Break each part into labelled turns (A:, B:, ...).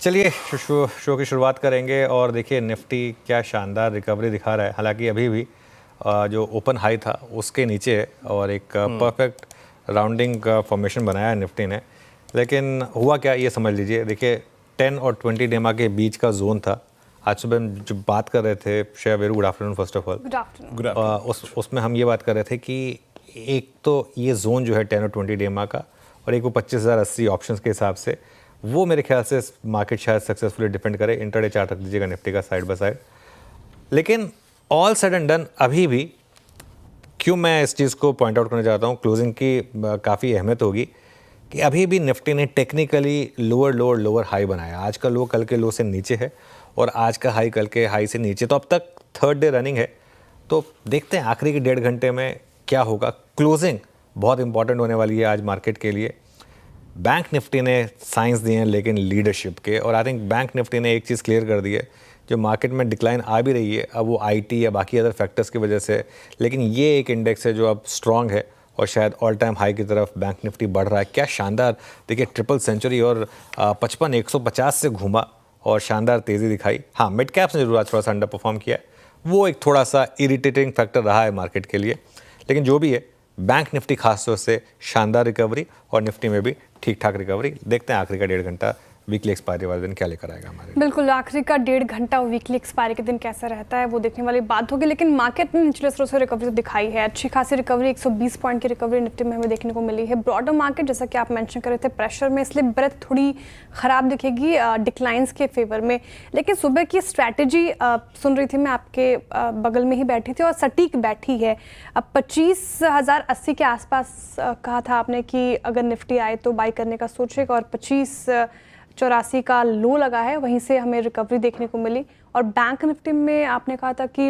A: चलिए शो की शुरुआत करेंगे और देखिए निफ्टी क्या शानदार रिकवरी दिखा रहा है। हालांकि अभी भी जो ओपन हाई था उसके नीचे है और एक परफेक्ट राउंडिंग फॉर्मेशन बनाया है निफ्टी ने। लेकिन हुआ क्या ये समझ लीजिए। देखिए 10 और 20 डेमा के बीच का जोन था। आज सुबह हम जो बात कर रहे थे, share very good afternoon first of all.
B: Good afternoon.
A: उसमें हम ये बात कर रहे थे कि एक तो ये जोन जो है 10 और 20 डेमा का, और एक वो 25,080 ऑप्शंस के हिसाब से, वो मेरे ख्याल से मार्केट शायद सक्सेसफुली डिफेंड करे। इंटरडे चार्ट रख दीजिएगा निफ्टी का साइड बाय साइड। लेकिन ऑल सेड एंड डन अभी भी क्यों मैं इस चीज़ को पॉइंट आउट करना चाहता हूँ, क्लोजिंग की काफ़ी अहमियत होगी कि अभी भी निफ्टी ने टेक्निकली लोअर हाई बनाया। आज का लो कल के लो से नीचे है और आज का हाई कल के हाई से नीचे। तो अब तक थर्ड डे रनिंग है। तो देखते हैं आखिरी के 1.5 घंटे में क्या होगा। क्लोजिंग बहुत इंपॉर्टेंट होने वाली है आज मार्केट के लिए। बैंक निफ्टी ने साइंस दिए हैं लेकिन लीडरशिप के, और आई थिंक बैंक निफ्टी ने एक चीज़ क्लियर कर दी है, जो मार्केट में डिक्लाइन आ भी रही है अब वो आईटी या बाकी अदर फैक्टर्स की वजह से, लेकिन ये एक इंडेक्स है जो अब स्ट्रांग है और शायद ऑल टाइम हाई की तरफ बैंक निफ्टी बढ़ रहा है। क्या शानदार देखिए, ट्रिपल सेंचुरी और 55,150 से घूमा और शानदार तेज़ी दिखाई। हाँ, मिड कैप्स ने जरूर आज थोड़ा सा अंडर परफॉर्म किया है, वो एक थोड़ा सा इरिटेटिंग फैक्टर रहा है मार्केट के लिए। लेकिन जो भी है, बैंक निफ्टी खासतौर से शानदार रिकवरी और निफ्टी में भी ठीक ठाक रिकवरी। देखते हैं आखिरी का 1.5 घंटा वीकली एक्सपायरी वाले दिन क्या लेकर आएगा हमारे।
B: बिल्कुल, आखिरी का 1.5 घंटा वीकली एक्सपायरी के दिन कैसा रहता है वो देखने वाली बात होगी। लेकिन मार्केट ने निचले स्तरों से रिकवरी तो दिखाई है, अच्छी खासी रिकवरी, 120 पॉइंट की रिकवरी निफ्टी में हमें देखने को मिली है। ब्रॉडर मार्केट जैसा कि आप मेंशन कर रहे थे प्रेशर में, इसलिए ब्रेथ थोड़ी खराब दिखेगी डिक्लाइंस के फेवर में। लेकिन सुबह की स्ट्रैटेजी सुन रही थी मैं, आपके बगल में ही बैठी थी और सटीक बैठी है। अब 25,080 के आसपास कहा था आपने कि अगर निफ्टी आए तो बाई करने का सोचेगा, और 25,84 का लो लगा है, वहीं से हमें रिकवरी देखने को मिली। और बैंक निफ्टी में आपने कहा था कि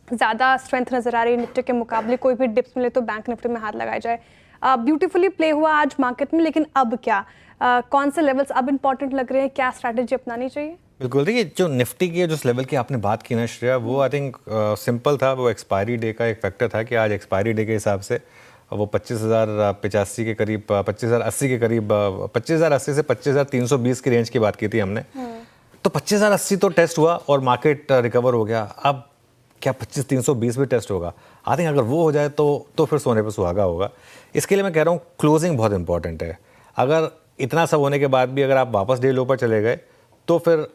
B: ज़्यादा स्ट्रेंथ नज़र आ रही है निफ्टी के मुकाबले, कोई भी डिप्स मिले तो बैंक निफ्टी में हाथ लगाया जाए। ब्यूटीफुली प्ले हुआ आज मार्केट में, लेकिन अब क्या, कौन से लेवल्स अब इंपॉर्टेंट लग रहे हैं, क्या स्ट्रैटेजी अपनानी चाहिए?
A: बिल्कुल, देखिए जो निफ्टी की जिस लेवल की आपने बात की ना श्रेया, वो आई थिंक सिंपल था। वो एक्सपायरी डे का एक फैक्टर था कि आज एक्सपायरी डे के हिसाब से वो 25,085 के करीब, 25,080 के करीब, 25,080 से 25,320 की रेंज की बात की थी हमने। तो 25,080 तो टेस्ट हुआ और मार्केट रिकवर हो गया। अब क्या 25,320 भी टेस्ट होगा? आई थिंक अगर वो हो जाए तो फिर सोने पे सुहागा होगा। इसके लिए मैं कह रहा हूँ क्लोजिंग बहुत इंपॉर्टेंट है। अगर इतना सब होने के बाद भी अगर आप वापस डे लो पर चले गए तो फिर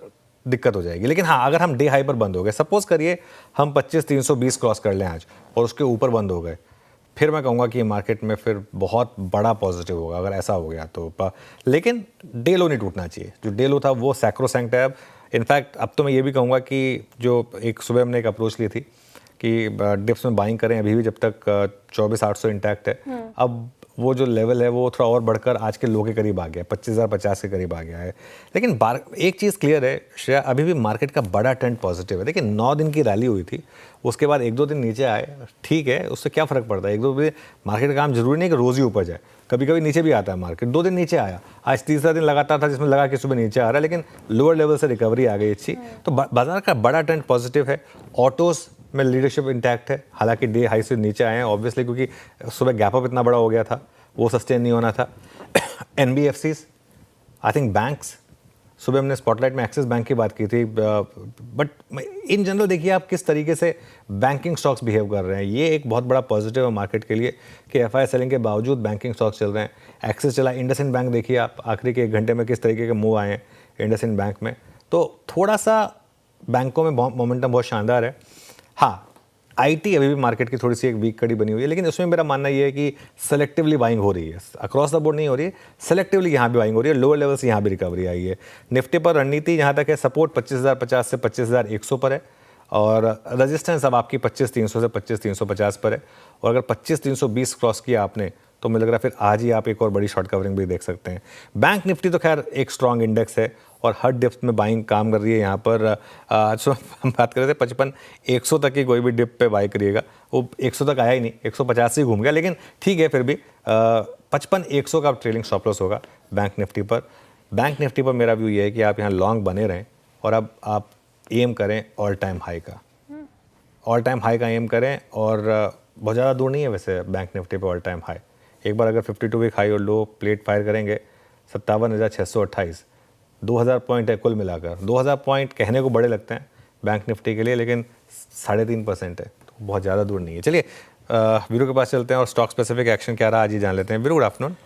A: दिक्कत हो जाएगी। लेकिन हाँ, अगर हम डे हाई पर बंद हो गए, सपोज करिए हम 25,320 क्रॉस कर लें आज और उसके ऊपर बंद हो गए, फिर मैं कहूँगा कि मार्केट में फिर बहुत बड़ा पॉजिटिव होगा अगर ऐसा हो गया तो। लेकिन डे लो नहीं टूटना चाहिए। जो डे लो था वो सैक्रोसैंक्ट है। अब इनफैक्ट अब तो मैं ये भी कहूँगा कि जो एक सुबह हमने एक अप्रोच ली थी कि डिप्स में बाइंग करें, अभी भी जब तक 24,800 इंटैक्ट है। अब वो जो लेवल है वो थोड़ा और बढ़कर आज के लो के करीब आ गया, 25,050 के करीब आ गया है। लेकिन एक चीज़ क्लियर है श्रेया, अभी भी मार्केट का बड़ा ट्रेंड पॉजिटिव है। देखिए 9 दिन की रैली हुई थी, उसके बाद 1-2 दिन नीचे आए, ठीक है, उससे क्या फ़र्क पड़ता है। 1-2 दिन मार्केट का काम जरूरी नहीं कि रोज़ ही ऊपर जाए, कभी कभी नीचे भी आता है मार्केट। 2 दिन नीचे आया, आज तीसरा दिन लगातार था जिसमें लगा कि सुबह नीचे आ रहा है, लेकिन लोअर लेवल से रिकवरी आ गई अच्छी। तो बाजार का बड़ा ट्रेंड पॉजिटिव है। ऑटोज़ में लीडरशिप इंटैक्ट है, हालांकि डे हाई से नीचे आए हैं ऑब्वियसली, क्योंकि सुबह गैप अप इतना बड़ा हो गया था, वो सस्टेन नहीं होना था। एनबीएफसीज, आई थिंक बैंक्स, सुबह हमने स्पॉटलाइट में एक्सिस बैंक की बात की थी, बट इन जनरल देखिए आप किस तरीके से बैंकिंग स्टॉक्स बिहेव कर रहे हैं। ये एक बहुत बड़ा पॉजिटिव है मार्केट के लिए कि एफआई सेलिंग के बावजूद बैंकिंग स्टॉक्स चल रहे हैं। एक्सिस चला, इंडसइंड बैंक देखिए आप आखिरी के 1 घंटे में किस तरीके के मूव आए हैं इंडसइंड बैंक में। तो थोड़ा सा बैंकों में मोमेंटम बहुत शानदार है। हाँ, आईटी अभी भी मार्केट की थोड़ी सी एक वीक कड़ी बनी हुई है, लेकिन उसमें मेरा मानना ये है कि सेलेक्टिवली बाइंग हो रही है, अक्रॉस द बोर्ड नहीं हो रही है, सेलेक्टिवली यहाँ भी बाइंग हो रही है। लोअर लेवल से यहाँ भी रिकवरी आई है। निफ्टी पर रणनीति जहाँ तक है, सपोर्ट 25,050 से 25,100 पर है और रेजिस्टेंस अब आपकी 25,300 से 25,350 पर है। और अगर 25,320 क्रॉस किया आपने तो मुझे लग रहा है फिर आज ही आप एक और बड़ी शॉर्ट कवरिंग भी देख सकते हैं। बैंक निफ्टी तो खैर एक स्ट्रॉन्ग इंडेक्स है और हर डिप में बाइंग काम कर रही है। यहाँ पर आज हम बात कर रहे थे 55,100 तक की कोई भी डिप पे बाई करिएगा, वो 100 तक आया ही नहीं, 150 ही घूम गया, लेकिन ठीक है फिर भी 55,100 का ट्रेलिंग स्टॉप लॉस होगा बैंक निफ्टी पर। बैंक निफ्टी पर मेरा व्यू ये है कि आप यहाँ लॉन्ग बने रहें और अब आप एम करें ऑल टाइम हाई का, ऑल टाइम हाई का एम करें। और बहुत ज़्यादा दूर नहीं है वैसे बैंक निफ्टी पे ऑल टाइम हाई। एक बार अगर 52 वीक हाई और लो प्लेट फायर करेंगे 57,628, 2000 पॉइंट है कुल मिलाकर। 2000 पॉइंट कहने को बड़े लगते हैं बैंक निफ्टी के लिए, लेकिन 3.5% है, तो बहुत ज़्यादा दूर नहीं है। चलिए वीरू के पास चलते हैं और स्टॉक स्पेसिफिक एक्शन क्या रहा आज ही जान लेते हैं। Veeru, good afternoon.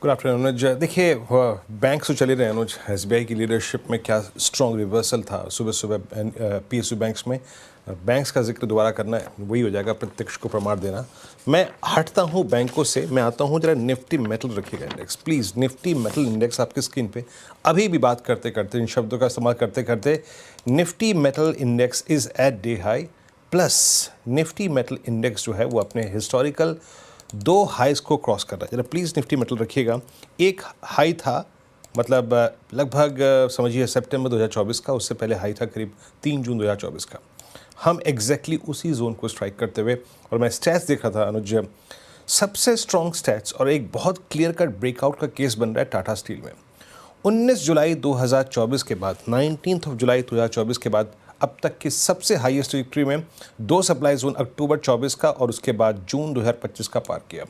C: Good afternoon Anuj. देखिए बैंक तो चले रहे हैं अनुज, एसबीआई की लीडरशिप में क्या स्ट्रॉन्ग रिवर्सल था सुबह सुबह पीएसयू बैंक्स में। बैंक्स का जिक्र दोबारा करना है, वही हो जाएगा प्रत्यक्ष को प्रमाण देना। मैं हटता हूँ बैंकों से, मैं आता हूँ जरा निफ्टी मेटल रखिएगा index please. Nifty metal index आपकी स्क्रीन पे अभी भी बात करते करते, इन शब्दों का इस्तेमाल करते करते, Nifty metal index is at day high plus Nifty metal index जो है वो अपने हिस्टोरिकल 2 हाइज को क्रॉस कर रहा है। जरा प्लीज़ निफ्टी मेटल रखिएगा। एक हाई था मतलब लगभग समझिए सितंबर 2024 का, उससे पहले हाई था करीब 3 जून 2024 का। हम एग्जैक्टली उसी जोन को स्ट्राइक करते हुए, और मैं स्टैट्स देख रहा था अनुज, सबसे स्ट्रॉन्ग स्टैट्स और एक बहुत क्लियर कट ब्रेकआउट का केस बन रहा है टाटा स्टील में। 19 जुलाई 2024 के बाद, 19 जुलाई 2024 के बाद अब तक की सबसे हाईएस्ट विक्ट्री में 2 सप्लाई जोन अक्टूबर 24 का और उसके बाद जून 2025 का पार किया।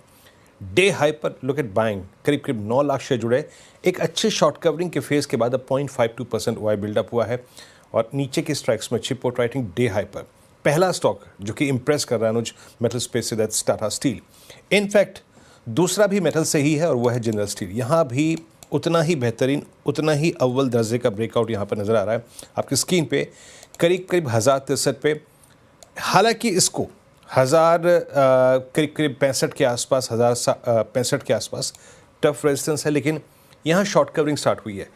C: डे हाई पर लुक एट बाइंग, करीब करीब 9 लाख शेयर जुड़े। एक अच्छे शॉर्ट कवरिंग के फेज के बाद अब 0.52% ओआई बिल्डअप हुआ है और नीचे की स्ट्राइक्स में chip port writing day high पर। पहला स्टॉक जो कि इंप्रेस कर रहा है अनुज मेटल स्पेस से, दैट्स टाटा स्टील। इनफैक्ट दूसरा भी मेटल से ही है और वह है जिंदल स्टील। यहाँ भी उतना ही बेहतरीन, उतना ही अव्वल दर्जे का ब्रेकआउट यहाँ पर नज़र आ रहा है आपकी स्क्रीन पे, करीब करीब 1063 पे। हालांकि इसको 1000 करीब करीब 65 के आसपास, 1065 के आसपास टफ रेजिस्टेंस है, लेकिन यहाँ शॉर्ट कवरिंग स्टार्ट हुई है।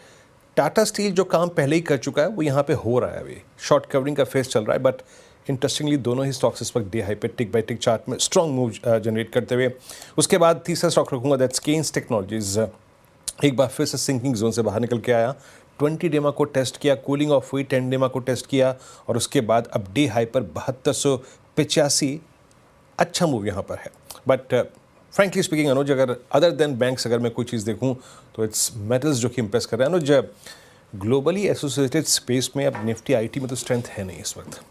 C: टाटा स्टील जो काम पहले ही कर चुका है वो यहाँ पे हो रहा है, अभी शॉर्ट कवरिंग का फेस चल रहा है। बट इंटरेस्टिंगली दोनों ही स्टॉक्स इस वक्त डे हाई पे टिक बाय टिक चार्ट में स्ट्रॉन्ग मूव जनरेट करते हुए। उसके बाद तीसरा स्टॉक रखूँगा, दैट्स केन्स टेक्नोलॉजीज। एक बार फिर से सिंकिंग जोन से बाहर निकल के आया, 20 डेमा को टेस्ट किया, कूलिंग ऑफ हुई, 10 डेमा को टेस्ट किया और उसके बाद अब डे हाई पर 7285। अच्छा मूव यहाँ पर है। बट फ्रेंकली स्पीकिंग अनुज, अगर अदर देन बैंक्स अगर मैं कोई चीज़ देखूँ तो इट्स मेटल्स जो कि इंप्रेस कर रहे हैं अनुज। ग्लोबली एसोसिएटेड स्पेस में अब निफ्टी आईटी में तो स्ट्रेंथ है नहीं इस वक्त।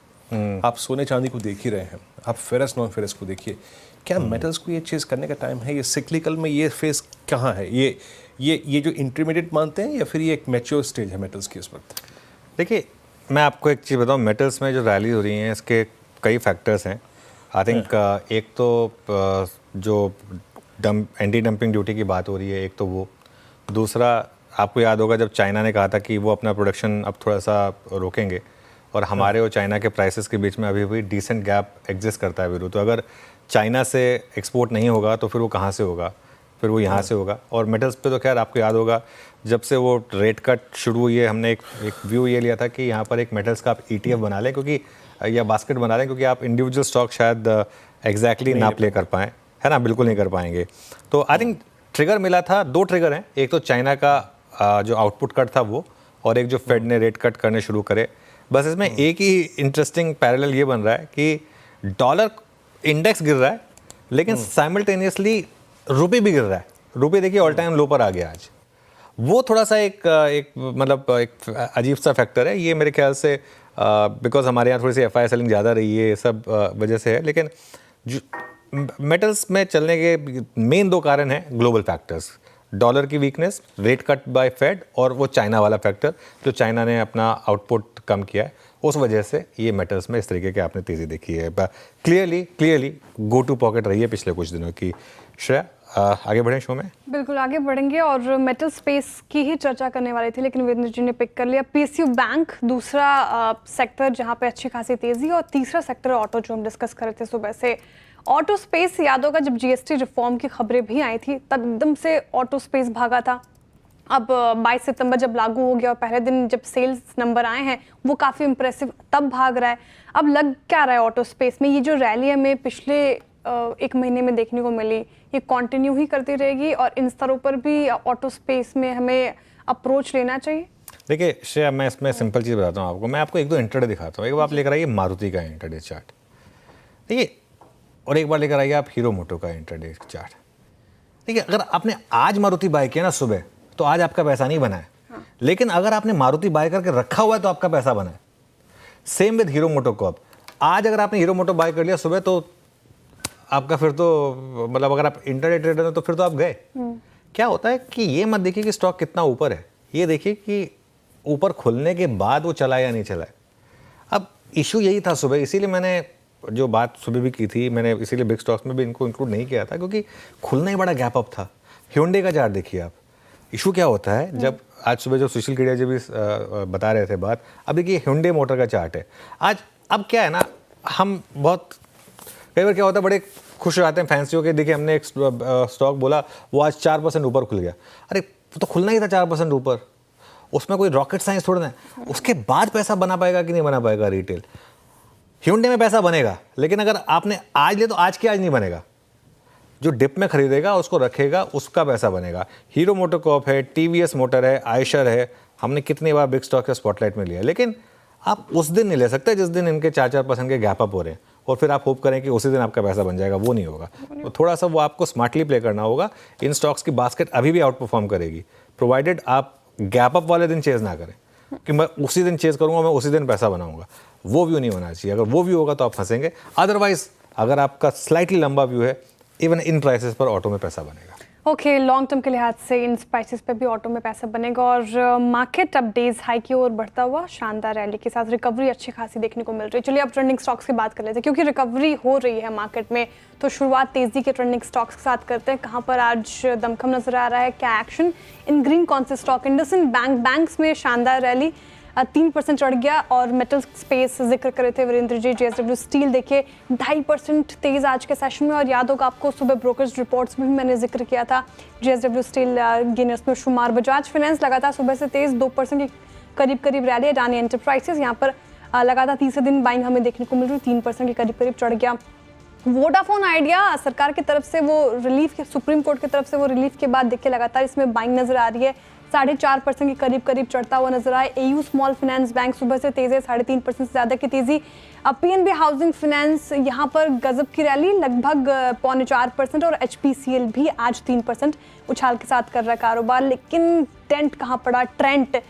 C: आप सोने चांदी को देख ही रहे हैं, आप फेरस नॉन फेरस को देखिए। क्या मेटल्स को ये चीज़ करने का टाइम है? ये सिक्लिकल में ये फेस कहाँ है? ये जो इंटरमीडिएट मानते हैं या फिर ये एक मैच्योर स्टेज है मेटल्स की इस वक्त?
A: देखिए मैं आपको एक चीज़ बताऊँ, मेटल्स में जो रैली हो रही हैं इसके कई फैक्टर्स हैं। आई थिंक एक तो जो एंटी डंपिंग ड्यूटी की बात हो रही है, एक तो वो। दूसरा आपको याद होगा जब चाइना ने कहा था कि वो अपना प्रोडक्शन अब थोड़ा सा रोकेंगे और हमारे और चाइना के प्राइसेस के बीच में अभी भी डिसेंट गैप एग्जिस्ट करता है वीरू। तो अगर चाइना से एक्सपोर्ट नहीं होगा तो फिर वो कहाँ से होगा? फिर वो यहाँ से होगा। और मेटल्स पे तो खैर आपको याद होगा जब से वो रेट कट शुरू हुई है, हमने एक व्यू ये लिया था कि यहाँ पर एक मेटल्स का आप ETF बना लें, क्योंकि या बास्केट बना लें, क्योंकि आप इंडिविजुअल स्टॉक शायद एग्जैक्टली ना प्ले कर पाएँ, है ना, बिल्कुल नहीं कर पाएंगे। तो आई थिंक ट्रिगर मिला था, 2 ट्रिगर हैं, एक तो चाइना का जो आउटपुट कट था वो, और एक जो फेड ने रेट कट करने शुरू करे। बस इसमें एक ही इंटरेस्टिंग पैरेलल ये बन रहा है कि डॉलर इंडेक्स गिर रहा है लेकिन साइमल्टेनियसली रुपये भी गिर रहा है। रुपये देखिए ऑल टाइम लो पर आ गया आज। वो थोड़ा सा एक मतलब एक अजीब सा फैक्टर है ये, मेरे ख्याल से बिकॉज हमारे यहाँ थोड़ी सी FI सेलिंग ज़्यादा रही है, ये सब वजह से है। लेकिन मेटल्स में चलने के मेन 2 कारण हैं ग्लोबल फैक्टर्स, डॉलर की weakness, rate cut by Fed, और वो चाइना वाला फैक्टर जो चाइना ने अपना आउटपुट कम किया है, उस वजह से ये मेटल्स में इस तरीके की आपने तेज़ी देखी है। क्लियरली गो टू पॉकेट रही है पिछले कुछ दिनों की। श्रेया, आगे बढ़ें शो में?
B: बिल्कुल आगे बढ़ेंगे और मेटल स्पेस की ही चर्चा करने वाली थी, लेकिन वीरेंद्र जी ने पिक कर लिया पीएसयू बैंक, दूसरा सेक्टर जहां पे अच्छी खासी तेजी, और तीसरा सेक्टर ऑटो जो हम डिस्कस कर रहे थे सुबह से। ऑटो स्पेस याद होगा जब GST रिफॉर्म की खबरें भी आई थी तब एकदम से ऑटो स्पेस भागा था। अब 22 सितंबर जब लागू हो गया और पहले दिन जब सेल्स नंबर आए हैं वो काफ़ी इंप्रेसिव, तब भाग रहा है। अब लग क्या रहा है ऑटो स्पेस में, ये जो रैली हमें पिछले 1 महीने में देखने को मिली, ये कंटिन्यू ही करती रहेगी और इन स्तरों पर भी ऑटो स्पेस में हमें अप्रोच लेना चाहिए?
A: देखिए श्रेया, मैं इसमें सिंपल चीज़ बताता हूँ आपको। मैं आपको 1-2 इंट्राडे दिखाता हूँ। एक बार आप लेकर आइए मारुति का इंट्राडे चार्ट, देखिए, और एक बार लेकर आइए आप हीरो मोटो का इंट्राडे चार्ट। देखिए, अगर आपने आज मारुति बाय किया ना सुबह, तो आज आपका पैसा नहीं बना है। हाँ। लेकिन अगर आपने मारुति बाय करके रखा हुआ है तो आपका पैसा बना है। सेम विद हीरो मोटो को। अब आज अगर आपने हीरो मोटो बाय कर लिया सुबह, तो आपका फिर तो मतलब अगर आप इंटरडे ट्रेडर हैं तो फिर तो आप गए। क्या होता है कि ये मत देखिए कि स्टॉक कितना ऊपर है, ये देखिए कि ऊपर खुलने के बाद वो चला या नहीं चला है। अब इशू यही था सुबह, इसीलिए मैंने जो बात सुबह भी की थी, मैंने इसीलिए बिग स्टॉक्स में भी इनको इंक्लूड नहीं किया था, क्योंकि खुलना ही बड़ा गैप अप था। Hyundai का चार्ट देखिए आप, इशू क्या होता है जब आज सुबह जो सुशील केडिया जी भी बता रहे थे बात, अब देखिए Hyundai मोटर का चार्ट है आज। अब क्या है ना, हम बहुत कई बार क्या होता है, बड़े खुश हो जाते हैं फैंसी हो के, देखिए हमने एक स्टॉक बोला वो आज 4% ऊपर खुल गया, अरे वो तो खुलना ही था 4% ऊपर, उसमें कोई रॉकेट साइंस थोड़ा ना है। उसके बाद पैसा बना पाएगा कि नहीं बना पाएगा रिटेल। Hyundai में पैसा बनेगा, लेकिन अगर आपने आज ले तो आज के आज नहीं बनेगा। जो डिप में खरीदेगा उसको रखेगा, उसका पैसा बनेगा। हीरो मोटोकॉर्प है, TVS मोटर है, आयशर है, हमने कितनी बार बिग स्टॉक के स्पॉटलाइट में लिया, लेकिन आप उस दिन नहीं ले सकते जिस दिन इनके 4-4% के गैप अप हो रहे हैं और फिर आप होप करें कि उसी दिन आपका पैसा बन जाएगा, वो नहीं होगा। तो थोड़ा सा वो आपको स्मार्टली प्ले करना होगा। इन स्टॉक्स की बास्केट अभी भी आउट परफॉर्म करेगी, प्रोवाइडेड आप गैप अप वाले दिन चेज ना करें कि मैं उसी दिन चेज करूंगा, मैं उसी दिन पैसा बनाऊंगा। वो व्यू नहीं होना चाहिए। अगर वो व्यू होगा तो आप फंसेंगे। अदरवाइज अगर आपका स्लाइटली लंबा व्यू है, इवन इन प्राइसेस पर ऑटो में पैसा बनेगा।
B: ओके, लॉन्ग टर्म के लिहाज से इन प्राइसेस पे भी ऑटो में पैसा बनेगा। और मार्केट अब डेज हाई की ओर बढ़ता हुआ शानदार रैली के साथ रिकवरी अच्छी खासी देखने को मिल रही है। चलिए अब ट्रेंडिंग स्टॉक्स की बात कर लेते हैं, क्योंकि रिकवरी हो रही है मार्केट में, तो शुरुआत तेजी के ट्रेंडिंग स्टॉक्स के साथ करते हैं। कहाँ पर आज दमखम नजर आ रहा है, क्या एक्शन इन ग्रीन कौन से स्टॉक? इंडसइंड बैंक्स में शानदार रैली, 3% चढ़ गया। और मेटल स्पेस जिक्र कर रहे थे वीरेंद्र जी, JSW स्टील देखिए 2.5% तेज आज के सेशन में। और याद होगा आपको सुबह ब्रोकर्स रिपोर्ट्स में भी मैंने जिक्र किया था, JSW स्टील गेनर्स में शुमार। बजाज फाइनेंस लगातार सुबह से तेज 2% के करीब रैली। अडानी एंटरप्राइजेस यहाँ पर लगातार तीसरे दिन बाइंग हमें देखने को मिल रही, 3% के करीब चढ़ गया। वोडाफोन आइडिया सरकार की तरफ से वो रिलीफ के, सुप्रीम कोर्ट की तरफ से वो रिलीफ के बाद देखिए लगातार इसमें बाइंग नजर आ रही है, 4.5% के करीब चढ़ता हुआ नजर आए। AU स्मॉल फाइनेंस बैंक सुबह से तेज है, 3.5% से ज्यादा की तेजी। PNB हाउसिंग फाइनेंस यहाँ पर गजब की रैली, लगभग 0.25%। और HPCL भी आज 3% उछाल के साथ कर रहा है कारोबार। लेकिन टेंट कहाँ पड़ा, ट्रेंट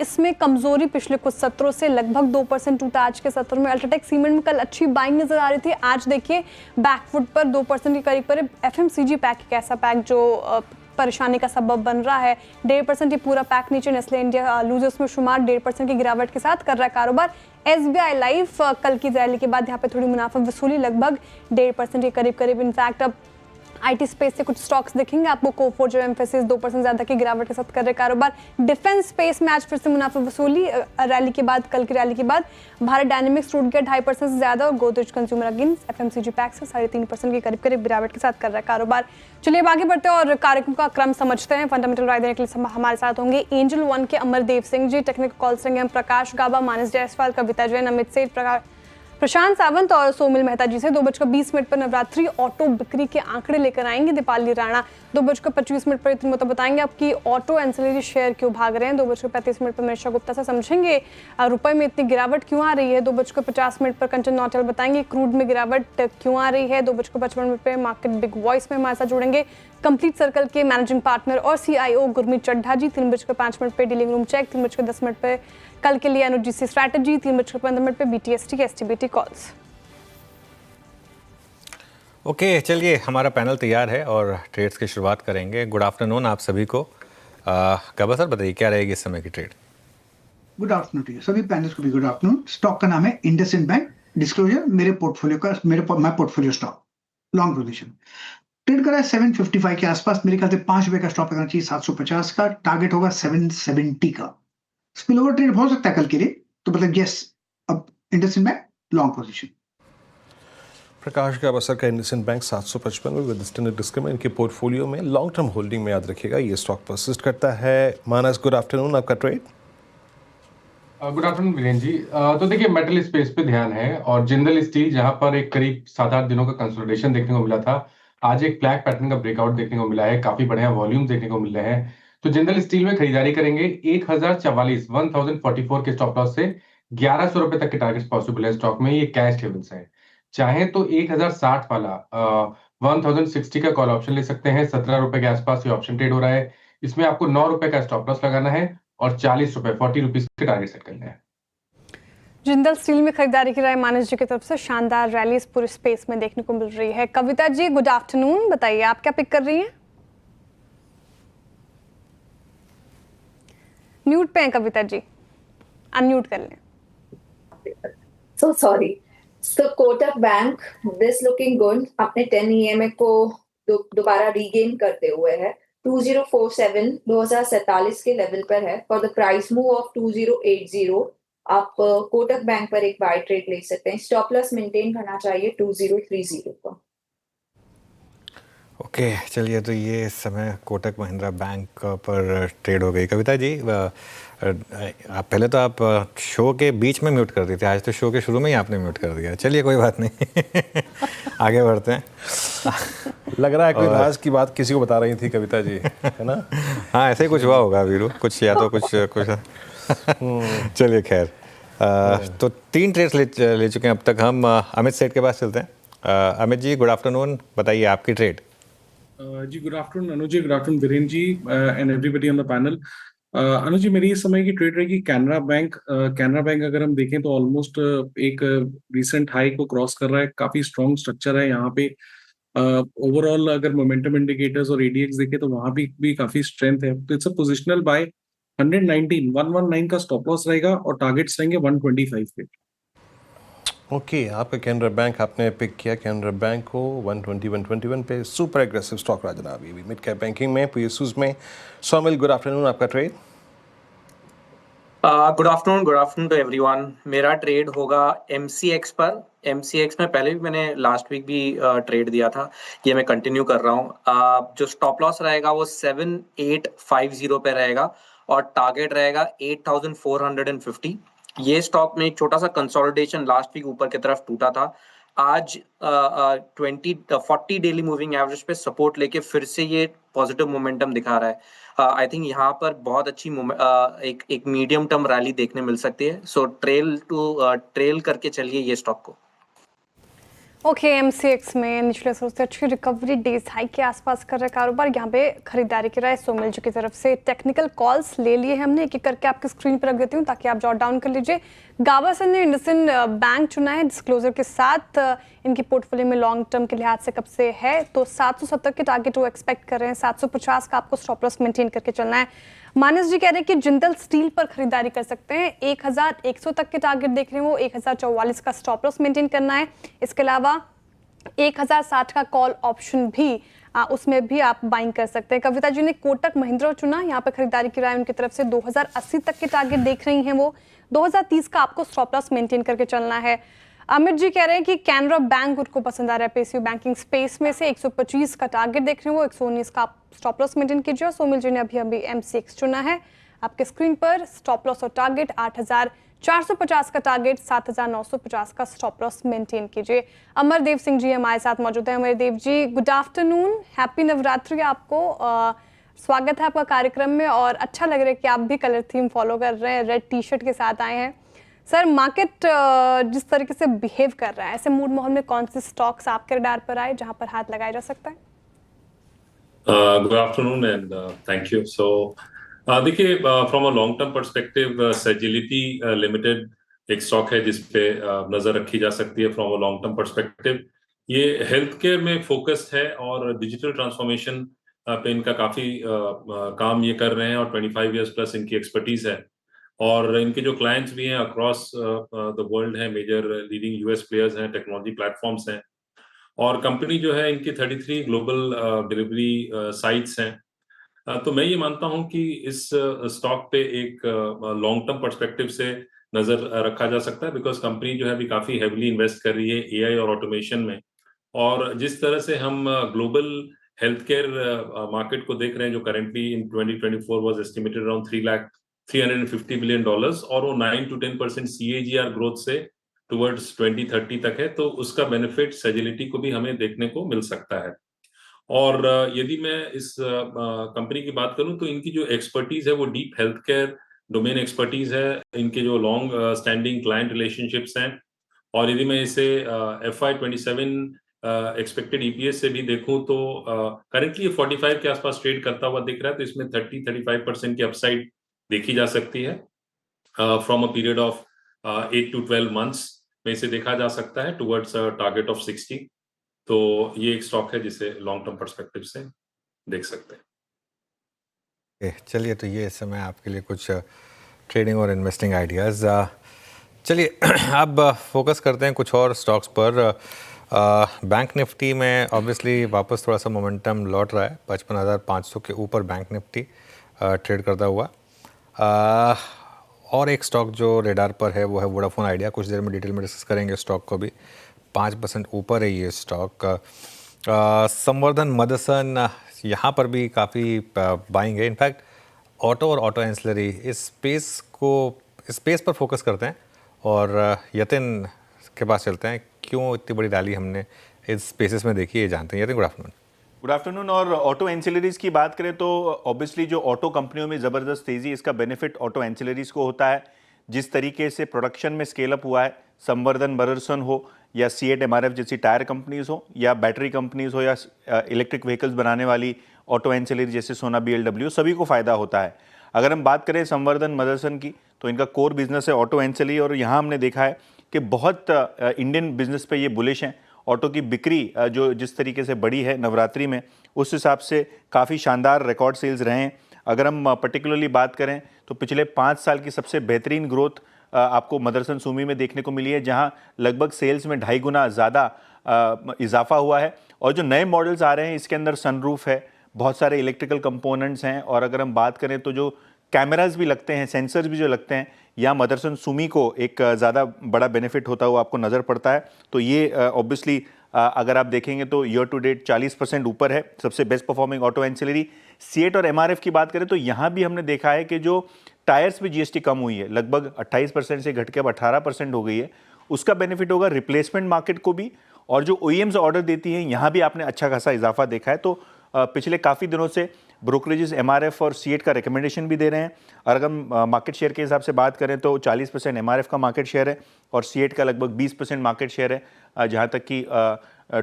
B: इसमें कमजोरी पिछले कुछ सत्रों से, लगभग 2% टूटा आज के सत्र में। अल्ट्राटेक सीमेंट में कल अच्छी बाइंग नजर आ रही थी, आज देखिए बैकफुट पर 2% के करीब। FMCG पैक एक ऐसा पैक जो परेशानी का सबब बन रहा है, 1.5% ये पूरा पैक नीचे। नेस्ले इंडिया लूजर्स में शुमार, 1.5% की गिरावट के साथ कर रहा है कारोबार। SBI लाइफ कल की रैली के बाद यहाँ पे थोड़ी मुनाफा वसूली, लगभग 1.5% के करीब। इनफैक्ट अब IT स्पेस से कुछ स्टॉक्स दिखेंगे आपको, कोफोर्ज और एम्फेसिस 2% ज्यादा की गिरावट के साथ कर रहे कारोबार। डिफेंस स्पेस में आज फिर से मुनाफा वसूली रैली के बाद, कल की रैली के बाद। भारत डायनेमिक्स टूट गया 2.5% से ज्यादा। और Godrej consumer against FMCG pack से 3.5% के करीब गिरावट के साथ कर रहा है कारोबार। चलिए अब आगे बढ़ते हैं और कार्यक्रम का क्रम समझते हैं। फंडामेंटल राय देने के लिए हमारे साथ होंगे एंजल वन के अमरदेव सिंह जी, टेक्निकल कॉल सिंह प्रकाश गाबा, मानस जायसवाल, कविता जैन, अमित सेठ, प्रशांत सावंत और सोमिल मेहता जी से। 2:20 पर नवरात्रि ऑटो बिक्री के आंकड़े लेकर आएंगे दीपाली राणा। 2:25 पर इतनी मतलब बताएंगे आपकी ऑटो एंसिलरी शेयर क्यों भाग रहे हैं। 2:35 पर मनीषा गुप्ता से समझेंगे रुपए में इतनी गिरावट क्यों आ रही है। 2:50 पर कंचन नौटियाल बताएंगे क्रूड में गिरावट क्यों आ रही है। 2:55 पर मार्केट बिग वॉइस में हमारे साथ जुड़ेंगे कंप्लीट सर्कल के मैनेजिंग पार्टनर और CIO गुरमीत चड्ढा जी। 3:05 पर डीलिंग रूम चेक। 3:10 पर कल के लिए NOGC स्ट्रैटेजी। 3:15 पर BTST के STBT कॉल्स।
A: ओके, चलिए हमारा पैनल तैयार है और ट्रेड्स की शुरुआत करेंगे। गुड आफ्टरनून आप सभी को। गबा सर बताइए क्या रहेगी इस समय की trade?
D: Good afternoon to you सभी पैनलिस्ट को भी गुड आफ्टरनून। स्टॉक का नाम है इंडसइंड बैंक। डिस्क्लोजर मेरे पोर्टफोलियो का, my portfolio stock long position trade करा है 755 के आसपास। मेरे ख्याल से ₹5 का स्टॉप लगना चाहिए, 750 का टारगेट होगा 770 का। स्पिल ओवर ट्रेड हो सकता है कल के लिए, तो मतलब यस, अब इंडसइंड बैंक लॉन्ग पोजीशन।
C: प्रकाश का बसर का इंडसइंड बैंक 755 में विद स्टैंडर्ड डिस्क्लेमर इनके पोर्टफोलियो में लॉन्ग टर्म होल्डिंग में याद रखिएगा ये स्टॉक परसिस्ट करता है। मानस गुड आफ्टरनून, आपका trade?
E: Good afternoon Virendra ji. तो देखिए मेटल स्पेस पे ध्यान है और जिंदल स्टील जहां पर एक करीब 7-8 दिनों का कंसोलिडेशन देखने को मिला था, आज एक फ्लैग पैटर्न का ब्रेकआउट देखने को मिला है, काफी बढ़िया वॉल्यूम देखने को मिल रहे हैं। तो जिंदल स्टील में खरीदारी करेंगे 1044 के स्टॉप लॉस से 1100 रुपए तक के टारगेट पॉसिबल है स्टॉक में। ये कैश लेवल्स है, चाहे तो 1060 वाला 1060 का कॉल ऑप्शन ले सकते हैं। 17 रुपए के आसपास ये ऑप्शन ट्रेड हो रहा है। इसमें आपको 9 रुपए का स्टॉप लॉस लगाना है और 40 रुपए के टारगेट सेट करना है।
B: जिंदल स्टील में खरीदारी की राय मानस जी की तरफ से शानदार रैली इस पूरे स्पेस में देखने को मिल रही है। कविता जी गुड आफ्टरनून, बताइए आप क्या पिक कर रही हैं? म्यूट पे हैं कविता जी, अनम्यूट कर लें।
F: So sorry. So Kotak Bank, this looking good. अपने 10 EMA को दोबारा रीगेन करते हुए है 2047 2047 के लेवल पर है। For the price move of 2080 आप कोटक बैंक पर एक बाय ट्रेड ले सकते हैं। स्टॉप लॉस मेंटेन करना चाहिए 2030 पर।
A: ओके चलिए, तो ये इस समय कोटक महिंद्रा बैंक पर ट्रेड हो गई। कविता जी, आप पहले तो आप शो के बीच में म्यूट कर दी थी, आज तो शो के शुरू में ही आपने म्यूट कर दिया। चलिए कोई बात नहीं आगे बढ़ते हैं।
C: लग रहा है कोई राज की बात किसी को बता रही थी कविता जी, है ना?
A: हाँ ऐसे ही कुछ हुआ होगा वीरू, कुछ या तो कुछ चलिए खैर, तो 3 ट्रेड्स ले चुके हैं अब तक हम। अमित सेठ के पास चलते हैं। अमित जी गुड आफ्टरनून, बताइए आपकी ट्रेड।
G: जी good afternoon Anuj ji, good afternoon Viren ji and everybody on the panel. Anuj ji, मेरी इस समय की ट्रेड रहेगी कैनरा बैंक। कैनरा बैंक अगर हम देखें तो ऑलमोस्ट एक रिसेंट हाई को क्रॉस कर रहा है, काफी स्ट्रॉन्ग स्ट्रक्चर है यहाँ पे। ओवरऑल अगर मोमेंटम इंडिकेटर्स और एडीएक्स देखें तो वहां भी काफी स्ट्रेंथ है। तो इट्स अ पोजिशनल बाय 119 का स्टॉप लॉस रहेगा और टारगेट्स रहेंगे 125 के।
C: ओके, आपका कैनरा बैंक आपने पिक किया। कैनरा बैंक को 121 पे सुपर एग्रेसिव स्टॉक रहा जनाब ये भी मिड कैप बैंकिंग में पीएसयूज में। सोमिल गुड आफ्टरनून, आपका trade.
H: Good afternoon to everyone. मेरा ट्रेड होगा MCX पर। MCX में पहले भी मैंने लास्ट वीक भी ट्रेड दिया था, ये मैं कंटिन्यू कर रहा हूँ। जो स्टॉप लॉस रहेगा वो 7850 पे रहेगा और टारगेट रहेगा 8450। ये स्टॉक में एक छोटा सा कंसोलिडेशन लास्ट वीक ऊपर की तरफ टूटा था। आज 40 डेली मूविंग एवरेज पे सपोर्ट लेके फिर से ये पॉजिटिव मोमेंटम दिखा रहा है। आई थिंक यहाँ पर बहुत अच्छी एक मीडियम टर्म रैली देखने मिल सकती है। सो ट्रेल करके चलिए ये स्टॉक को।
B: ओके, MCX में निचले स्रोत से अच्छी रिकवरी, डेज हाई के आसपास कर रहा है कारोबार। यहाँ पे खरीदारी की राय सोमिल जी की तरफ से। टेक्निकल कॉल्स ले लिए हमने, एक एक करके आपकी स्क्रीन पर रख देती हूँ ताकि आप जॉट डाउन कर लीजिए। गावस्कर ने इंडसइंड बैंक चुना है डिस्क्लोजर के साथ। इनकी पोर्टफोलियो में लॉन्ग टर्म के लिहाज से कब से है तो 770 के टारगेट वो एक्सपेक्ट कर रहे हैं। 750 का आपको स्टॉप लॉस मेंटेन करके चलना है। मानस जी कह रहे हैं कि जिंदल स्टील पर खरीदारी कर सकते हैं। 1100 तक के टारगेट देख रहे हैं वो। 1044 का स्टॉप लॉस मेंटेन करना है। इसके अलावा 1060 का कॉल ऑप्शन भी उसमें भी आप बाइंग कर सकते हैं। कविता जी ने कोटक महिंद्रा चुना, यहाँ पे खरीदारी की राय उनकी तरफ से। 2080 तक के टारगेट देख रही हैं वो। 2030 का आपको स्टॉप लॉस मेंटेन करके चलना है। अमित जी कह रहे हैं कि कैनरा बैंक उनको पसंद आ रहा है पीएसयू बैंकिंग स्पेस में से। 125 का टारगेट देख रहे हैं वो। 119 का आप स्टॉप लॉस मेंटेन कीजिए। और सोमिल जी ने अभी MCX चुना है। आपके स्क्रीन पर स्टॉप लॉस और टारगेट 8450 का टारगेट, 7950 का स्टॉप लॉस मेंटेन कीजिए। अमरदेव सिंह जी हमारे साथ मौजूद हैं। अमरदेव जी गुड आफ्टरनून, हैप्पी नवरात्रि आपको। स्वागत है आपका कार्यक्रम में और अच्छा लग रहा है कि आप भी कलर थीम फॉलो कर रहे हैं, रेड टी शर्ट के साथ आए हैं। सर, मार्केट जिस तरीके से बिहेव कर रहा है, ऐसे मूड माहौल में कौन से स्टॉक्स आपके रडार पर आए जहां पर हाथ लगाया जा सकता है?
I: Good afternoon and thank you. So देखिए, from a long term perspective Sagility limited एक स्टॉक है जिसपे नजर रखी जा सकती है from a long term perspective. ये हेल्थ केयर में फोकस्ड है और डिजिटल ट्रांसफॉर्मेशन पे इनका काफी काम ये कर रहे हैं और 25 इयर्स प्लस इनकी एक्सपर्टीज है। और इनके जो क्लाइंट्स भी हैं अक्रॉस द वर्ल्ड हैं, मेजर लीडिंग यूएस प्लेयर्स हैं, टेक्नोलॉजी प्लेटफॉर्म्स हैं। और कंपनी जो है इनकी 33 ग्लोबल डिलीवरी साइट्स हैं। तो मैं ये मानता हूं कि इस स्टॉक पे एक लॉन्ग टर्म पर्सपेक्टिव से नजर रखा जा सकता है, बिकॉज कंपनी जो है अभी काफी हेविली इन्वेस्ट कर रही है एआई और ऑटोमेशन में। और जिस तरह से हम ग्लोबल हेल्थ केयर मार्केट को देख रहे हैं, जो currently in 2024 was estimated around $350 billion और वो 9 to 10% CAGR ग्रोथ से टुवर्ड्स 2030 तक है। तो उसका बेनिफिट सेजिलिटी को भी हमें देखने को मिल सकता है। और यदि मैं इस कंपनी की बात करूं तो इनकी जो एक्सपर्टीज है वो deep health care domain expertise है। इनके जो लॉन्ग स्टैंडिंग क्लाइंट रिलेशनशिप्स हैं। और यदि मैं इसे FY27 एक्सपेक्टेड EPS से भी देखूं तो करेंटली ये 45 के आसपास ट्रेड करता हुआ दिख रहा है। तो इसमें 30-35% की अपसाइड देखी जा सकती है from a period of 8 to 12 months में इसे देखा जा सकता है टुवर्ड्स टारगेट ऑफ 60। तो ये एक स्टॉक है जिसे लॉन्ग टर्म पर्सपेक्टिव से देख सकते हैं।
A: चलिए, तो ये इस समय आपके लिए कुछ ट्रेडिंग और इन्वेस्टिंग आइडियाज़। चलिए अब फोकस करते हैं कुछ और स्टॉक्स पर। बैंक निफ्टी में ऑब्वियसली वापस थोड़ा सा मोमेंटम लौट रहा है, 55,500 के ऊपर बैंक निफ्टी ट्रेड करता हुआ। और एक स्टॉक जो रेडार पर है वो है वोडाफोन आइडिया। कुछ देर में डिटेल में डिस्कस करेंगे स्टॉक को भी। 5% ऊपर है ये स्टॉक। संवर्धन मदरसन, यहाँ पर भी काफ़ी बाइंग है। इनफैक्ट ऑटो और ऑटो एंसिलरी इस स्पेस पर फोकस करते हैं और यतिन के पास चलते हैं। क्यों इतनी बड़ी रैली हमने इस स्पेसेस में देखी है, जानते हैं। Yatin, good afternoon.
J: Good afternoon. और ऑटो एंसिलरीज की बात करें तो ऑब्वियसली जो ऑटो कंपनियों में ज़बरदस्त तेज़ी, इसका बेनिफिट ऑटो एंसिलरीज को होता है। जिस तरीके से प्रोडक्शन में स्केल अप हुआ है, संवर्धन मदरसन हो या सीएट एमआरएफ जैसी टायर कंपनीज हो या बैटरी कंपनीज हो या इलेक्ट्रिक व्हीकल्स बनाने वाली ऑटो एंसिलरी जैसे सोना बीएलडब्ल्यू, सभी को फ़ायदा होता है। अगर हम बात करें संवर्धन मदरसन की, तो इनका कोर बिजनेस है ऑटो एंसिलरी, और यहाँ हमने देखा है कि बहुत इंडियन बिजनेस पे ये बुलिश हैं। ऑटो की बिक्री जो जिस तरीके से बढ़ी है नवरात्रि में, उस हिसाब से काफ़ी शानदार रिकॉर्ड सेल्स रहे हैं। अगर हम पर्टिकुलरली बात करें तो पिछले 5 साल की सबसे बेहतरीन ग्रोथ आपको मदरसन सुमी में देखने को मिली है, जहां लगभग सेल्स में 2.5 गुना ज़्यादा इजाफा हुआ है। और जो नए मॉडल्स आ रहे हैं, इसके अंदर सनरूफ है, बहुत सारे इलेक्ट्रिकल कंपोनेंट्स हैं, और अगर हम बात करें तो जो कैमराज भी लगते हैं, सेंसर्स भी जो लगते हैं, या मदरसन सुमी को एक ज़्यादा बड़ा बेनिफिट होता हुआ आपको नज़र पड़ता है। तो ये ऑब्वियसली अगर आप देखेंगे तो ईयर टू डेट 40% ऊपर है, सबसे best performing auto ancillary. CEAT और एमआरएफ की बात करें तो यहाँ भी हमने देखा है कि जो टायर्स पे जीएसटी कम हुई है, लगभग 28% से घट के अब 18% हो गई है, उसका बेनिफिट होगा रिप्लेसमेंट मार्केट को भी। और जो ओईएम्स ऑर्डर देती हैं, यहाँ भी आपने अच्छा खासा इजाफा देखा है। तो पिछले काफ़ी दिनों से ब्रोकरेजेस एमआरएफ और सीएट का रिकमेंडेशन भी दे रहे हैं। और अगर हम मार्केट शेयर के हिसाब से बात करें तो 40% एमआरएफ का मार्केट शेयर है और सीएट का लगभग 20% मार्केट शेयर है। जहाँ तक कि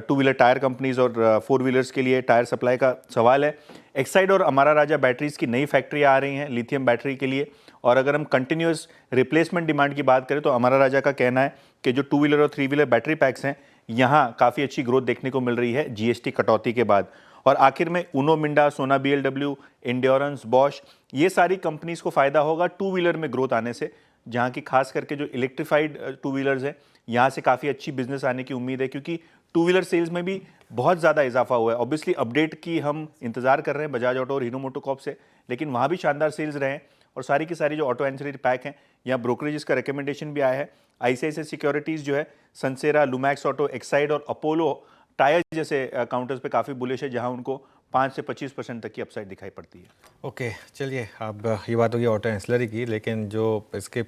J: 2 व्हीलर टायर कंपनीज और 4 व्हीलर्स के लिए टायर सप्लाई का सवाल है। एक्साइड और अमारा राजा बैटरीज की नई फैक्ट्री आ रही हैं लिथियम बैटरी के लिए। और अगर हम कंटिन्यूस रिप्लेसमेंट डिमांड की बात करें तो अमारा राजा का कहना है कि जो 2 व्हीलर और 3 व्हीलर बैटरी पैक्स हैं, यहाँ काफ़ी अच्छी ग्रोथ देखने को मिल रही है जीएसटी कटौती के बाद। और आखिर में उनो मिंडा, सोना बीएलडब्ल्यू, इंड्योरेंस, बॉश, ये सारी कंपनीज को फ़ायदा होगा 2 व्हीलर में ग्रोथ आने से, जहाँ की खास करके जो इलेक्ट्रिफाइड 2 व्हीलर्स हैं, यहाँ से काफ़ी अच्छी बिजनेस आने की उम्मीद है, क्योंकि 2 व्हीलर सेल्स में भी बहुत ज़्यादा इजाफा हुआ है। ऑब्वियसली अपडेट की हम इंतजार कर रहे हैं बजाज ऑटो और हीरो मोटोकॉर्प से, लेकिन वहाँ भी शानदार सेल्स रहे हैं। और सारी की सारी जो ऑटो एंसिलरी पैक हैं, यहाँ ब्रोकरेजेस का रिकमेंडेशन भी आया है। आईसीआईसीआई सिक्योरिटीज़ जो है सनसेरा, लुमैक्स ऑटो, एक्साइड और अपोलो टायर जैसे काउंटर्स पे काफ़ी बुलिश है, जहाँ उनको 5 से 25% तक की अपसाइड दिखाई पड़ती है।
A: ओके, चलिए, अब ये बात होगी ऑटो एंसिलरी की, लेकिन जो इसके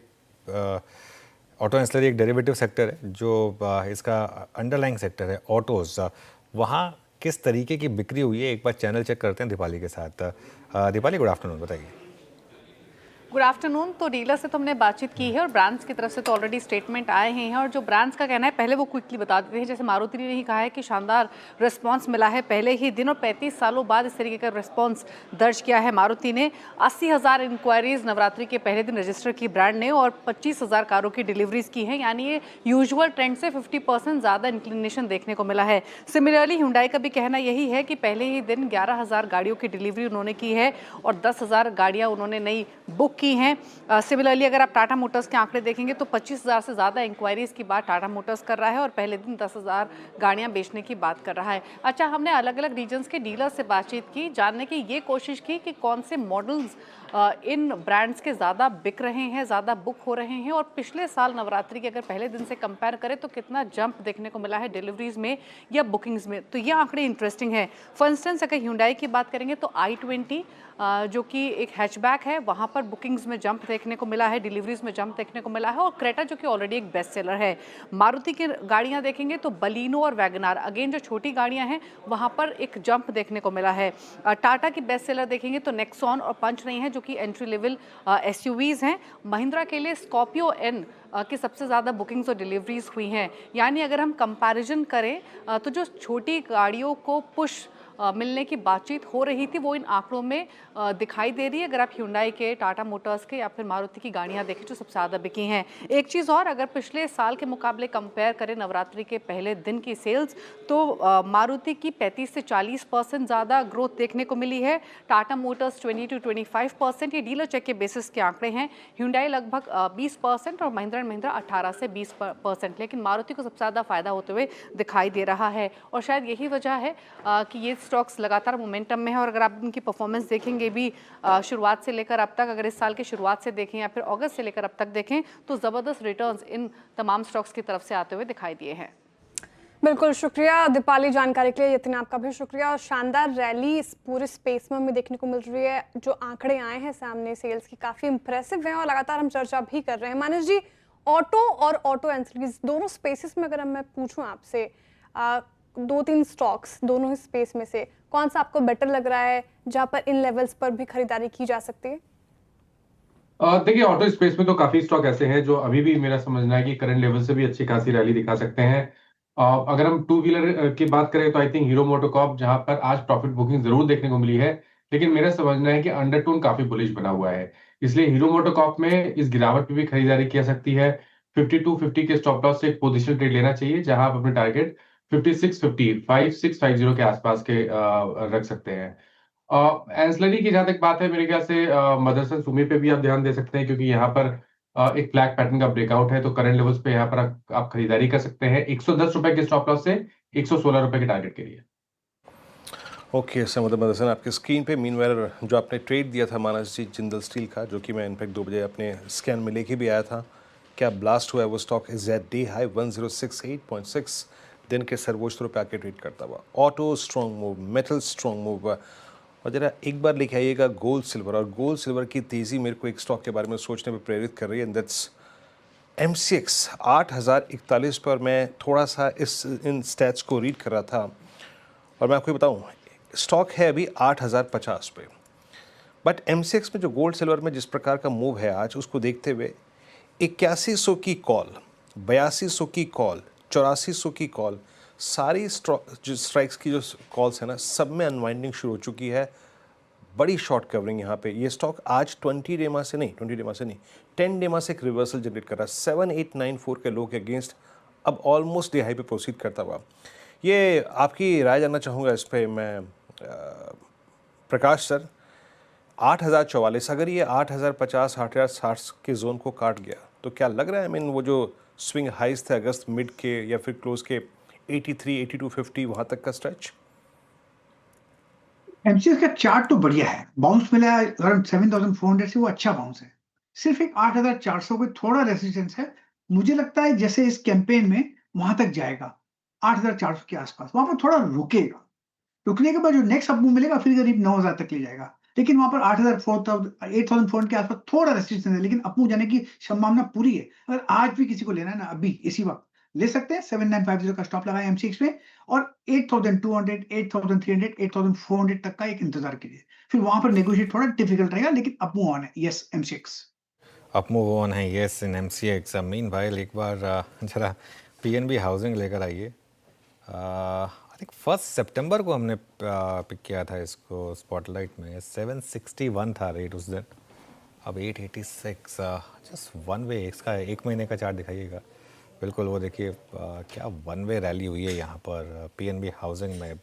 A: ऑटो एंसिलरी एक डेरिवेटिव सेक्टर है, जो इसका अंडरलाइंग सेक्टर है ऑटोज़, वहाँ किस तरीके की बिक्री हुई है, एक बार चैनल चेक करते हैं दीपाली के साथ। दीपाली, गुड आफ्टरनून, बताइए।
K: Good afternoon. तो डीलर से तो हमने बातचीत की है और ब्रांड्स की तरफ से तो ऑलरेडी स्टेटमेंट आए हैं, और जो ब्रांड्स का कहना है पहले वो क्विकली बता देते हैं। जैसे मारुति ने ही कहा है कि शानदार रिस्पांस मिला है पहले ही दिन, और 35 सालों बाद इस तरीके का रिस्पांस दर्ज किया है मारुति ने। 80,000 इंक्वायरीज नवरात्रि के पहले दिन रजिस्टर की ब्रांड ने, और 25,000 कारों की डिलीवरीज की हैं, यानी ये यूजुअल ट्रेंड से 50% ज़्यादा इंक्लिनेशन देखने को मिला है। सिमिलरली हुंडई का भी कहना यही है कि पहले ही दिन 11,000 गाड़ियों की डिलीवरी उन्होंने की है और 10,000 गाड़ियाँ उन्होंने नई बुक की हैं। सिमिलरली अगर आप टाटा मोटर्स के आंकड़े देखेंगे तो 25,000 से ज़्यादा इंक्वायरीज की बात टाटा मोटर्स कर रहा है और पहले दिन 10,000 गाड़ियां बेचने की बात कर रहा है। अच्छा, हमने अलग अलग रीजन्स के डीलर से बातचीत की, जानने की ये कोशिश की कि कौन से मॉडल्स इन ब्रांड्स के ज़्यादा बिक रहे हैं, ज़्यादा बुक हो रहे हैं, और पिछले साल नवरात्रि के अगर पहले दिन से कंपेयर करें तो कितना जंप देखने को मिला है डिलीवरीज में या बुकिंग्स में। तो ये आंकड़े इंटरेस्टिंग है। फॉर इंस्टेंस अगर ह्यूंडई की बात करेंगे तो i20 जो कि एक हैचबैक है, वहाँ पर बुकिंग्स में जंप देखने को मिला है, डिलीवरीज में जंप देखने को मिला है, और क्रेटा जो कि ऑलरेडी एक बेस्ट सेलर है। मारुति की गाड़ियाँ देखेंगे तो बलिनो और वैगनार, अगेन जो छोटी गाड़ियाँ हैं वहाँ पर एक जंप देखने को मिला है। टाटा की बेस्ट सेलर देखेंगे तो नेक्सॉन और पंच रही हैं, जो कि एंट्री लेवल एसयूवीज हैं। महिंद्रा के लिए स्कॉर्पियो एन की सबसे ज़्यादा बुकिंग्स और डिलीवरीज हुई हैं। यानी अगर हम कंपैरिजन करें तो जो छोटी गाड़ियों को पुश मिलने की बातचीत हो रही थी वो इन आंकड़ों में दिखाई दे रही है। अगर आप Hyundai के, टाटा मोटर्स के या फिर मारुति की गाड़ियां देखें जो सबसे ज़्यादा बिकी हैं। एक चीज़ और, अगर पिछले साल के मुकाबले कंपेयर करें नवरात्रि के पहले दिन की सेल्स, तो मारुति की 35 से 40% ज़्यादा ग्रोथ देखने को मिली है, टाटा मोटर्स 20 to 25%, ये डीलर चेक के बेसिस के आंकड़े हैं। Hyundai लगभग 20% और महिंद्रा एंड महिंद्रा 18 से 20%, लेकिन मारुति को सबसे ज़्यादा फायदा होते हुए दिखाई दे रहा है। और शायद यही वजह है कि ये स्टॉक्स लगातार मोमेंटम में है। और अगर आप उनकी परफॉर्मेंस देखेंगे भी शुरुआत से लेकर अब तक, अगर इस साल की शुरुआत से देखें या फिर अगस्त से लेकर अब तक देखें, तो ज़बरदस्त रिटर्न्स इन तमाम स्टॉक्स की तरफ से आते हुए दिखाई दिए हैं।
B: बिल्कुल, शुक्रिया दीपाली जानकारी के लिए। यतिन आपका भी शुक्रिया। और शानदार रैली इस पूरे स्पेस में हमें देखने को मिल रही है। जो आंकड़े आए हैं सामने सेल्स की काफ़ी इंप्रेसिव हैं और लगातार हम चर्चा भी कर रहे हैं। मानस जी, ऑटो और ऑटो एंसिलरीज दोनों स्पेसेस में अगर मैं पूछूं आपसे 2-3 स्टॉक्स दोनों ही स्पेस में से कौन सा आपको बेटर लग रहा है जहां पर इन लेवल्स पर भी खरीदारी की जा सकती है?
E: देखिए, ऑटो स्पेस में तो काफी स्टॉक ऐसे हैं जो अभी भी मेरा समझना है कि करंट लेवल से भी अच्छी खासी रैली दिखा सकते हैं। अगर हम टू व्हीलर की बात करें तो आई थिंक हीरो मोटोकॉर्प, जहां पर आज प्रॉफिट बुकिंग जरूर देखने को मिली है, लेकिन मेरा समझना है कि अंडरटोन काफी बुलिश बना हुआ है। इसलिए हीरो मोटोकॉर्प में इस गिरावट पे भी खरीदारी की जा सकती है। 5250 के स्टॉप लॉस से एक पोजीशन ट्रेड लेना चाहिए, जहां आप अपने टारगेट 5650 के आसपास के रख सकते हैं। एंसिलरी की जहां तक बात है, मेरे ख्याल से मदरसन सुमी पे भी आप ध्यान दे सकते हैं, क्योंकि यहाँ पर एक फ्लैग पैटर्न का ब्रेकआउट है, तो करंट लेवल्स पे यहाँ पर आप खरीदारी कर सकते हैं 110 रुपए के स्टॉप लॉस से 116 रुपए के टारगेट के लिए।
C: ओके मदरसन आपके स्क्रीन पे मीनवाइल जो आपने ट्रेड दिया था मानस जी जिंदल स्टील का, जो कि मैं इनफैक्ट 2 बजे अपने स्कैन में लेके भी आया था, क्या ब्लास्ट हुआ है? वो stock is at day high 1068.6, दिन के सर्वोच्च स्तरों पे आके ट्रेड करता हुआ। Auto strong move, metal strong move. और जरा एक बार लेके आइएगा गोल्ड सिल्वर, और गोल्ड सिल्वर की तेज़ी मेरे को एक स्टॉक के बारे में सोचने पर प्रेरित कर रही है, एंड दैट्स MCX 8041 पर। मैं थोड़ा सा इन स्टैट्स को रीड कर रहा था और मैं आपको बताऊं, स्टॉक है अभी 8050 पे, बट MCX में जो गोल्ड सिल्वर में जिस प्रकार का मूव है आज, उसको देखते हुए 8100 की कॉल, 8200 की कॉल, 8400 की कॉल, सारी जो स्ट्राइक्स की जो कॉल्स है ना, सब में अनवाइंडिंग शुरू हो चुकी है। बड़ी शॉर्ट कवरिंग यहाँ पे। ये स्टॉक आज 10 डे से एक रिवर्सल जनरेट कर रहा है 7894 के लो के अगेंस्ट, अब ऑलमोस्ट डे हाई पे प्रोसीड करता हुआ। ये आपकी राय जानना चाहूँगा इस पर मैं, प्रकाश सर। 8044, अगर ये 8050 8060 के जोन को काट गया तो क्या लग रहा है, I mean, वो जो स्विंग हाइज थे अगस्त मिड के या फिर क्लोज के 83 8250 वहाँ तक का स्ट्रेच?
D: MCX का चार्ट तो बढ़िया है, बाउंस मिला है अराउंड 7400 से, वो अच्छा बाउंस है। सिर्फ एक 8400 पे थोड़ा रेजिस्टेंस है। मुझे लगता है जैसे इस कैंपेन में वहां तक जाएगा 8400 के आसपास, वहां पर थोड़ा रुकेगा। रुकने के बाद जो नेक्स्ट अप मूव मिलेगा फिर करीब 9000 तक ले जाएगा, लेकिन वहां पर 8400 के आसपास थोड़ा रेजिस्टेंस है, लेकिन अप मूव जाने की संभावना पूरी है। अगर आज भी किसी को लेना है ना, अभी इसी वक्त ले सकते हैं। 7950 का स्टॉप लगाए MCX में, और 8200, 8300, 8400 तक का एक इंतजार कीजिए। फिर वहां पर नेगोशिएट थोड़ा डिफिकल्ट रहेगा, लेकिन अप मूव ऑन है। Yes MCX
A: up move on है, यस इन MCX। अमीन भाई एक बार जरा PNB हाउसिंग लेकर आइए। आई थिंक 1 सितंबर को हमने पिक किया था इसको स्पॉटलाइट में, 761 था रेट उस दिन, अब 886। जस्ट वन वे, इसका 1 महीने का चार्ट दिखाइएगा। बिल्कुल वो देखिए क्या वन वे रैली हुई है यहाँ पर PNB हाउसिंग में।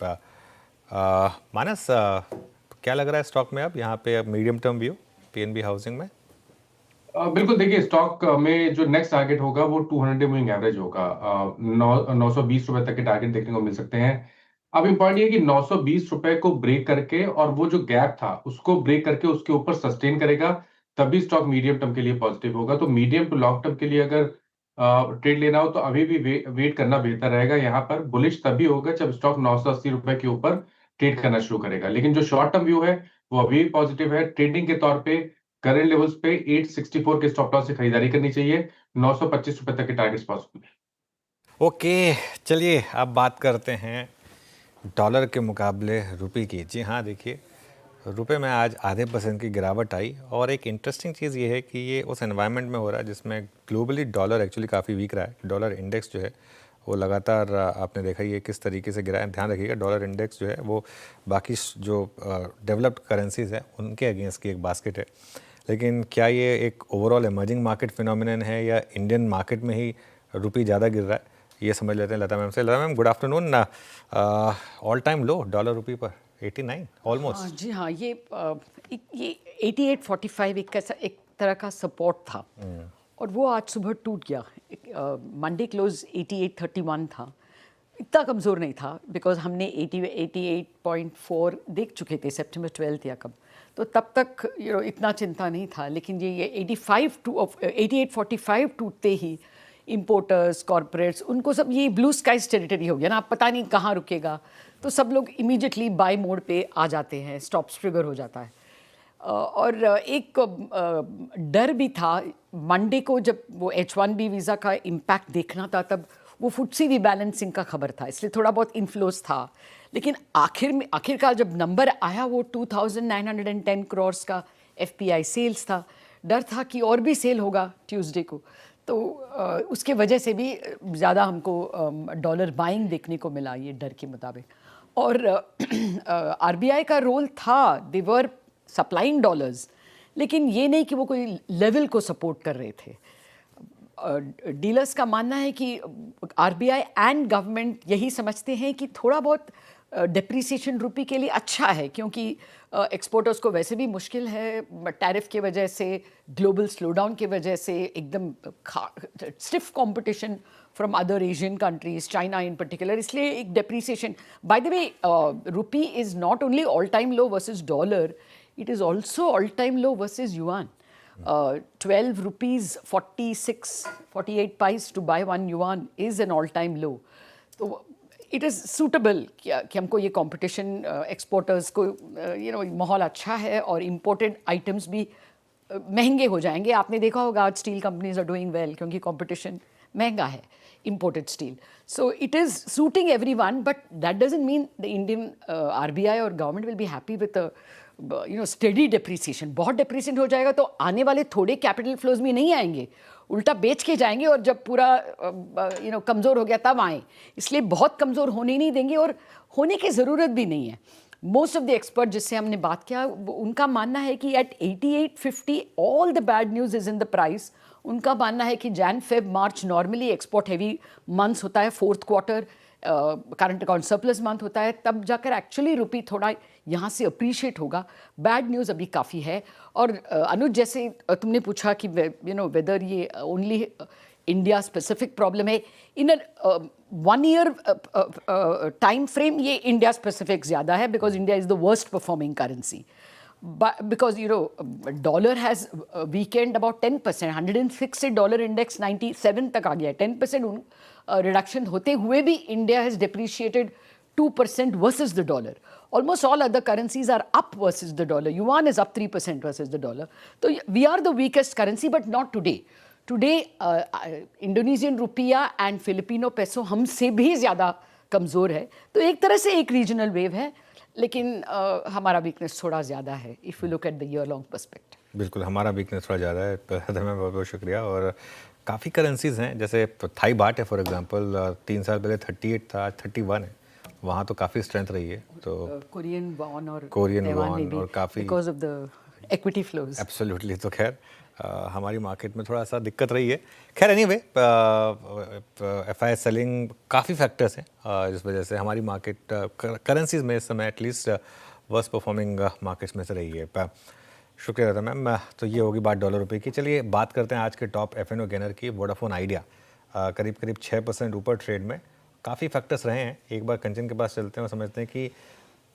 A: मानस क्या लग रहा है स्टॉक में अब यहाँ पे medium term view PNB housing में?
E: बिल्कुल, देखिए स्टॉक में जो नेक्स्ट टारगेट होगा वो 200 डे मूविंग एवरेज होगा। 920 रुपए तक के टारगेट देखने को मिल सकते हैं। अब इम्पॉर्टेंट ये कि 920 रुपए को ब्रेक करके और वो जो गैप था उसको ब्रेक करके उसके ऊपर सस्टेन करेगा, तभी स्टॉक मीडियम टर्म के लिए पॉजिटिव होगा। तो मीडियम टू लॉन्ग टर्म के लिए अगर ट्रेड लेना हो तो अभी भी वेट करना बेहतर रहेगा। यहाँ पर बुलिश तभी होगा जब स्टॉक 980 रुपए के ऊपर ट्रेड करना शुरू करेगा, लेकिन जो शॉर्ट टर्म व्यू है वो अभी भी पॉजिटिव है। ट्रेडिंग के तौर पे करंट लेवल्स पे 864 के स्टॉप लॉस से खरीदारी करनी चाहिए, 925 रुपए तक के टारगेट्स पॉसिबल है।
A: ओके, चलिए अब बात करते हैं डॉलर के मुकाबले रुपए की। जी हाँ, देखिए रुपए में आज %0.5 की गिरावट आई, और एक इंटरेस्टिंग चीज़ ये है कि ये उस एनवायरनमेंट में हो रहा है जिसमें ग्लोबली डॉलर एक्चुअली काफ़ी वीक रहा है। डॉलर इंडेक्स जो है वो लगातार आपने देखा ही है किस तरीके से गिरा है। ध्यान रखिएगा डॉलर इंडेक्स जो है वो बाकी जो डेवलप्ड करेंसीज हैं उनके अगेंस्ट की एक बास्केट है, लेकिन क्या ये एक ओवरऑल इमर्जिंग मार्केट फिनोमिनन है या इंडियन मार्केट में ही रुपी ज़्यादा गिर रहा है, ये समझ लेते हैं लता मैम से। Lata ma'am good afternoon. All time low dollar rupee पर 89 ऑलमोस्ट।
L: जी हाँ, ये 88.45 एक तरह का सपोर्ट था और वो आज सुबह टूट गया। मंडे क्लोज 88.31 था, इतना कमज़ोर नहीं था बिकॉज हमने 88.4 देख चुके थे सितंबर 12 या कब, तो तब तक इतना चिंता नहीं था। लेकिन ये 88.45 टूटते ही इम्पोर्टर्स, कॉरपोरेट्स, उनको सब ये ब्लू स्काइज टेरिटरी हो गया ना, आप पता नहीं कहाँ रुकेगा, तो सब लोग इमीडिएटली बाय मोड पे आ जाते हैं, स्टॉप्स ट्रिगर हो जाता है। और एक डर भी था मंडे को जब वो H1B वीज़ा का इम्पैक्ट देखना था, तब वो फुटसी रीबैलेंसिंग का खबर था, इसलिए थोड़ा बहुत इन्फ्लोस था। लेकिन आखिरकार जब नंबर आया वो 2910 करोड़ का FPI सेल्स था, डर था कि और भी सेल होगा ट्यूसडे को, तो उसके वजह से भी ज़्यादा हमको डॉलर बाइंग देखने को मिला ये डर के मुताबिक। और RBI का रोल था, दे वर सप्लाइंग डॉलर्स, लेकिन ये नहीं कि वो कोई लेवल को सपोर्ट कर रहे थे। डीलर्स का मानना है कि RBI एंड गवर्नमेंट यही समझते हैं कि थोड़ा बहुत डेप्रिसिएशन रुपी के लिए अच्छा है, क्योंकि एक्सपोर्टर्स को वैसे भी मुश्किल है टैरिफ के वजह से, ग्लोबल स्लोडाउन के वजह से, एकदम stiff competition from other Asian countries, China in particular, इसलिए एक depreciation. By the way rupee is not only all time low versus dollar, it is also all-time low versus yuan. 12 rupees 48 paise to buy 1 yuan is an all-time low. So it is suitable कि हमको ये competition exporters को माहौल अच्छा है और imported items भी महंगे हो जाएंगे। आपने देखा होगा आज steel companies are doing well क्योंकि competition महंगा है, imported steel. So it is suiting everyone, but that doesn't mean the Indian RBI or government will be happy with a steady depreciation. बहुत डेप्रिसिएशन हो जाएगा तो आने वाले थोड़े कैपिटल फ्लोज भी नहीं आएंगे, उल्टा बेच के जाएंगे, और जब पूरा कमज़ोर हो गया तब आए, इसलिए बहुत कमज़ोर होने नहीं देंगे और होने की ज़रूरत भी नहीं है। मोस्ट ऑफ द एक्सपर्ट जिससे हमने बात किया उनका मानना है कि at 88.50 all the bad news is in the price. उनका मानना है कि Jan Feb March normally export heavy months होता है, fourth quarter current account surplus month होता है, तब जाकर एक्चुअली रुपी थोड़ा यहाँ से अप्रिशिएट होगा। बैड न्यूज़ अभी काफ़ी है। और अनुज, जैसे तुमने पूछा कि वेदर ये ओनली इंडिया स्पेसिफिक प्रॉब्लम है, इन 1 ईयर टाइम फ्रेम ये इंडिया स्पेसिफिक ज़्यादा है, because India is the worst performing currency, because dollar has weakened about 10%, 106 से डॉलर इंडेक्स 97 तक आ गया है। 10% रिडक्शन होते हुए भी India has depreciated 2% versus the dollar. Almost all other currencies are up versus the dollar. Yuan is up 3% versus the dollar. So we are the weakest currency, but not today. Today, Indonesian rupiah and Filipino peso हमसे भी ज़्यादा कमज़ोर है। तो एक तरह से एक रीजनल वेव है, लेकिन हमारा वीकनेस थोड़ा ज़्यादा है if you look at the year long perspective.
A: बिल्कुल, हमारा वीकनेस थोड़ा ज़्यादा है। मैं बहुत बहुत शुक्रिया। और काफ़ी करेंसीज हैं, जैसे थाई बाट है फॉर एग्जांपल, 3 साल पहले 38 था, आज 31 है, वहाँ तो काफ़ी स्ट्रेंथ रही है। तो
L: कोरियन वॉन और
A: काफ़ी
L: because of the equity flows.
A: Absolutely. तो खैर हमारी मार्केट में थोड़ा सा दिक्कत रही है। खैर एनीवे, FI सेलिंग काफ़ी फैक्टर्स हैं जिस वजह से हमारी मार्केट करेंसीज में इस समय एटलीस्ट वर्स्ट परफॉर्मिंग मार्केट्स में से रही है। शुक्रिया रहता मैम। तो ये होगी बात डॉलर रुपए की। चलिए बात करते हैं आज के टॉप F&O गेनर की। वोडाफोन आइडिया करीब 6% ऊपर ट्रेड में, काफ़ी फैक्टर्स रहे हैं। एक बार कंचन के पास चलते हैं और समझते हैं कि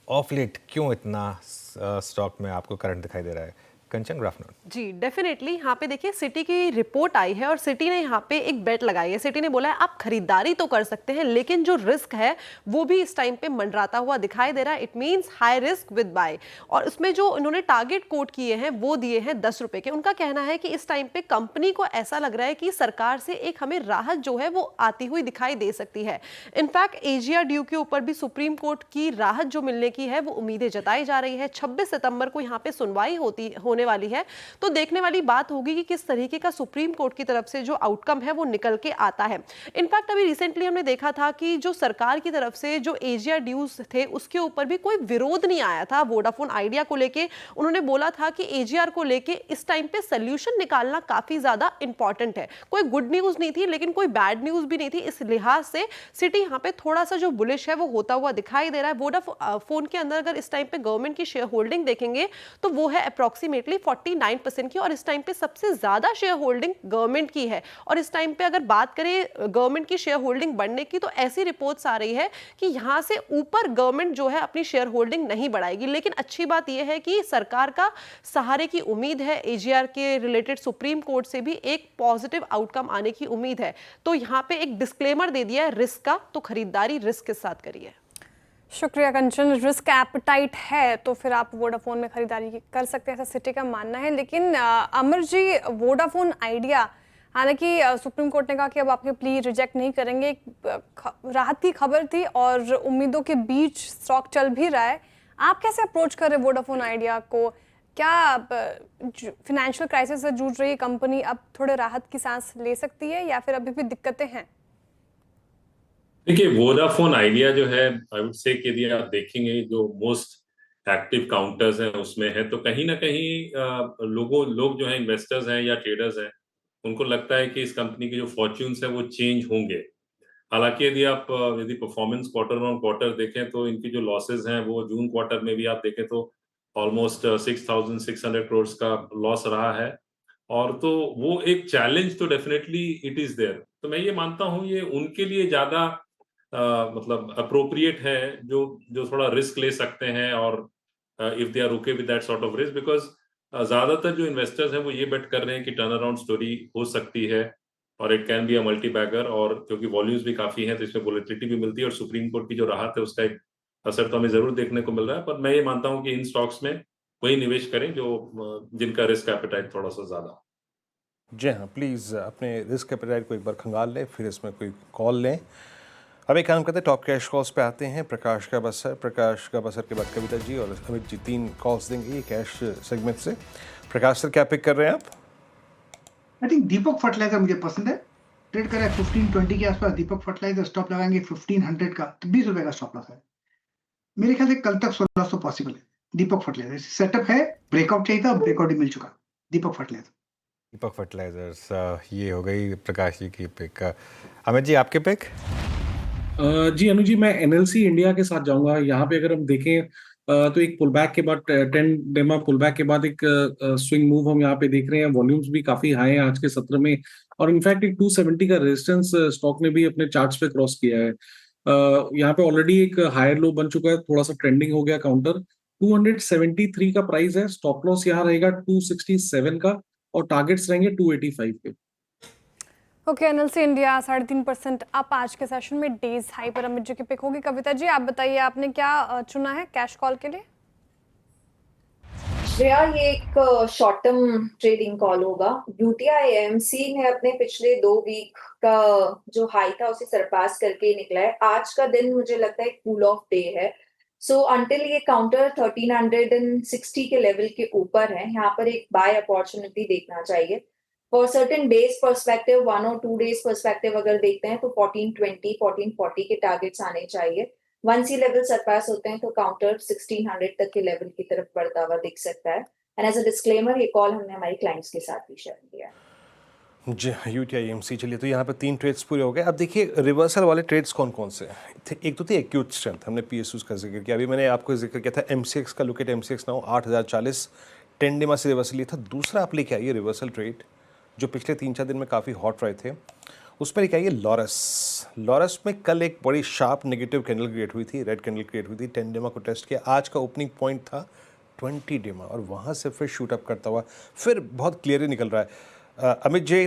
A: ऑफ लेट क्यों इतना स्टॉक में आपको करंट दिखाई दे रहा है। कंचन, गुड आफ्टरनून।
M: जी डेफिनेटली, यहाँ पे देखिए सिटी की रिपोर्ट आई है और सिटी ने यहाँ पे एक बेट लगाई है। सिटी ने बोला है आप खरीदारी तो कर सकते हैं, लेकिन जो रिस्क है वो भी इस टाइम पे मंडराता हुआ दिखाई दे रहा है। It means high risk with buy. और उसमें जो उन्होंने टारगेट कोट किए हैं वो दिए हैं 10 रुपए के। उनका कहना है कि इस टाइम पे कंपनी को ऐसा लग रहा है कि सरकार से एक हमें राहत जो है वो आती हुई दिखाई दे सकती है। इनफैक्ट एजिया ड्यू के ऊपर भी सुप्रीम कोर्ट की राहत जो मिलने की है वो उम्मीदें जताई जा रही है। 26 सितंबर को यहाँ पे सुनवाई होने होने वाली है, तो देखने वाली बात होगी कि किस तरीके का सुप्रीम कोर्ट की तरफ से जो आउटकम है वो निकल के आता है। इनफैक्ट अभी रिसेंटली हमने देखा था कि जो सरकार की तरफ से जो एजीआर ड्यूज थे उसके ऊपर भी कोई विरोध नहीं आया था वोडाफोन आइडिया को लेके। उन्होंने बोला था कि एजीआर को लेके इस टाइम पे सोल्यूशन निकालना काफी ज्यादा इंपॉर्टेंट है। कोई गुड न्यूज नहीं थी लेकिन कोई बैड न्यूज भी नहीं थी। इस लिहाज से सिटी यहाँ पे थोड़ा सा जो बुलिश है वो होता हुआ दिखाई दे रहा है। वोडाफोन के अंदर अगर इस टाइम पे गवर्नमेंट की शेयर होल्डिंग देखेंगे तो वो है अप्रोक्सीमेटली 49% की, और इस टाइम पे सबसे ज्यादा शेयर होल्डिंग गवर्नमेंट की है। और इस टाइम पे अगर बात करें गवर्नमेंट की शेयर होल्डिंग बढ़ने की, तो ऐसी रिपोर्ट्स आ रही है कि यहां से ऊपर गवर्नमेंट जो है अपनी शेयर होल्डिंग नहीं बढ़ाएगी। लेकिन अच्छी बात यह है कि सरकार का सहारे की उम्मीद है, एजीआर के रिलेटेड सुप्रीम कोर्ट से भी एक पॉजिटिव आउटकम आने की उम्मीद है। तो यहाँ पे एक डिस्क्लेमर दे दिया है रिस्क का, तो खरीदारी रिस्क के साथ करिए।
B: शुक्रिया कंचन। रिस्क एपेटाइट है तो फिर आप वोडाफोन में खरीदारी कर सकते हैं, ऐसा सिटी का मानना है। लेकिन अमर जी, वोडाफोन आइडिया, हालांकि सुप्रीम कोर्ट ने कहा कि अब आपके प्ली रिजेक्ट नहीं करेंगे, राहत की खबर थी और उम्मीदों के बीच स्टॉक चल भी रहा है। आप कैसे अप्रोच कर रहे हैं वोडाफोन आइडिया को? क्या फिनेंशियल क्राइसिस से जूझ रही कंपनी अब थोड़े राहत की सांस ले सकती है या फिर अभी भी दिक्कतें हैं?
I: देखिए, वोडाफोन आइडिया जो है, आई वुड से कि यदि आप देखेंगे जो मोस्ट एक्टिव काउंटर्स हैं उसमें है, तो कहीं ना कहीं लोग जो है इन्वेस्टर्स हैं या ट्रेडर्स हैं, उनको लगता है कि इस कंपनी के जो फॉर्च्यून्स हैं वो चेंज होंगे। हालांकि यदि परफॉर्मेंस क्वार्टर ऑन क्वार्टर देखें तो इनकी जो लॉसेज हैं वो जून क्वार्टर में भी आप देखें तो ऑलमोस्ट 6,600 करोड़ का लॉस रहा है। और तो वो एक चैलेंज तो डेफिनेटली इट इज देयर। तो मैं ये मानता हूँ ये उनके लिए ज्यादा मतलब अप्रोप्रिएट है जो थोड़ा रिस्क ले सकते हैं, और if they are okay with that sort of risk, because ज्यादातर जो इन्वेस्टर्स हैं वो ये बेट कर रहे हैं कि टर्न अराउंड स्टोरी हो सकती है और it can be a multi bagger. और क्योंकि वॉल्यूम्स भी काफी हैं तो इसमें वोलेटिलिटी भी मिलती है, और सुप्रीम कोर्ट की जो राहत है उसका एक असर तो हमें जरूर देखने को मिल रहा है। पर मैं ये मानता हूँ कि इन स्टॉक्स में वही निवेश करें जो जिनका रिस्क एपेटाइट थोड़ा सा ज्यादा।
C: जी हाँ, प्लीज़ अपने रिस्क एपेटाइट को एक बार खंगाल लें, फिर इसमें कोई कॉल लें। अब एक काम करते हैं, टॉप कैश कॉल्स पे आते हैं। प्रकाश का बसर के बाद कविता जी और अमित जी 3 कॉल्स देंगे ये कैश सेगमेंट से। प्रकाश सर, क्या पिक कर रहे हैं आप?
D: आई थिंक दीपक फर्टिलाइजर मुझे पसंद है। ट्रेड करें 1520 के आसपास दीपक फर्टिलाइजर, स्टॉप लगाएंगे 1500 का, तो 20 रुपए का स्टॉप लॉस है। मेरे ख्याल से कल तक 1600 पॉसिबल है। दीपक फर्टिलाइजर सेटअप है, ब्रेकआउट चाहिए था, ब्रेकआउट ही मिल चुका। दीपक
A: फर्टिलाइजर्स, ये हो गई प्रकाश जी की पिक। अमित जी, आपके पिक?
G: जी अनु जी, मैं एनएलसी इंडिया के साथ जाऊंगा। यहाँ पे अगर हम देखें तो एक पुल बैक के बाद 10 डेमा पुल बैक के बाद एक स्विंग मूव हम यहाँ पे देख रहे हैं। वॉल्यूम्स भी काफी हाई हैं आज के सत्र में, और इनफैक्ट एक 270 का रेजिस्टेंस स्टॉक ने भी अपने चार्ट्स पे क्रॉस किया है। यहाँ पे ऑलरेडी एक हायर लो बन चुका है, थोड़ा सा ट्रेंडिंग हो गया काउंटर। 273 का प्राइस है। स्टॉप लॉस यहाँ रहेगा 267 का, और टारगेट्स रहेंगे 285 के।
B: ओके, एनएलसी इंडिया 3.5% अप आज के सेशन में, डेज हाई पर अमित जी की पिक होगी। कविता जी, आप बताइए आपने क्या चुना है कैश कॉल के लिए?
F: श्रेया, ये एक शॉर्ट टर्म ट्रेडिंग कॉल होगा। यूटीआई एएमसी ने अपने पिछले 2 वीक का जो हाई था उसे सरपास करके निकला है। आज का दिन मुझे लगता है कूल ऑफ डे है। सो अंटिल ये काउंटर 1360 के लेवल के ऊपर है, यहाँ पर एक बाय अपॉर्चुनिटी देखना चाहिए। फॉर सर्टेन डेज पर्सपेक्टिव, 1 और 2 डेज पर्सपेक्टिव अगर देखते हैं तो 1420, 1440 के टारगेट्स आने चाहिए। वंस ये लेवल सरपास होते हैं तो काउंटर 1600 तक के लेवल की तरफ बढ़ता हुआ दिख सकता है। एंड एज अ डिस्क्लेमर, ये कॉल हमने हमारी क्लाइंट्स के साथ भी शेयर किया है।
C: जी, यूटीआई एएमसी। चलिए, तो यहाँ पे 3 ट्रेड्स पूरे हो गए। अब देखिए रिवर्सल वाले ट्रेड्स कौन कौन से हैं। एक तो थी एक्यूट स्ट्रेंथ, हमने पीएसयूज का जिक्र किया। अभी मैंने आपको जिक्र किया था एमसीएक्स का। लुक एट एमसीएक्स नाउ 8040 10 डेमा से रिवर्सल लिया था। दूसरा आप लेके आइए रिवर्सल ट्रेड जो पिछले 3-4 दिन में काफ़ी हॉट रहे थे, उसमें लेके आइए लॉरस में कल एक बड़ी शार्प नेगेटिव कैंडल क्रिएट हुई थी, रेड कैंडल क्रिएट हुई थी। 10 डेमा को टेस्ट किया, आज का ओपनिंग पॉइंट था 20 डेमा, और वहाँ से फिर शूट अप करता हुआ फिर बहुत क्लियरली निकल रहा है। अमित जी,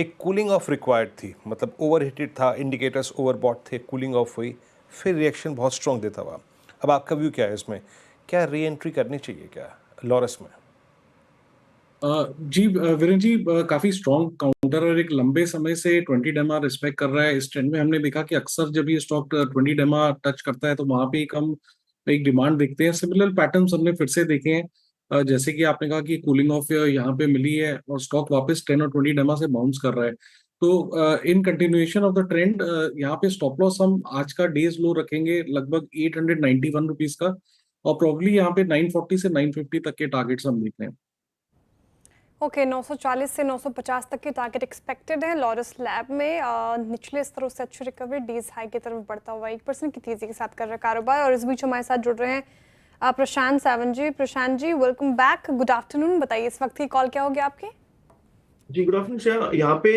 C: एक कूलिंग ऑफ रिक्वायर्ड थी, मतलब ओवर हिटेड था, इंडिकेटर्स ओवरबॉट थे, कूलिंग ऑफ हुई, फिर रिएक्शन बहुत स्ट्रॉन्ग देता हुआ। अब आपका व्यू क्या है इसमें? क्या री एंट्री करनी चाहिए क्या लॉरस में?
G: जी वीरेंद्र जी, काफी स्ट्रॉन्ग काउंटर और एक लंबे समय से 20 डेमा रिस्पेक्ट कर रहा है। इस ट्रेंड में हमने देखा कि अक्सर जब ये स्टॉक 20 डेमा टच करता है तो वहां पे एक डिमांड देखते हैं। सिमिलर पैटर्न्स हमने फिर से देखे हैं। जैसे कि आपने कहा कि कूलिंग ऑफ यहाँ पे मिली है और स्टॉक वापस 10 और 20 डेमा से बाउंस कर रहा है, तो in continuation of the trend यहाँ पे स्टॉप लॉस हम आज का डेज लो रखेंगे लगभग 891 रुपीज का, और प्रोबब्ली यहाँ पे 940 से 950 तक के टारगेट्स हम देख रहे हैं।
B: ओके 940 से 950 तक के टारगेट एक्सपेक्टेड है। लॉरस लैब में निचले स्तरों से अच्छी रिकवरी, डीज हाई की तरफ बढ़ता हुआ 1% की तेजी के साथ कर रहा है कारोबार। और इस बीच हमारे साथ जुड़ रहे हैं प्रशांत सावंत जी। Prashant ji welcome back, good afternoon. बताइए इस वक्त की कॉल क्या हो गया आपके?
N: जी गुड आफ्टरनून श्रेया। यहाँ पे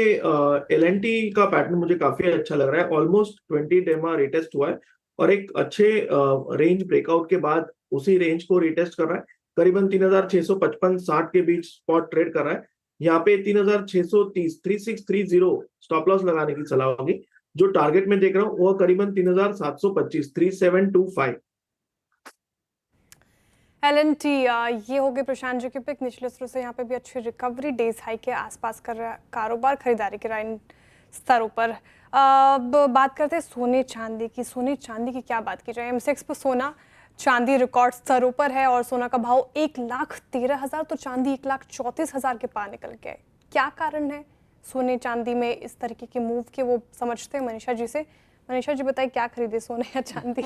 N: LNT का पैटर्न मुझे काफी अच्छा लग रहा है। ऑलमोस्ट 20 डेमा रिटेस्ट हुआ है और एक अच्छे रेंज ब्रेकआउट के बाद उसी रेंज को रिटेस्ट कर रहा है। करीबन 3655-60 के बीच स्पॉट ट्रेड कर रहा है। यहाँ पे 3630 3630 स्टॉप लॉस लगाने की सलाह होगी। जो टारगेट में देख रहा हूँ वो करीबन 3725 3725।
B: LNT ये हो गए प्रशांत जी के पिक। निचले स्तरों से यहाँ पे भी अच्छी रिकवरी, डेज हाई के आसपास कर रहा है कारोबार, खरीदारी के राइन स्तरों पर। अब बात करते हैं सोने चांदी की। सोने चांदी की क्या बात की जाए? MCX पर सोना चांदी रिकॉर्ड स्तरों पर है और सोना का भाव 1,13,000 तो चांदी 1,34,000 के पार निकल गया है। क्या कारण है सोने चांदी में इस तरीके के मूव के, वो समझते हैं मनीषा जी से। मनीषा जी बताइए क्या खरीदे, सोने या चांदी?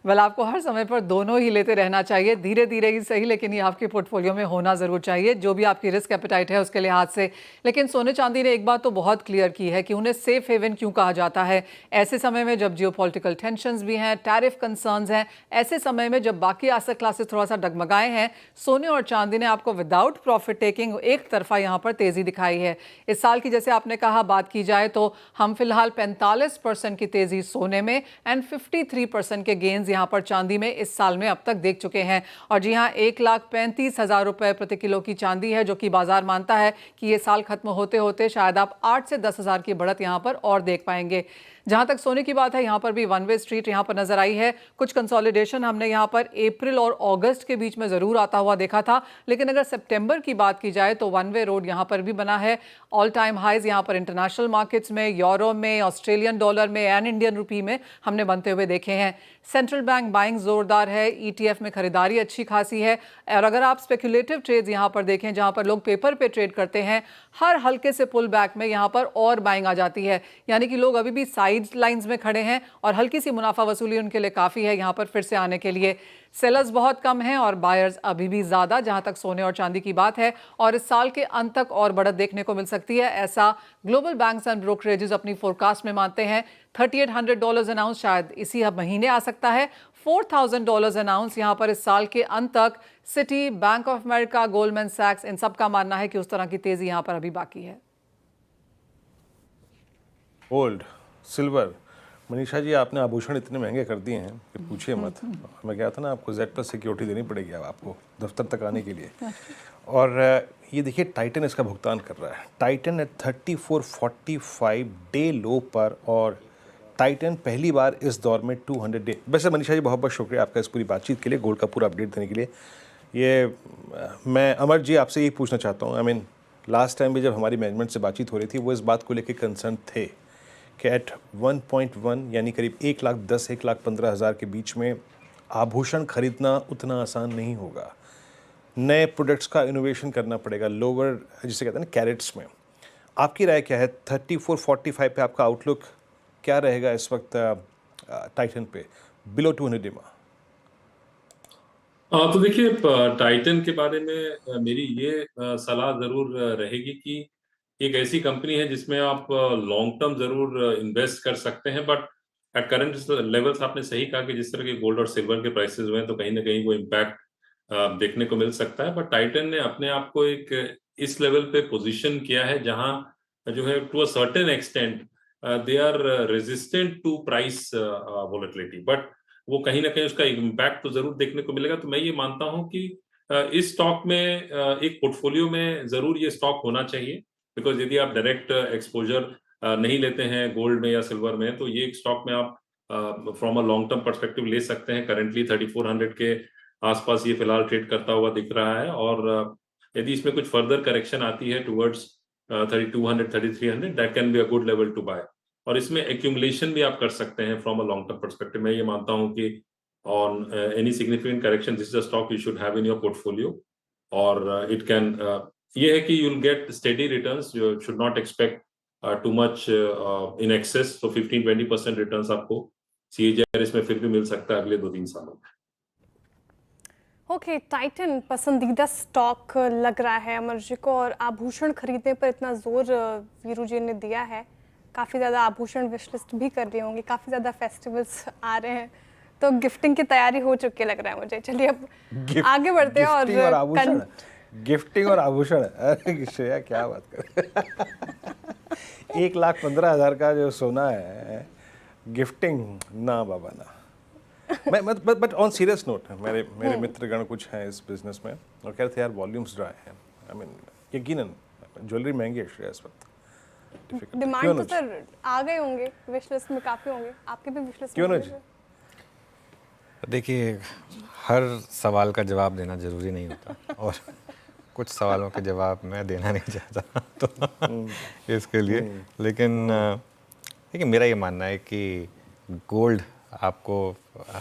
L: वेल आपको हर समय पर दोनों ही लेते रहना चाहिए, धीरे धीरे ही सही, लेकिन ये आपके पोर्टफोलियो में होना ज़रूर चाहिए, जो भी आपकी रिस्क एपेटाइट है उसके लिहाज से। लेकिन सोने चांदी ने एक बात तो बहुत क्लियर की है कि उन्हें सेफ हेवन क्यों कहा जाता है। ऐसे समय में जब जियोपॉलिटिकल टेंशंस भी हैं, टैरिफ कंसर्न्स हैं, ऐसे समय में जब बाकी आसक क्लासेस थोड़ा सा डगमगाए हैं, सोने और चांदी ने आपको विदाउट प्रॉफिट टेकिंग एक तरफा यहाँ पर तेज़ी दिखाई है। इस साल की जैसे आपने कहा बात की जाए तो हम फिलहाल 45% की तेजी सोने में एंड 53% के गेन्स यहां पर चांदी में इस साल में अब तक देख चुके हैं। और जी हां, 1,35,000 रुपए प्रति किलो की चांदी है, जो कि बाजार मानता है कि ये साल खत्म होते होते शायद आप 8 से 10,000 की बढ़त यहां पर और देख पाएंगे। जहां तक सोने की बात है, यहां पर भी वन वे स्ट्रीट यहां पर नजर आई है। कुछ कंसोलिडेशन हमने यहां पर अप्रैल और अगस्त के बीच में जरूर आता हुआ देखा था, लेकिन अगर सितंबर की बात की जाए तो वन वे रोड यहां पर भी बना है। ऑल टाइम हाइज यहां पर इंटरनेशनल मार्केट्स में, यूरो में, ऑस्ट्रेलियन डॉलर में एंड इंडियन रुपी में हमने बनते हुए देखे हैं। सेंट्रल बैंक बाइंग जोरदार है, ETF में खरीदारी अच्छी खासी है। और अगर आप स्पेकुलेटिव ट्रेड्स यहां पर देखें, जहां पर लोग पेपर पे ट्रेड करते हैं, हर हल्के से पुल बैक में यहां पर और बाइंग आ जाती है, यानी कि लोग अभी भी साइड लाइंस में खड़े हैं और हल्की सी मुनाफा वसूली उनके लिए काफ़ी है यहां पर फिर से आने के लिए। सेलर्स बहुत कम हैं और बायर्स अभी भी ज़्यादा, जहां तक सोने और चांदी की बात है। और इस साल के अंत तक और बढ़त देखने को मिल सकती है, ऐसा ग्लोबल बैंक्स एंड ब्रोकरेजेस अपनी फोरकास्ट में मानते हैं। $3,800 अनाउंस शायद इसी महीने आ सकता है। $4,000 अनाउंस यहां पर इस साल के अंत तक। Citi, Bank of America, Goldman सैक्स, इन सब का मानना है कि उस तरह की तेजी यहां पर अभी बाकी है।
C: गोल्ड, सिल्वर, मनीषा जी आपने आभूषण इतने महंगे कर दिए हैं कि पूछिए मत। मैं कहा था ना आपको Z+ सिक्योरिटी देनी पड़ेगी अब आपको दफ्तर तक आने के लिए। और ये देखिए टाइटन इसका भुगतान कर रहा है। टाइटन एट 3445 डे लो पर, और टाइटन पहली बार इस दौर में 200 डे। वैसे मनीषा जी बहुत बहुत शुक्रिया आपका इस पूरी बातचीत के लिए, गोल्ड का पूरा अपडेट देने के लिए। ये मैं अमर जी आपसे यही पूछना चाहता हूँ, आई मीन लास्ट टाइम भी जब हमारी मैनेजमेंट से बातचीत हो रही थी वो इस बात को लेकर कंसर्न थे कि एट 1.1 यानी करीब 1,10,000-1,15,000 के बीच में आभूषण खरीदना उतना आसान नहीं होगा। नए प्रोडक्ट्स का इनोवेशन करना पड़ेगा, लोअर जिसे कहते हैं ना कैरेट्स में। आपकी राय क्या है? 3445 पे आपका आउटलुक क्या रहेगा इस वक्त टाइटन पे बिलो 200 डेमा?
I: तो देखिए टाइटन के बारे में मेरी ये सलाह ज़रूर रहेगी कि एक ऐसी कंपनी है जिसमें आप लॉन्ग टर्म ज़रूर इन्वेस्ट कर सकते हैं, बट एट करंट लेवल्स आपने सही कहा कि जिस तरह के गोल्ड और सिल्वर के प्राइसेस हुए हैं तो कहीं ना कहीं वो इम्पैक्ट देखने को मिल सकता है। बट टाइटन ने अपने आप को एक इस लेवल पे पोजीशन किया है जहां जो है to a certain extent they are resistant to price volatility, but वो कहीं ना कहीं उसका इम्पैक्ट तो जरूर देखने को मिलेगा। तो मैं ये मानता हूं कि इस स्टॉक में एक पोर्टफोलियो में जरूर ये स्टॉक होना चाहिए, बिकॉज यदि आप डायरेक्ट एक्सपोजर नहीं लेते हैं गोल्ड में या सिल्वर में तो ये एक स्टॉक में आप from a long term perspective ले सकते हैं। करेंटली 3400 के आसपास ये फिलहाल ट्रेड करता हुआ दिख रहा है, और यदि इसमें कुछ फर्दर करेक्शन आती है towards 3200 3300 that can be a good level to buy. और इसमें एक्यूमुलेशन भी आप कर सकते हैं from a long term perspective. मैं ये मानता हूं कि on any significant correction, this is a stock you should have in your portfolio, or it can ये है कि you'll get steady returns. You should not expect too much in excess. So 15-20% returns आपको CAGR इसमें फिर भी मिल सकता है अगले 2-3 सालों में.
B: ओके, टाइटन पसंदीदा स्टॉक लग रहा है अमर जी को, और आभूषण खरीदने पर इतना जोर वीरू जी ने दिया है, काफ़ी ज़्यादा आभूषण विश लिस्ट भी कर रहे होंगे, काफ़ी ज़्यादा फेस्टिवल्स आ रहे हैं, तो गिफ्टिंग की तैयारी हो चुकी लग रहा है मुझे. चलिए अब आगे बढ़ते हैं. और
C: गिफ्टिंग और आभूषण, अरे श्रेया क्या बात कर 1,15,000 का जो सोना है, गिफ्टिंग ना बाबा ना. बट ऑन सीरियस नोट, मेरे मित्रगण कुछ हैं इस बिजनेस में और कह रहे थे यार वॉल्यूम्स ड्राई हैं. आई मीन यकीनन ज्वेलरी महंगी है श्रेया इस वक्त.
B: डिमांड तो सर आ गए होंगे, विश लिस्ट में काफ़ी होंगे, आपके भी विश लिस्ट
C: क्यों ना.
A: देखिए, हर सवाल का जवाब देना ज़रूरी नहीं होता, और कुछ सवालों के जवाब मैं देना नहीं चाहता तो इसके लिए. लेकिन देखिए, मेरा ये मानना है कि गोल्ड आपको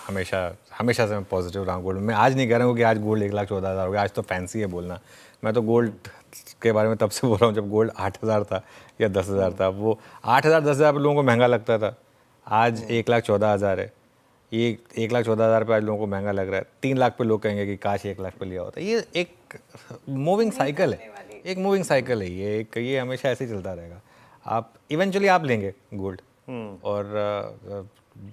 A: हमेशा से मैं पॉजिटिव रहा हूँ गोल्ड में. मैं आज नहीं कह रहा हूँ कि आज गोल्ड 1,14,000 हो गया, आज तो फैंसी है बोलना. मैं तो गोल्ड के बारे में तब से बोल रहा हूँ जब गोल्ड 8,000 था या 10,000 था. वो 8,000 10,000 लोगों को महंगा लगता था, आज 1,14,000 है. ये 1,14,000 पे आज लोगों को महंगा लग रहा है. 3 लाख पे लोग कहेंगे कि काश 1 लाख पे लिया होता. ये एक मूविंग साइकिल है, एक मूविंग साइकिल है. ये हमेशा ऐसे ही चलता रहेगा. आप इवेंचुअली आप लेंगे गोल्ड, और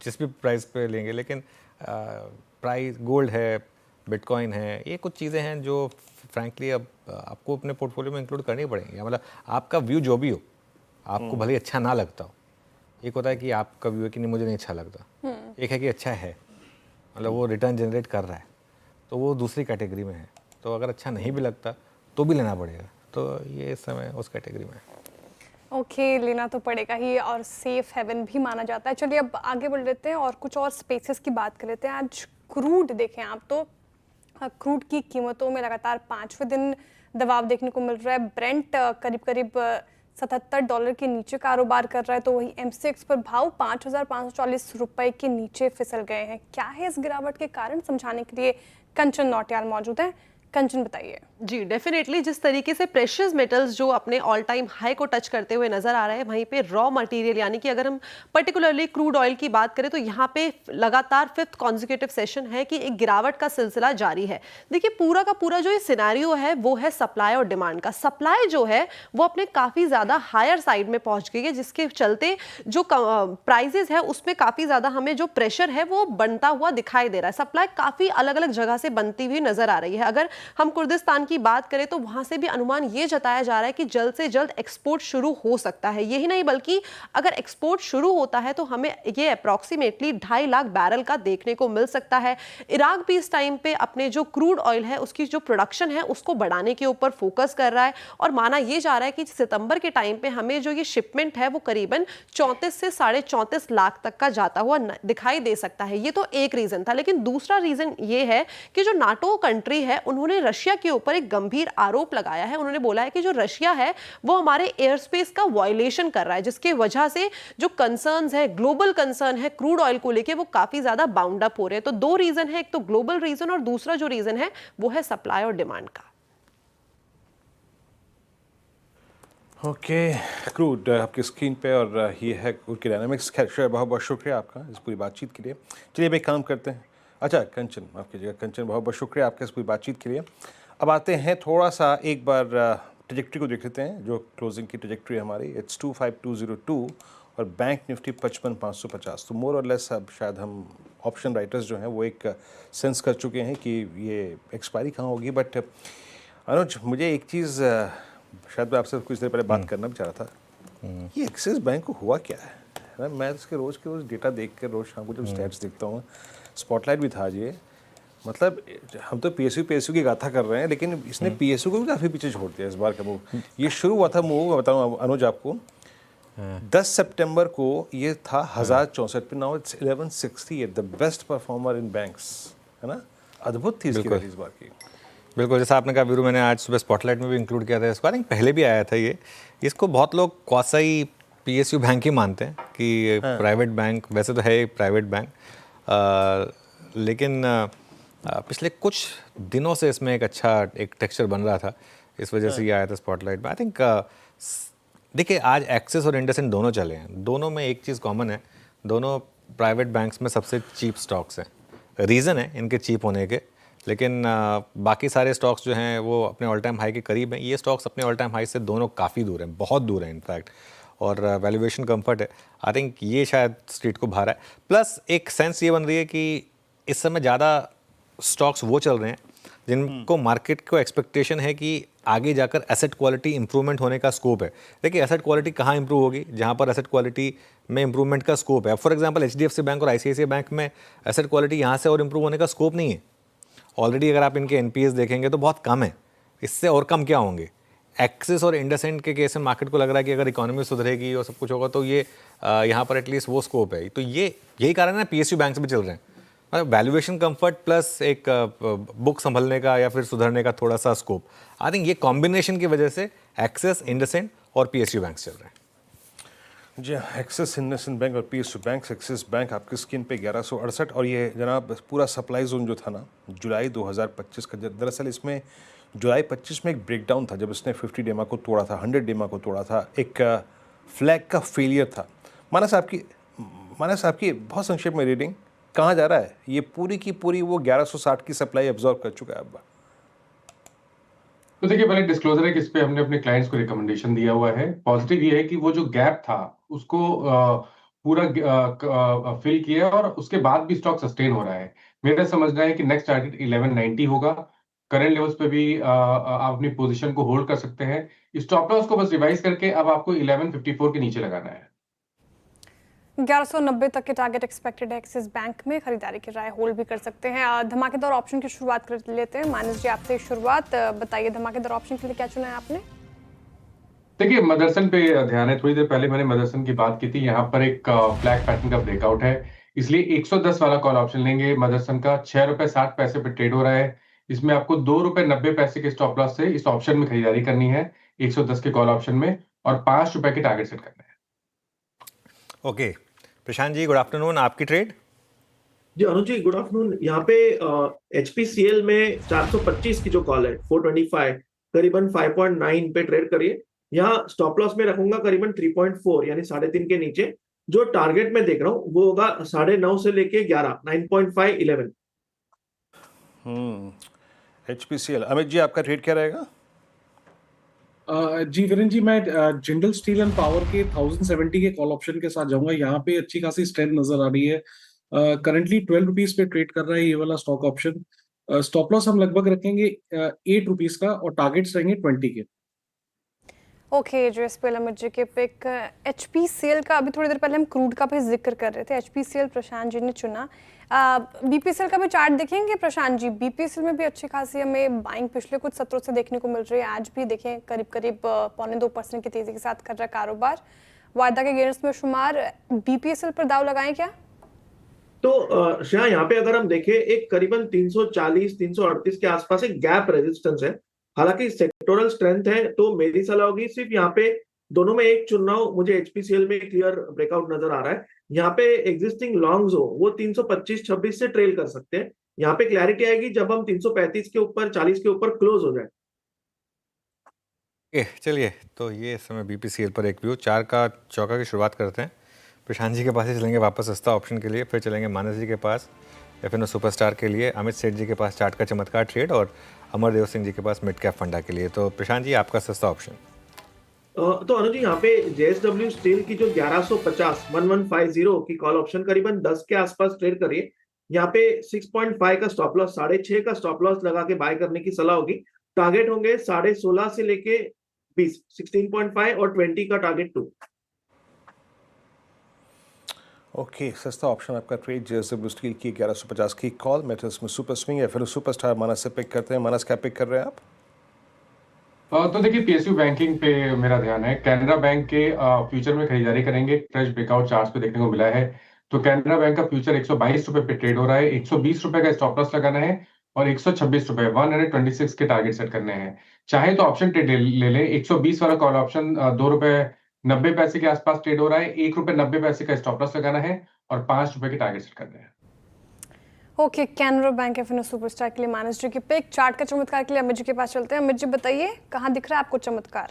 A: जिस भी प्राइस पे लेंगे, लेकिन प्राइस गोल्ड है, बिटकॉइन है, ये कुछ चीज़ें हैं जो फ्रैंकली अब आपको अपने पोर्टफोलियो में इंक्लूड करनी पड़ेंगी. मतलब आपका व्यू जो भी हो, आपको भले अच्छा ना लगता हो. एक होता है कि आपका व्यू है कि नहीं मुझे नहीं अच्छा लगता, एक है कि अच्छा है, मतलब वो रिटर्न जनरेट कर रहा है, तो वो दूसरी कैटेगरी में है. तो अगर अच्छा नहीं भी लगता तो भी लेना पड़ेगा. तो ये इस समय उस कैटेगरी में है.
B: ओके, लेना तो पड़ेगा ही, और सेफ हेवन भी माना जाता है. चलिए अब आगे बढ़ लेते हैं और कुछ और स्पेसेस की बात कर लेते हैं. आज क्रूड देखें आप तो क्रूड की कीमतों में लगातार 5वें दिन दबाव देखने को मिल रहा है. ब्रेंट करीब $77 के नीचे कारोबार कर रहा है, तो वही MCX पर भाव 5,540 रुपए के नीचे फिसल गए हैं. क्या है इस गिरावट के कारण, समझाने के लिए कंचन नौटियाल मौजूद है. कंचन बताइए.
M: जी डेफिनेटली, जिस तरीके से प्रेशियस मेटल्स जो अपने ऑल टाइम हाई को टच करते हुए नजर आ रहे हैं, वहीं पे रॉ मटेरियल यानी कि अगर हम पर्टिकुलरली क्रूड ऑयल की बात करें तो यहाँ पे लगातार 5th कॉन्जिक्यूटिव सेशन है कि एक गिरावट का सिलसिला जारी है. देखिए, पूरा का पूरा जो ये सिनेरियो है वो है सप्लाई और डिमांड का. सप्लाई जो है वो अपने काफ़ी ज़्यादा हायर साइड में पहुँच गई है, जिसके चलते जो प्राइजेज है उसमें काफ़ी ज़्यादा हमें जो प्रेशर है वो बनता हुआ दिखाई दे रहा है. सप्लाई काफ़ी अलग अलग जगह से बनती हुई नजर आ रही है. अगर हम कुर्दिस्तान की बात करें तो वहां से भी अनुमान ये जताया जा रहा है कि जल्द से जल्द एक्सपोर्ट शुरू हो सकता है. यही नहीं बल्कि अगर एक्सपोर्ट शुरू होता है तो हमें ये अप्रॉक्सीमेटली 2.5 लाख बैरल का देखने को मिल सकता है. इराक भी इस टाइम पे अपने जो क्रूड ऑयल है उसकी जो प्रोडक्शन है उसको बढ़ाने के ऊपर फोकस कर रहा है, और माना ये जा रहा है कि सितंबर के टाइम पे हमें जो ये शिपमेंट है वो करीबन 34 से 34.5 लाख तक का जाता हुआ दिखाई दे सकता है. ये तो एक रीजन था, लेकिन दूसरा रीजन ये है कि जो नाटो कंट्री है उन्होंने रशिया के ऊपर एक गंभीर आरोप लगाया है. उन्होंने बोला है कि जो रशिया है वो हमारे एयर स्पेस का वायलेशन कर रहा है, जिसके वजह से जो कंसर्न्स है, ग्लोबल कंसर्न है क्रूड ऑयल को लेके, वो काफी ज्यादा बाउंड अप हो रहे हैं. तो 2 रीजन है, एक तो ग्लोबल रीजन और दूसरा जो रीजन है वो है सप्लाई और डिमांड का.
C: ओके, क्रूड आपकी स्क्रीन पे, और ये है क्रूड की डायनामिक्स. खैर श्रेया, बहुत बहुत शुक्रिया आपका इस पूरी बातचीत के लिए. चलिए अब एक काम करते हैं. अच्छा कंचन, माफ़ कीजिएगा कंचन, बहुत बहुत शुक्रिया आपके इस पूरी बातचीत के लिए. अब आते हैं थोड़ा सा एक बार ट्रजेक्ट्री को देख लेते हैं. जो क्लोजिंग की ट्रजेक्ट्री हमारी, इट्स 25202 और बैंक निफ्टी 55,550. तो मोर और लेस अब शायद हम ऑप्शन राइटर्स जो हैं वो एक सेंस कर चुके हैं कि ये एक्सपायरी कहाँ होगी. बट अनुज, मुझे एक चीज़ शायद मैं आपसे कुछ देर पहले बात करना भी चाह रहा था. ये एक्सिस बैंक को हुआ क्या है? मैं इसके रोज़ के रोज़ डेटा देख कर, रोज़ शाम को जब स्टैट्स देखता हूँ, स्पॉटलाइट भी था ये, मतलब हम तो पीएसयू की गाथा कर रहे हैं, लेकिन इसने पीएसयू को भी काफ़ी पीछे छोड़ दिया इस बार का मूव. ये शुरू हुआ था मूव, मैं बताऊँ अनुज आपको, 10 सितंबर को ये था 1064 पे. Now it's 1168, the best performer in banks, है ना. अद्भुत थी इसकी रैली इस बार की.
A: बिल्कुल, जैसा आपने कहा वीरू, मैंने आज सुबह स्पॉटलाइट में भी इंक्लूड किया था इसको. आई थिंक पहले भी आया था ये. इसको बहुत लोग क्वासाई पीएसयू बैंक ही मानते हैं कि प्राइवेट बैंक, वैसे तो है प्राइवेट बैंक, लेकिन पिछले कुछ दिनों से इसमें एक अच्छा एक टेक्सचर बन रहा था, इस वजह से ये आया था स्पॉटलाइट में। आई थिंक देखिए आज एक्सिस और इंडसइंड दोनों चले हैं, दोनों में एक चीज़ कॉमन है, दोनों प्राइवेट बैंक्स में सबसे चीप स्टॉक्स हैं। रीज़न है इनके चीप होने के, लेकिन बाकी सारे स्टॉक्स जो हैं वो अपने ऑल टाइम हाई के करीब हैं। ये स्टॉक्स अपने ऑल टाइम हाई से दोनों काफ़ी दूर हैं, बहुत दूर हैं इनफैक्ट, और वैल्यूएशन कंफर्ट है। आई थिंक ये शायद स्ट्रीट को भा रहा है। प्लस एक सेंस ये बन रही है कि इस समय ज़्यादा स्टॉक्स वो चल रहे हैं जिनको मार्केट को एक्सपेक्टेशन है कि आगे जाकर एसेट क्वालिटी इंप्रूवमेंट होने का स्कोप है। देखिए एसेट क्वालिटी कहाँ इंप्रूव होगी, जहाँ पर एसेट क्वालिटी में इंप्रूवमेंट का स्कोप है। फॉर एग्जांपल HDFC बैंक और ICICI बैंक में एसेट क्वालिटी यहाँ से और इंप्रूव होने का स्कोप नहीं है। ऑलरेडी अगर आप इनके NPAs देखेंगे तो बहुत कम है, इससे और कम क्या होंगे। एक्सिस और इंडसइंड के केस में मार्केट को लग रहा है कि अगर इकोनॉमी सुधरेगी और सब कुछ होगा तो ये यहाँ पर एटलीस्ट वो स्कोप है। तो ये यही कारण है PSU बैंक्स भी चल रहे हैं, वैल्यूएशन कंफर्ट प्लस एक बुक संभलने का या फिर सुधरने का थोड़ा सा स्कोप। आई थिंक ये कॉम्बिनेशन की वजह से एक्सिस, इंडसइंड और PSU बैंक्स चल रहे हैं।
C: जी, एक्सिस, इंडसइंड बैंक और PSU बैंक। एक्सिस बैंक आपकी स्क्रीन पे 1168, और ये जनाब पूरा सप्लाई जोन जो था ना जुलाई 2025 का, दरअसल इसमें जुलाई 25 में एक ब्रेकडाउन था जब इसने 50 डेमा को तोड़ा था, 100 डेमा को तोड़ा था, एक फ्लैग का फेलियर था। मानस आपकी बहुत संक्षेप में रीडिंग कहाँ जा रहा है? ये पूरी की पूरी वो 1160 की सप्लाई एब्जॉर्ब कर चुका है अब।
E: तो देखिए पहले डिस्क्लोजर है कि इस पे हमने अपने क्लाइंट्स को रिकमेंडेशन दिया हुआ है। पॉजिटिव ये है कि वो जो गैप था उसको पूरा फिल किया और उसके बाद भी स्टॉक सस्टेन हो रहा है। मेरा समझना है कि नेक्स्ट टारगेट 1190 होगा। करंट लेवल्स पे भी आप अपनी पोजीशन को होल्ड कर सकते हैं। स्टॉप लॉस को बस रिवाइज करके अब आपको 1154 के नीचे लगाना है।
B: 1190 तक के टारगेट एक्सपेक्टेड है एक्सिस बैंक में, खरीदारी की राय होल्ड भी कर सकते हैं। धमाकेदार ऑप्शन की शुरुआत कर लेते हैं। मानस जी आपसे शुरुआत बताइए, धमाकेदार ऑप्शन के लिए क्या चुना है आपने?
E: देखिए मदरसन पे ध्यान है। थोड़ी देर पहले मैंने मदरसन की बात की थी। यहाँ पर एक फ्लैग पैटर्न का ब्रेकआउट है, इसलिए 110 वाला कॉल ऑप्शन लेंगे। मदरसन का 6 रुपए 60 पैसे पे ट्रेड हो रहा है। इसमें आपको 2 रुपए 90 पैसे के स्टॉप लॉस से इस ऑप्शन में खरीदारी करनी है 110 के कॉल ऑप्शन में, और 5 रुपए के टारगेट सेट करना है।
A: Okay Prashant ji, good afternoon. आपकी ट्रेड?
N: जी अनुज जी, गुड आफ्टरनून। यहाँ पे HPCL में 425 की जो कॉल है 425 करीबन 5.9 पे ट्रेड करिए। यहाँ स्टॉप लॉस में रखूंगा करीबन 3.4 यानी 3.5 के नीचे। जो टारगेट में देख रहा हूँ वो होगा 9.5 से लेके 11, 9.5, 11।
C: HPCL। अमित जी आपका ट्रेड क्या रहेगा?
G: जी वीरेन जी, मैं जिंदल स्टील एंड पावर के 1070 के कॉल ऑप्शन के साथ जाऊंगा। यहाँ पे अच्छी खासी स्ट्रेंथ नजर आ रही है। करंटली 12 रुपीज पे ट्रेड कर रहा है ये वाला स्टॉक ऑप्शन। स्टॉप लॉस हम लगभग रखेंगे 8 रुपीज का और टारगेट्स रहेंगे 20 के।
B: ओके JSPL अमित जी के पिक। HPCL का अभी थोड़ी देर पहले हम क्रूड का भी जिक्र कर रहे थे, HPCL प्रशांत जी ने चुना। BPCL का भी चार्ट देखेंगे प्रशांत जी? BPCL में भी अच्छी खासी हमें बाइंग पिछले कुछ सत्रों से देखने को मिल रही है। आज भी देखें करीब 1.25% की तेजी के साथ कर रहा है कारोबार, वायदा के गेनर्स में शुमार। BPCL पर दाव लगाएं क्या?
N: तो शाह यहाँ पे अगर हम देखें एक करीबन 340, 338 के आसपास एक गैप रेजिस्टेंस है। हालांकि सेक्टोरल स्ट्रेंथ है, तो मेरी सलाह होगी सिर्फ यहाँ पे दोनों में एक चुनना हो। मुझे HPCL में क्लियर ब्रेकआउट नजर आ रहा है। यहाँ पे एग्जिस्टिंग लॉन्ग्स हो वो 325-26 से ट्रेल कर सकते हैं। यहाँ पे क्लैरिटी आएगी जब हम 335 के ऊपर, 40 के ऊपर क्लोज हो जाए।
A: चलिए, तो ये समय BPCL पर एक व्यू 4 का चौका की शुरुआत करते हैं। प्रशांत जी के पास ही चलेंगे वापस सस्ता ऑप्शन के लिए, फिर चलेंगे मानस जी के पास FNO सुपरस्टार के लिए, अमित सेठ जी के पास चार्ट का चमत्कार ट्रेड, और अमरदेव सिंह जी के पास मिड कैप फंडा के लिए। तो प्रशांत जी आपका सस्ता ऑप्शन?
N: तो अनुज जी यहाँ पे JSW स्टील की जो 1150 1150 की कॉल ऑप्शन करीबन 10 के आसपास ट्रेड करिए। यहाँ पे 6.5 का स्टॉप लॉस, 6.5 का स्टॉप लॉस लगा के बाय करने की सलाह होगी। टारगेट होंगे 16.5 से लेके 20, 16.5 और 20 का टारगेट 2।
C: ओके, सस्ता ऑप्शन आपका ट्रेड JSW स्टील की 1150 की कॉल। मेटल्स में सुपर स्विंग FNO सुपरस्टार मानस से पिक करते हैं। मानस क्या पिक कर रहे हैं आप?
E: तो देखिए PSU बैंकिंग पे मेरा ध्यान है। कैनरा बैंक के फ्यूचर में खरीदारी करेंगे। फ्रेश ब्रेकआउट चार्ट्स पे देखने को मिला है। तो कैनरा बैंक का फ्यूचर 122 रुपए पे ट्रेड हो रहा है। 120 रुपए का स्टॉप लॉस लगाना है और 126 रुपए 126 के टारगेट सेट करने हैं। चाहे तो ऑप्शन ट्रेड ले लें। 120 वाला कॉल ऑप्शन 2 रुपए 90 पैसे के आसपास ट्रेड हो रहा है। 1 रुपए 90 पैसे का स्टॉप लॉस लगाना है और 5 रुपए के टारगेट सेट करने हैं।
B: Okay, Canara bank FNO superstar के लिए मानस जी की पिक। चार्ट का चमत्कार के लिए अमित जी के पास चलते हैं। अमित जी बताइए, कहाँ दिख रहा है आपको चमत्कार?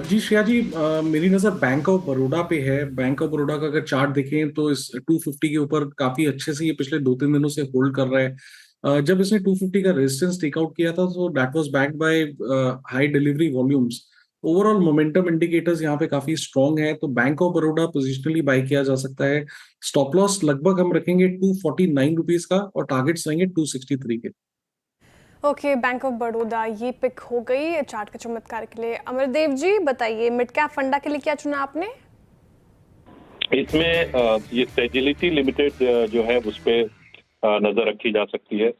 G: जी श्रेया जी, मेरी नज़र बैंक ऑफ बड़ौदा पे है। बैंक ऑफ बड़ौदा का अगर चार्ट देखें तो इस 250 के ऊपर काफी अच्छे से ये पिछले 2-3 दिनों से होल्ड कर रहा है। जब इसने 250 का रेजिस्टेंस टेकआउट किया था तो that was backed by high delivery volumes. Overall momentum indicators यहाँ पे काफी स्ट्रांग है, तो bank of Baroda positionally buy किया जा सकता है। स्टॉप लॉस लगभग हम रखेंगे 249 रुपीज का और टारगेट्स रहेंगे 263 के।
B: ओके, बैंक ऑफ बड़ौदा ये पिक हो गई चार्ट के चमत्कार के लिए। अमरदेव जी बताइए, मिड कैप फंडा के लिए क्या चुना आपने?
O: इसमें ये सेजिलिटी लिमिटेड जो है उस पे नजर रखी जा सकती है।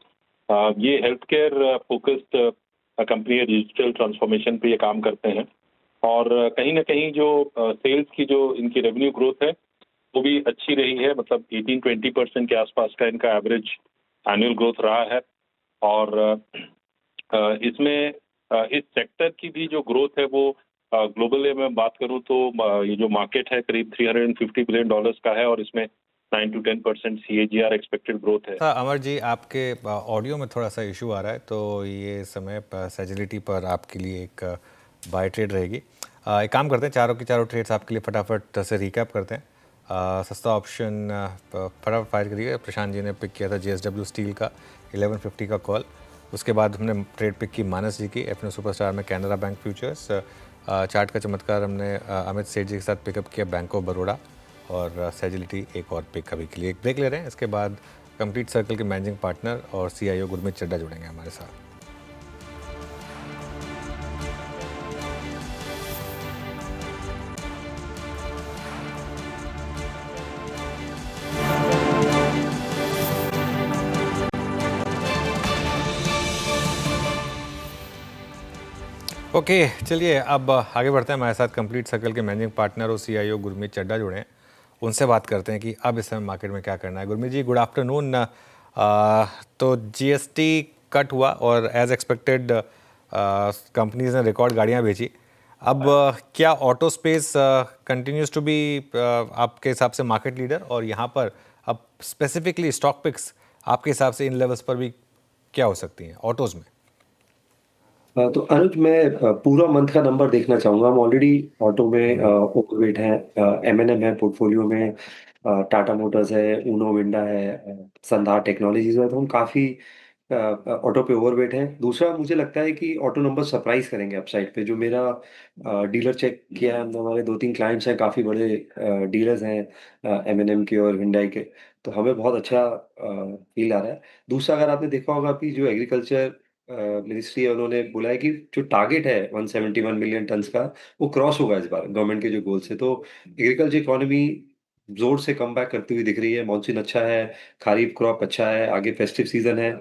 O: ये हेल्थ केयर फोकस्ड कंपनी है, डिजिटल ट्रांसफॉर्मेशन पे ये काम करते हैं और कहीं ना कहीं जो सेल्स की जो इनकी रेवेन्यू ग्रोथ है वो भी अच्छी रही है। मतलब 18-20% के आसपास का इनका एवरेज एनुअल ग्रोथ रहा है और इसमें इस सेक्टर की भी जो ग्रोथ है वो ग्लोबल में बात करूं तो ये जो मार्केट है करीब $350 बिलियन का है और इसमें 9-10% CAGR एक्सपेक्टेड ग्रोथ है।
A: अमर जी, आपके ऑडियो में थोड़ा सा इशू आ रहा है, तो ये समय सेजिलिटी पर आपके लिए एक बाय ट्रेड रहेगी। एक काम करते हैं, चारों की चारों ट्रेड्स आपके लिए फटाफट से रिकैप करते हैं। सस्ता ऑप्शन फटाफट फायर करिए। प्रशांत जी ने पिक किया था JSW स्टील का 1150 का कॉल। उसके बाद हमने ट्रेड पिक की मानस जी की एफएनओ सुपरस्टार में कैनरा बैंक फ्यूचर्स। चार्ट का चमत्कार हमने अमित सेठ जी के साथ पिकअप किया बैंक ऑफ बड़ौदा और सेजिलिटी एक और पिक अभी के लिए। एक ब्रेक ले रहे हैं, इसके बाद कंप्लीट सर्कल के मैनेजिंग पार्टनर और CIO गुरमीत चड्ढा जुड़ेंगे हमारे साथ। ओके, चलिए अब आगे बढ़ते हैं। हमारे साथ कंप्लीट सर्कल के मैनेजिंग पार्टनर और CIO गुरमीत चड्ढा जुड़े हैं। उनसे बात करते हैं कि अब इस समय मार्केट में क्या करना है। Gurmeet ji, good afternoon. तो GST कट हुआ और एज एक्सपेक्टेड कंपनीज ने रिकॉर्ड गाड़ियां बेची। अब क्या auto space continues to be आपके हिसाब से मार्केट लीडर, और यहाँ पर अब स्पेसिफिकली स्टॉक पिक्स आपके हिसाब से इन लेवल्स पर भी क्या हो सकती हैं ऑटोज़ में?
P: तो अनुज, मैं पूरा मंथ का नंबर देखना चाहूंगा। हम ऑलरेडी ऑटो में ओवरवेट है, M&M है पोर्टफोलियो में, टाटा मोटर्स है, उनो विंडा है, संधार टेक्नोलॉजीज है, तो हम काफ़ी ऑटो पे ओवरवेट है। दूसरा, मुझे लगता है कि ऑटो नंबर सरप्राइज करेंगे अपसाइड पे। जो मेरा डीलर चेक किया है, हमारे 2-3 क्लाइंट्स हैं, काफ़ी बड़े डीलर्स हैं M&M के और हिंडाई के, तो हमें बहुत अच्छा फील आ रहा है। दूसरा, अगर आपने देखा होगा कि जो एग्रीकल्चर मिनिस्ट्री है, उन्होंने बोला है कि जो टारगेट है 171 मिलियन टन्स का, वो क्रॉस होगा इस बार गवर्नमेंट के जो गोल से। तो एग्रीकल्चर इकोनॉमी जोर से कम बैक करती हुई दिख रही है। मॉनसून अच्छा है, खरीफ क्रॉप अच्छा है, आगे फेस्टिव सीजन है।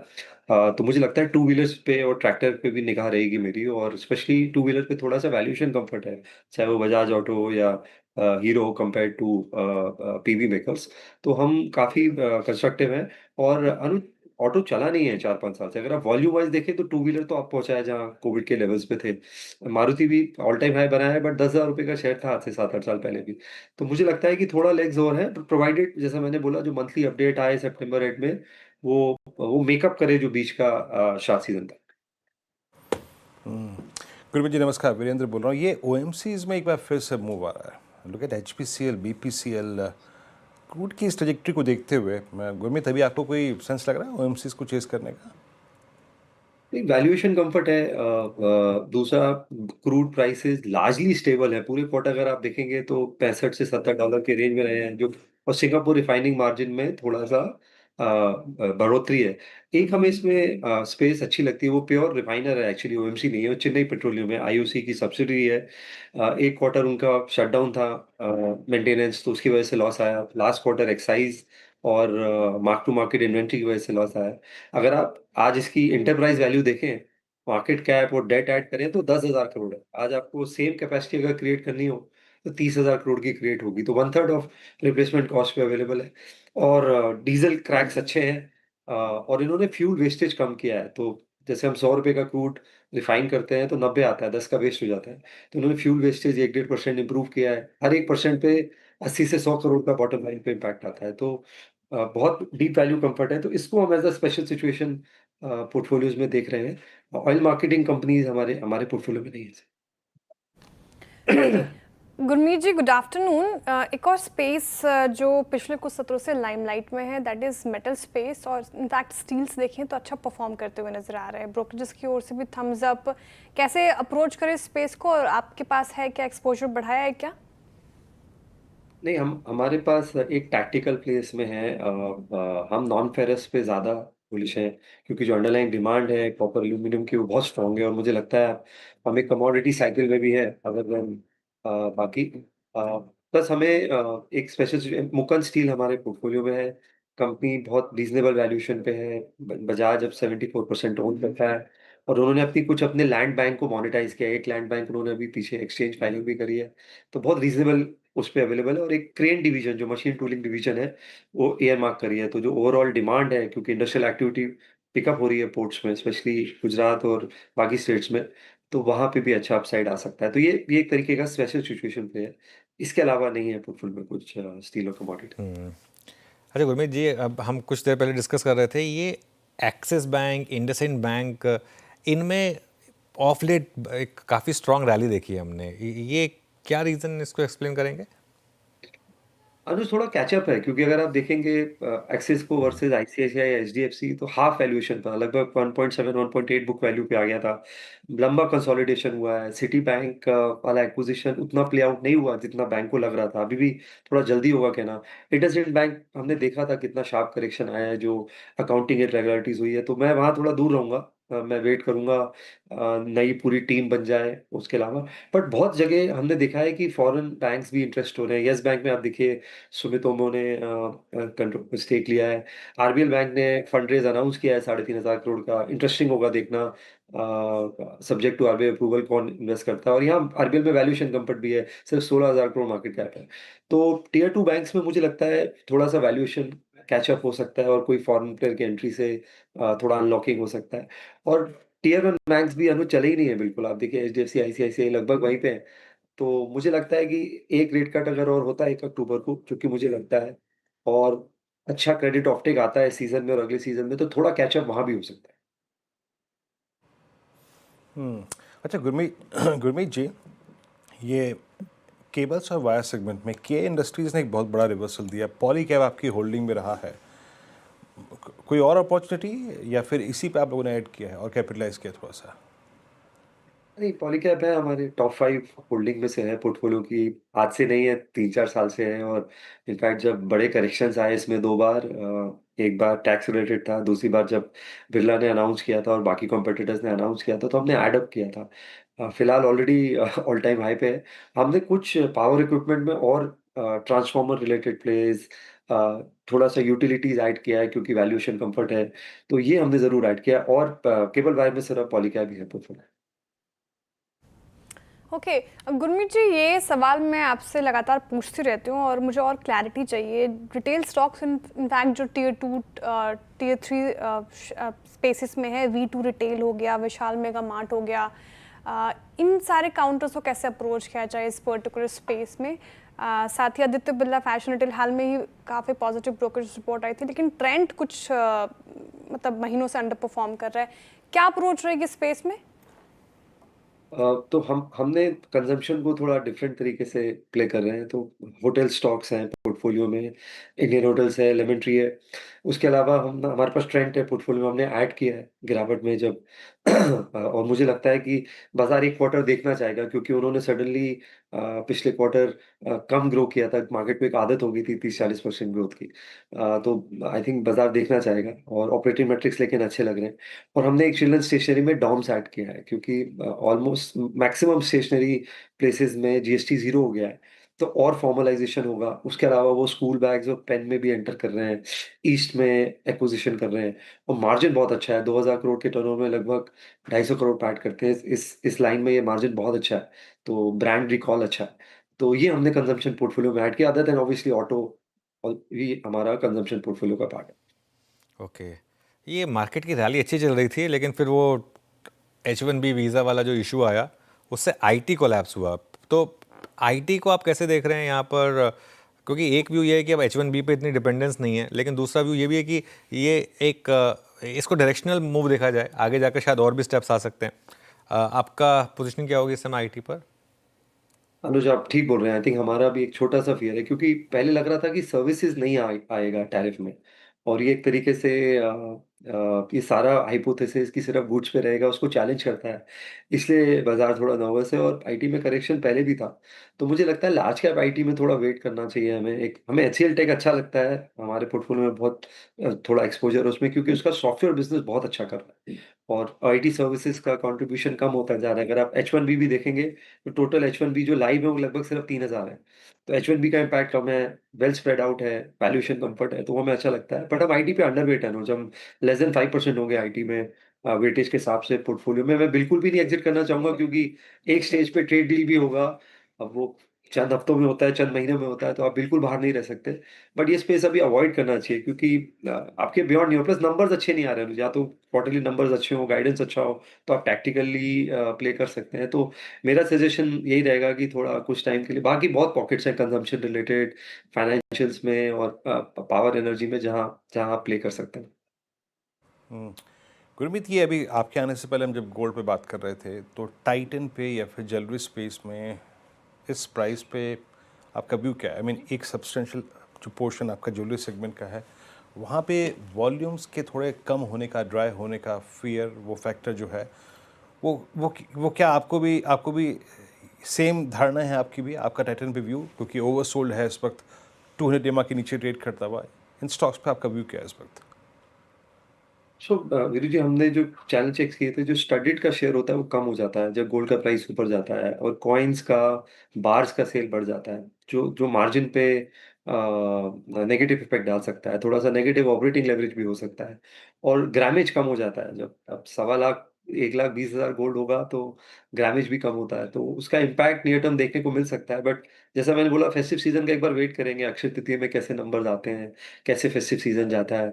P: तो मुझे लगता है टू व्हीलर्स पे और ट्रैक्टर पे भी निगाह रहेगी मेरी, और स्पेशली टू व्हीलर पे थोड़ा सा वैल्यूएशन कंफर्ट है, चाहे वो बजाज ऑटो हो या हीरो हो कंपेयर टू PV मेकर्स। तो हम काफ़ी कंस्ट्रक्टिव हैं। और अनुज, ऑटो चला नहीं है 4-5 साल से। अगर आप वॉल्यूम वाइज देखें तो टू व्हीलर तो आप पहुंचा है जहाँ कोविड के लेवल्स पे थे। मारुति भी ऑल टाइम हाई बनाया है, बट 10,000 रुपये का शेयर था आज से 7-8 साल पहले भी। तो मुझे लगता है कि थोड़ा लेग्स और है, प्रोवाइडेड जैसा मैंने बोला जो मंथली अपडेट आए सितंबर एंड में, वो मेकअप करे जो बीच का शार्ट सीजन था।
C: गुरमीत जी नमस्कार, वीरेंद्र बोल रहा हूँ। ये OMCs में एक बार फिर से मूव आ रहा है। Look at HPCL, BPCL, crude की इस ट्रेजेक्टरी को देखते हुए गुरमीत, अभी आपको कोई सेंस लग रहा है OMCs को चेस करने का?
P: एक वैल्यूएशन कंफर्ट है। दूसरा, क्रूड प्राइसेस लार्जली स्टेबल है। पूरे क्वार्टर अगर आप देखेंगे तो $65 से $70 के रेंज में रहे हैं जो, और सिंगापुर रिफाइनिंग मार्जिन में थोड़ा सा बढ़ोतरी है। एक हमें इसमें स्पेस अच्छी लगती है, वो प्योर रिफाइनर है एक्चुअली, OMC नहीं है, वो चेन्नई पेट्रोलियम है, IOC की सब्सिडी है। एक क्वार्टर उनका शटडाउन था मेंटेनेंस, तो उसकी वजह से लॉस आया। लास्ट क्वार्टर एक्साइज और मार्क टू मार्केट इन्वेंट्री की वजह से लॉस आया। अगर आप आज इसकी एंटरप्राइज वैल्यू देखें, मार्केट कैप और डेट ऐड करें तो 10,000 करोड़ है। आज आपको सेम कैपेसिटी अगर क्रिएट करनी हो तो 30,000 करोड़ की क्रिएट होगी, तो 1/3 ऑफ रिप्लेसमेंट कॉस्ट पे अवेलेबल है। और डीजल क्रैक्स अच्छे हैं, और इन्होंने फ्यूल वेस्टेज कम किया है। तो जैसे हम 100 रुपये का क्रूड रिफाइन करते हैं तो 90 आता है, 10 का वेस्ट हो जाता है। तो इन्होंने फ्यूल वेस्टेज 1-1.5% इंप्रूव किया है। हर 1% पे 80 से 100 करोड़ का बॉटम लाइन पे इम्पैक्ट आता है। तो बहुत डीप वैल्यू कंफर्ट है, तो इसको हम as a special situation portfolios में देख रहे हैं। ऑयल मार्केटिंग कंपनीज हमारे हमारे पोर्टफोलियो में नहीं है।
B: Okay Gurmeet ji, good afternoon. एक और स्पेस जो पिछले कुछ सत्रों से लाइमलाइट में है, दैट इज़ मेटल स्पेस, और इनफैक्ट स्टील्स देखें तो अच्छा परफॉर्म करते हुए नजर आ रहे हैं। ब्रोकरेजेस की ओर से भी थम्स अप। कैसे अप्रोच करें स्पेस को, और आपके पास है क्या, एक्सपोजर बढ़ाया है क्या?
P: नहीं, हम हमारे पास एक टैक्टिकल प्लेस में है। हम नॉन फेरस पे ज़्यादा बुलिश हैं, क्योंकि जो अंडरलाइंग डिमांड है कॉपर एल्यूमिनियम की वो बहुत स्ट्रांग है, और मुझे लगता है हम एक कमोडिटी साइकिल में भी है अदर देन बाकी। प्लस हमें एक स्पेशल मुकन स्टील हमारे पोर्टफोलियो में है। कंपनी बहुत रीजनेबल वैल्यूएशन पे है। बजाज अब 74% ओन करता है, और उन्होंने अपने लैंड बैंक को मोनेटाइज किया है। एक लैंड बैंक उन्होंने अभी पीछे एक्सचेंज फाइलिंग भी करी है, तो बहुत रीजनेबल उस पे अवेलेबल है। और एक क्रेन डिवीजन जो मशीन टूलिंग डिवीजन है, वो एयर मार्क करी है। तो जो ओवरऑल डिमांड है, क्योंकि इंडस्ट्रियल एक्टिविटी पिकअप हो रही है पोर्ट्स में, स्पेशली गुजरात और बाकी स्टेट्स में, तो वहाँ पे भी अच्छा अपसाइड आ सकता है। तो ये एक तरीके का स्पेशल सिचुएशन पे है। इसके अलावा नहीं है पोर्टफोलियो में कुछ स्टील और कमोडिटी।
A: अच्छा गुरमीत जी, अब हम कुछ देर पहले डिस्कस कर रहे थे, ये एक्सिस बैंक, इंडसइंड बैंक, इनमें ऑफ लेट एक काफ़ी स्ट्रॉन्ग रैली देखी है हमने। ये क्या रीज़न, इसको एक्सप्लेन करेंगे?
P: अनुज, थोड़ा कैचअप है, क्योंकि अगर आप देखेंगे एक्सिस को वर्सेस आईसीआईसीआई या एचडीएफसी, तो हाफ वैल्यूएशन था, लगभग 1.7 1.8 बुक वैल्यू पे आ गया था। लंबा कंसोलिडेशन हुआ है। सिटी बैंक वाला एक्विजिशन उतना प्ले आउट नहीं हुआ जितना बैंक को लग रहा था। अभी भी थोड़ा जल्दी होगा कहना। इंडसइंड बैंक हमने देखा था कितना शार्प करेक्शन आया है, जो अकाउंटिंग इरेगुलरिटीज हुई है, तो मैं वहाँ थोड़ा दूर रहूंगा। मैं वेट करूंगा नई पूरी टीम बन जाए उसके अलावा। बट बहुत जगह हमने देखा है कि फॉरेन बैंक्स भी इंटरेस्ट हो रहे हैं। यस बैंक में आप देखिए, सुमितोमो ने कंट्रोल स्टेक लिया है। आरबीएल बैंक ने फंड रेज अनाउंस किया है 3,500 करोड़ का। इंटरेस्टिंग होगा देखना, सब्जेक्ट टू आरबीआई अप्रूवल, कौन इन्वेस्ट करता है। और यहाँ आरबीएल में वैल्यूएशन कंफर्ट भी है, सिर्फ 16,000 करोड़ मार्केट कैप है। तो टीयर टू बैंक्स में मुझे लगता है थोड़ा सा वैल्यूएशन कैचअप हो सकता है, और कोई फॉरेन प्लेयर की एंट्री से थोड़ा अनलॉकिंग हो सकता है। और टीयर वन बैंक्स भी अनु चले ही नहीं है बिल्कुल। आप देखिए एचडीएफसी, आईसीआईसीआई लगभग वहीं पे है। तो मुझे लगता है कि एक रेट कट अगर और होता है 1 अक्टूबर को, जो कि मुझे लगता है, और अच्छा क्रेडिट ऑफटेक आता है सीजन में और अगले सीजन में, तो थोड़ा कैचअप वहां भी हो सकता है।
C: अच्छा गुरमीत गुरमीत जी, ये केबल्स और वायर सेगमेंट में के इंडस्ट्रीज ने एक बहुत बड़ा रिवर्सल दिया। पॉलीकैब आपकी होल्डिंग में रहा है, कोई और अपॉर्चुनिटी, या फिर इसी पे आप लोगों ने ऐड किया है और कैपिटलाइज किया थोड़ा सा?
P: नहीं, पॉलीकैब है हमारे टॉप 5 होल्डिंग में से है पोर्टफोलियो की। आज से नहीं है, 3-4 साल से है। और इनफैक्ट जब बड़े करेक्शंस आए इसमें 2 बार, एक बार टैक्स रिलेटेड था, दूसरी बार जब बिरला ने अनाउंस किया था और बाकी कॉम्पिटिटर्स ने अनाउंस किया था, तो हमने एड अप किया था। फिलहाल ऑलरेडी ऑल टाइम हाई पे है। हमने कुछ पावर इक्विपमेंट में और ट्रांसफार्मर रिलेटेड प्लेस, थोड़ा सा यूटिलिटीज ऐड किया है, क्योंकि वैल्यूएशन कंफर्ट है, तो ये हमने जरूर ऐड किया है। और केबल वायर में सिर्फ पॉलीकैब ही है पोर्टफोलियो।
B: ओके गुरमीत जी, ये सवाल मैं आपसे लगातार पूछती रहती हूँ और मुझे और क्लैरिटी चाहिए। रिटेल स्टॉक्स इनफैक्ट जो टियर 2 टियर 3 स्पेसिस में है, V2 रिटेल हो गया, विशाल मेगा मार्ट हो गया, इन सारे काउंटर्स को कैसे अप्रोच किया जाए इस पर्टिकुलर स्पेस में? साथ ही आदित्य बिरला फैशन रिटेल हाल में ही काफ़ी पॉजिटिव ब्रोकरेज रिपोर्ट आई थी, लेकिन ट्रेंड कुछ मतलब महीनों से अंडर परफॉर्म कर रहा है। क्या अप्रोच रहेगी स्पेस में?
P: तो हमने कंजम्पशन को थोड़ा डिफरेंट तरीके से प्ले कर रहे हैं। तो होटल स्टॉक्स हैं पोर्टफोलियो में, इंडियन होटल्स है, लेमन ट्री है। उसके अलावा हम हमारे पास ट्रेंड है पोर्टफोलियो में, हमने ऐड किया है गिरावट में जब और मुझे लगता है कि बाजार एक क्वार्टर देखना चाहेगा, क्योंकि उन्होंने सडनली पिछले क्वार्टर कम ग्रो किया था। मार्केट में एक आदत हो गई थी 30-40% ग्रोथ की। तो आई थिंक बाजार देखना चाहेगा, और ऑपरेटिंग मैट्रिक्स लेकिन अच्छे लग रहे हैं। और हमने एक चिल्ड्रन स्टेशनरी में डॉम्स ऐड किया है, क्योंकि ऑलमोस्ट मैक्सिमम स्टेशनरी प्लेसेस में जीएसटी 0 हो गया है, तो और फॉर्मलाइजेशन होगा। उसके अलावा वो स्कूल बैग्स और पेन में भी एंटर कर रहे हैं, ईस्ट में एक्विजिशन कर रहे हैं, और मार्जिन बहुत अच्छा है। 2,000 करोड़ के टर्नओवर में लगभग 250 करोड़ पैट करते हैं। इस लाइन में ये मार्जिन बहुत अच्छा है, तो ब्रांड रिकॉल अच्छा है। तो ये हमने कंजम्पशन पोर्टफोलियो में ऐड किया। अदर देन ऑब्वियसली ऑटो भी हमारा कंजम्पशन पोर्टफोलियो का पार्ट है।
A: ओके, ये मार्केट की रैली अच्छी चल रही थी, लेकिन फिर वो H1B वीज़ा वाला जो इशू आया, उससे आईटी कोलैप्स हुआ। तो आईटी को आप कैसे देख रहे हैं यहाँ पर? क्योंकि एक व्यू ये है कि अब H1B पे इतनी डिपेंडेंस नहीं है, लेकिन दूसरा व्यू ये भी है कि ये एक इसको डायरेक्शनल मूव देखा जाए, आगे जाकर शायद और भी स्टेप्स आ सकते हैं। आपका पोजीशनिंग क्या होगी इस समय आईटी पर?
P: अनुज, आप ठीक बोल रहे हैं। आई थिंक हमारा भी एक छोटा सा फियर है, क्योंकि पहले लग रहा था कि सर्विसेज नहीं आएगा टैरिफ में, और ये एक तरीके से ये सारा हाइपोथेसिस कि सिर्फ गुड्स पे रहेगा उसको चैलेंज करता है, इसलिए बाजार थोड़ा नर्वस है। और आईटी में करेक्शन पहले भी था, तो मुझे लगता है लार्ज कैप आईटी में थोड़ा वेट करना चाहिए हमें। हमें एचसीएल टेक अच्छा लगता है, हमारे पोर्टफोलियो में बहुत थोड़ा एक्सपोजर है उसमें, क्योंकि उसका सॉफ्टवेयर बिजनेस बहुत अच्छा कर रहा है और आईटी सर्विसेज का कंट्रीब्यूशन कम होता जा रहा है। अगर आप H1B भी देखेंगे तो टोटल H1B जो लाइव है वो लगभग सिर्फ 3000 है, तो H1B का इम्पैक्ट कम है, वेल स्प्रेड आउट है, वैल्यूएशन कंफर्ट है, तो वो हमें अच्छा लगता है। बट हम आईटी पे अंडर वेट है ना, जब हम लेस देन 5% हो गए आईटी में वेटेज के हिसाब से पोर्टफोलियो में। मैं बिल्कुल भी नहीं एग्जिट करना चाहूंगा, क्योंकि एक स्टेज पे ट्रेड डील भी होगा, अब वो चंद हफ्तों में होता है, चंद महीनों में होता है, तो आप बिल्कुल बाहर नहीं रह सकते। बट ये स्पेस अभी अवॉइड करना चाहिए, क्योंकि आपके बियॉन्ड नहीं हो, प्लस नंबर्स अच्छे नहीं आ रहे हैं। या तो क्वार्टरली नंबर्स अच्छे हो, गाइडेंस अच्छा हो, तो आप टैक्टिकली प्ले कर सकते हैं। तो मेरा सजेशन यही रहेगा कि थोड़ा कुछ टाइम के लिए, बाकी बहुत पॉकेट्स हैं कंजम्पशन रिलेटेड, फाइनेंशियल्स में और पावर एनर्जी में, जहाँ जहाँ आप प्ले कर सकते हैं।
C: गुरमीत, ये अभी आपके आने से पहले हम जब गोल्ड पे बात कर रहे थे, तो टाइटन पे या फिर ज्वेलरी स्पेस में इस प्राइस पे आपका व्यू क्या है? आई मीन एक सब्सटेंशियल जो पोर्शन आपका ज्वेलरी सेगमेंट का है, वहाँ पे वॉल्यूम्स के थोड़े कम होने का, ड्राई होने का फियर, वो फैक्टर जो है, वो क्या आपको भी सेम धारणा है आपकी भी, आपका टाइटन पे व्यू? क्योंकि ओवरसोल्ड है इस वक्त, 200 EMA के नीचे ट्रेड करता हुआ है। इन स्टॉक्स पे आपका व्यू क्या है इस वक्त?
P: सो वीरू जी, हमने जो चैनल चेक्स किए थे, जो स्टडीड का शेयर होता है वो कम हो जाता है जब गोल्ड का प्राइस ऊपर जाता है, और कॉइन्स का, बार्स का सेल बढ़ जाता है, जो जो मार्जिन पे नेगेटिव इफेक्ट डाल सकता है। थोड़ा सा नेगेटिव ऑपरेटिंग लेवरेज भी हो सकता है, और ग्रामेज कम हो जाता है। जब अब 1.25 लाख 1,20,000 गोल्ड होगा तो ग्रामेज भी कम होता है, तो उसका इम्पैक्ट नियर टर्म देखने को मिल सकता है। बट जैसा मैंने बोला, फेस्टिव सीजन का एक बार वेट करेंगे, अक्षय तृतीया में कैसे नंबर्स आते हैं, कैसे फेस्टिव सीजन जाता है।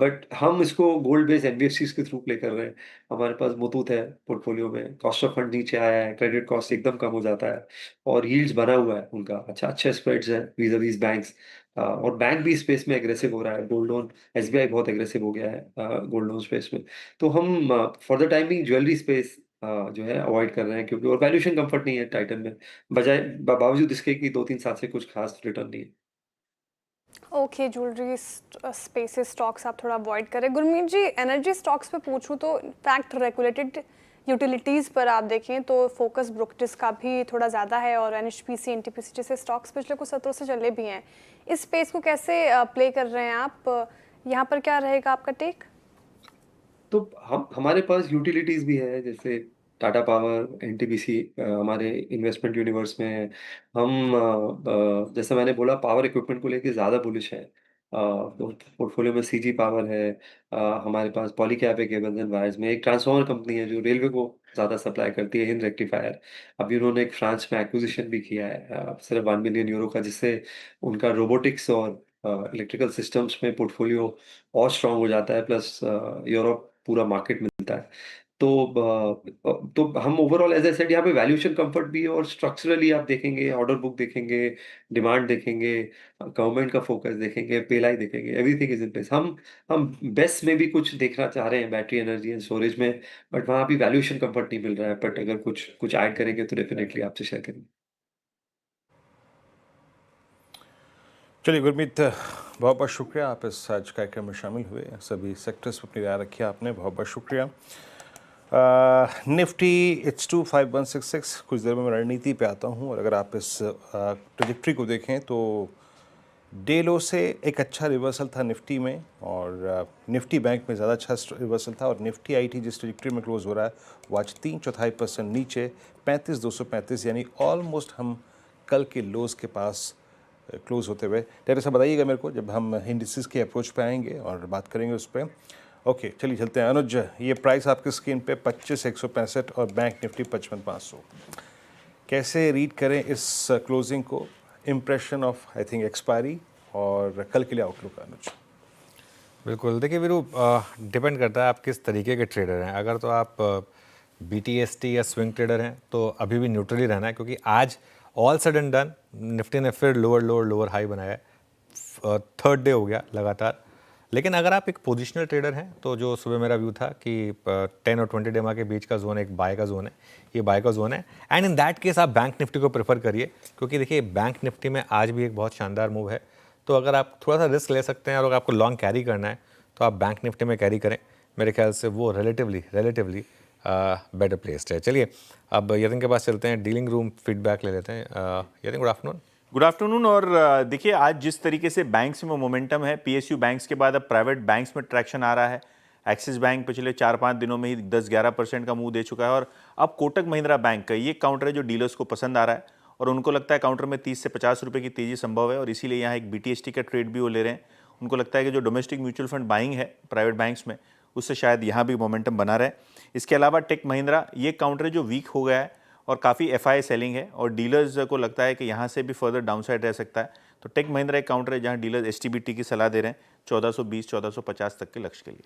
P: बट हम इसको गोल्ड बेस्ड एनबीएफसीज के थ्रू प्ले कर रहे हैं। हमारे पास मुतूत है पोर्टफोलियो में, कॉस्ट ऑफ फंड नीचे आया है, क्रेडिट कॉस्ट एकदम कम हो जाता है, और यील्ड्स बना हुआ है उनका, अच्छे स्प्रेड्स हैं वीज़ वीज़ बैंक्स। और बैंक भी स्पेस में एग्रेसिव हो रहा है, गोल्ड लोन एसबीआई बहुत एग्रेसिव हो गया है गोल्ड लोन स्पेस में। तो हम for the timing jewellery space जो है अवॉइड कर रहे हैं, क्योंकि और वैल्यूएशन कंफर्ट नहीं है टाइटन में, बावजूद इसके कि 2-3 साल से कुछ खास रिटर्न नहीं है।
B: ओके, ज्वेलरी स्पेसेस स्टॉक्स आप थोड़ा अवॉइड करें। गुरमीत जी, एनर्जी स्टॉक्स पे पूछूं तो इनफैक्ट रेगुलेटेड यूटिलिटीज़ पर आप देखें तो फोकस ब्रोकरेज का भी थोड़ा ज़्यादा है, और एनएचपीसी एनटीपीसी जैसे स्टॉक्स पिछले कुछ सत्रों से चले भी हैं। इस स्पेस को कैसे प्ले कर रहे हैं आप? यहाँ पर क्या रहेगा आपका टेक?
P: तो हमारे पास यूटिलिटीज भी है, जैसे टाटा पावर, एनटीपीसी हमारे इन्वेस्टमेंट यूनिवर्स में है। हम जैसे मैंने बोला, पावर इक्विपमेंट को लेके ज़्यादा बुलिश है। पोर्टफोलियो में सीजी पावर है, हमारे पास पॉलीकैब है केबल्स एंड वायर्स में, एक ट्रांसफॉर्मर कंपनी है जो रेलवे को ज़्यादा सप्लाई करती है, हिंद रेक्टिफायर। अभी उन्होंने एक फ्रांस में एक्विजिशन भी किया है सिर्फ 1 बिलियन यूरो का, जिससे उनका रोबोटिक्स और इलेक्ट्रिकल सिस्टम्स में पोर्टफोलियो और स्ट्रांग हो जाता है, प्लस यूरोप पूरा मार्केट मिलता है। तो हम ओवरऑल एज आई सेड, यहाँ पे वैल्यूएशन कंफर्ट भी है, और स्ट्रक्चरली आप देखेंगे, ऑर्डर बुक देखेंगे, डिमांड देखेंगे, गवर्नमेंट का फोकस देखेंगे, पेलाई देखेंगे, एवरीथिंग इज इन प्लेस। हम बेस्ट में भी कुछ देखना चाह रहे हैं बैटरी एनर्जी एंड स्टोरेज में, बट वहाँ भी वैल्यूएशन कंफर्ट नहीं मिल रहा है। बट अगर कुछ ऐड करेंगे तो डेफिनेटली आपसे शेयर करेंगे।
C: चलिए गुरमीत, बहुत बहुत शुक्रिया, आप इस आज कार्यक्रम में शामिल हुए, सभी सेक्टर्स पर अपनी राय रखी आपने, बहुत बहुत शुक्रिया। निफ्टी H25166, कुछ देर में मैं रणनीति पे आता हूँ। और अगर आप इस ट्रजेक्ट्री को देखें तो डे लो से एक अच्छा रिवर्सल था निफ्टी में, और निफ्टी बैंक में ज़्यादा अच्छा रिवर्सल था, और निफ्टी आईटी जिस ट्रजेक्ट्री में क्लोज हो रहा है वो आज 3/4% नीचे 35,235, यानी ऑलमोस्ट हम कल के लोज के पास क्लोज होते हुए। डेटा साहब बताइएगा मेरे को जब हम इंडिसेस के अप्रोच पे आएंगे और बात करेंगे उस पर। ओके, चलिए चलते हैं। अनुज, ये प्राइस आपकी स्क्रीन पे 25,165 और बैंक निफ्टी 55,500, कैसे रीड करें इस क्लोजिंग को? Impression of I think expiry और कल के लिए आउटलुक। अनुज
A: बिल्कुल, देखिए वीरू, डिपेंड करता है आप किस तरीके के ट्रेडर हैं। अगर तो आप BTST या स्विंग ट्रेडर हैं तो अभी भी न्यूट्रली रहना है, क्योंकि आज ऑल सड एंड डन निफ्टी ने फिर लोअर हाई बनाया है, थर्ड डे हो गया लगातार। लेकिन अगर आप एक पोजिशनल ट्रेडर हैं तो जो सुबह मेरा व्यू था कि 10 और 20 डेमा के बीच का जोन एक बाय का जोन है, ये बाय का जोन है। एंड इन दैट केस आप बैंक निफ्टी को प्रेफर करिए, क्योंकि देखिए बैंक निफ्टी में आज भी एक बहुत शानदार मूव है। तो अगर आप थोड़ा सा रिस्क ले सकते हैं और अगर आपको लॉन्ग कैरी करना है तो आप बैंक निफ्टी में कैरी करें, मेरे ख्याल से वो रिलेटिवली बेटर प्लेस्ड है। चलिए अब यतिन के पास चलते हैं, डीलिंग रूम फीडबैक ले लेते हैं। Yatin, good afternoon.
J: Good afternoon. और देखिए आज जिस तरीके से बैंक्स में मोमेंटम है, पीएसयू बैंक्स के बाद अब प्राइवेट बैंक्स में ट्रैक्शन आ रहा है। एक्सिस बैंक पिछले 4-5 दिनों में ही 10-11% का मूव दे चुका है, और अब कोटक महिंद्रा बैंक का ये काउंटर है जो डीलर्स को पसंद आ रहा है, और उनको लगता है काउंटर में 30 से 50 रुपये की तेजी संभव है, और इसीलिए यहाँ एक BTST का ट्रेड भी वो ले रहे हैं। उनको लगता है कि जो डोमेस्टिक म्यूचुअल फंड बाइंग है प्राइवेट बैंक्स में, उससे शायद यहाँ भी मोमेंटम बना रहे। इसके अलावा टेक महिंद्रा ये काउंटर है जो वीक हो गया है और काफ़ी FI सेलिंग है, और डीलर्स को लगता है कि यहाँ से भी फर्दर डाउनसाइड रह सकता है। तो टेक महिंद्रा एक काउंटर है जहाँ डीलर्स STBT की सलाह दे रहे हैं 1420-1450 तक के लक्ष्य के लिए।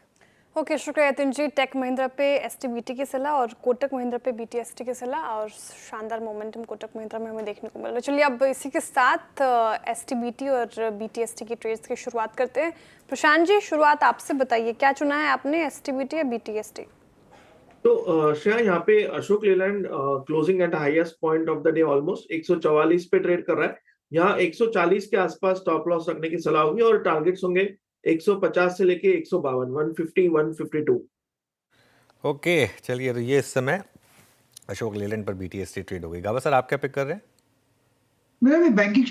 B: ओके, शुक्रिया यतिन जी। टेक महिंद्रा पे STBT की सलाह और कोटक महिंद्रा पे BTST की सलाह, और शानदार मोमेंटम कोटक महिंद्रा में हमें देखने को मिल रहा है। चलिए अब इसी के साथ STBT और BTST की ट्रेड्स की शुरुआत करते हैं। प्रशांत जी, शुरुआत आपसे बताइए, क्या चुना है आपने, STBT या BTST?
N: तो श्रेया, यहाँ पे Ashok Leyland closing eight highest point of the day almost 144 पे ट्रेड कर रहा है। यहाँ 140 के आसपास स्टॉप लॉस रखने की सलाह होगी, और टारगेट्स होंगे 150 से लेके 152, 150, 152।
A: ओके चलिए, तो ये इस समय अशोक लेलैंड पर BTST ट्रेड हो गई। गावा सर, आप क्या पिक कर रहे हैं?
D: मेरा बैंकिंग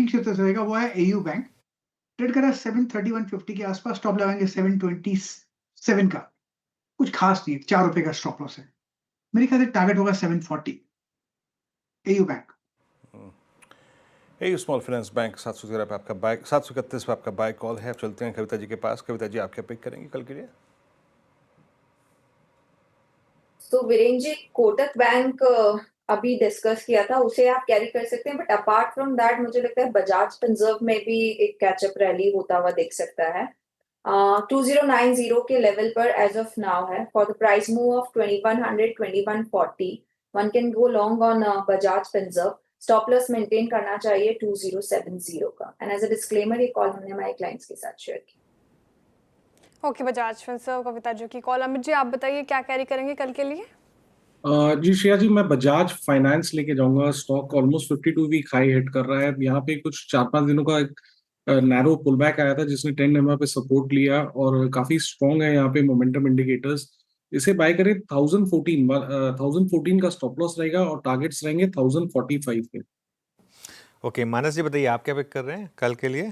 D: क्षेत्र से रहेगा, वो है AU बैंक। ट्रेड कर रहा है 731.50 के आसपास, स्टॉप लगाएंगे 727 का। कुछ खास नहीं, 4 रुपए का स्टॉप लॉस है। मेरे ख्याल से टारगेट होगा 740। AU bank.
C: AU small finance bank 713 पे आपका बाय, 731 पे आपका बाय कॉल है। अब चलते हैं कविता जी के पास। कविता जी, आप क्या पिक करेंगे कल के लिए?
F: तो वीरेन जी, कोटक बैंक अभी डिस्कस किया था, उसे आप कैरी कर सकते हैं, बट अपार्ट फ्रॉम दैट मुझे लगता है बजाज फिनसर्व में भी एक कैचअप रैली होता हुआ दिख सकता है। 2090 के लेवल पर एज ऑफ नाउ है। For the price move of 2100, 2140 one can go long on Bajaj Finserv. Stop loss maintain करना चाहिए 2070 का। एंड एज अ डिस्क्लेमर, ये कॉल हमने हमारे क्लाइंट्स के साथ शेयर की।
B: ओके, बजाज फिनसर्व कविता जी की कॉल। अमित जी, आप बताइए क्या कैरी करेंगे कल के लिए?
G: जी श्रेया जी, मैं बजाज फाइनेंस लेके जाऊंगा। Stock almost 52 week high hit कर रहा है। यहाँ पे कुछ 4-5 दिनों का एक नैरो पुल बैक आया था जिसने 10 एमए पे सपोर्ट लिया, और काफी स्ट्रॉन्ग है यहाँ पे मोमेंटम इंडिकेटर्स। इसे बाय करें 1014 का स्टॉप लॉस रहेगा, और टारगेट्स रहेंगे 1045 के।
A: ओके, मानस जी बताइए, आप क्या पिक कर रहे हैं कल के लिए?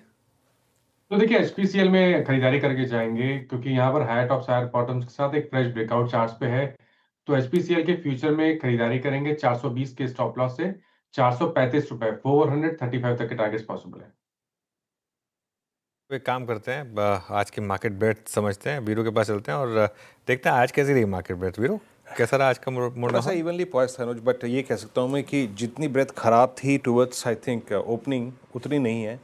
E: तो देखिए HPCL में खरीदारी करके जाएंगे, क्योंकि यहाँ पर हायर टॉप्स हायर बॉटम्स के साथ एक फ्रेश ब्रेकआउट चार्ट्स पे है। तो HPCL के फ्यूचर में खरीदारी करेंगे 420 के स्टॉप लॉस से 435 रुपए, 435 तक के टारगेट्स पॉसिबल है।
A: एक काम करते हैं, आज की मार्केट ब्रेथ समझते हैं, वीरू के पास चलते हैं और देखते हैं आज कैसी रही मार्केट ब्रेथ। वीरू, कैसा रहा आज का मोड़?
C: ऐसा इवनली पॉइस था अनुज, बट ये कह सकता हूँ मैं कि जितनी ब्रेथ खराब थी टुवर्ड्स आई थिंक ओपनिंग, उतनी नहीं है।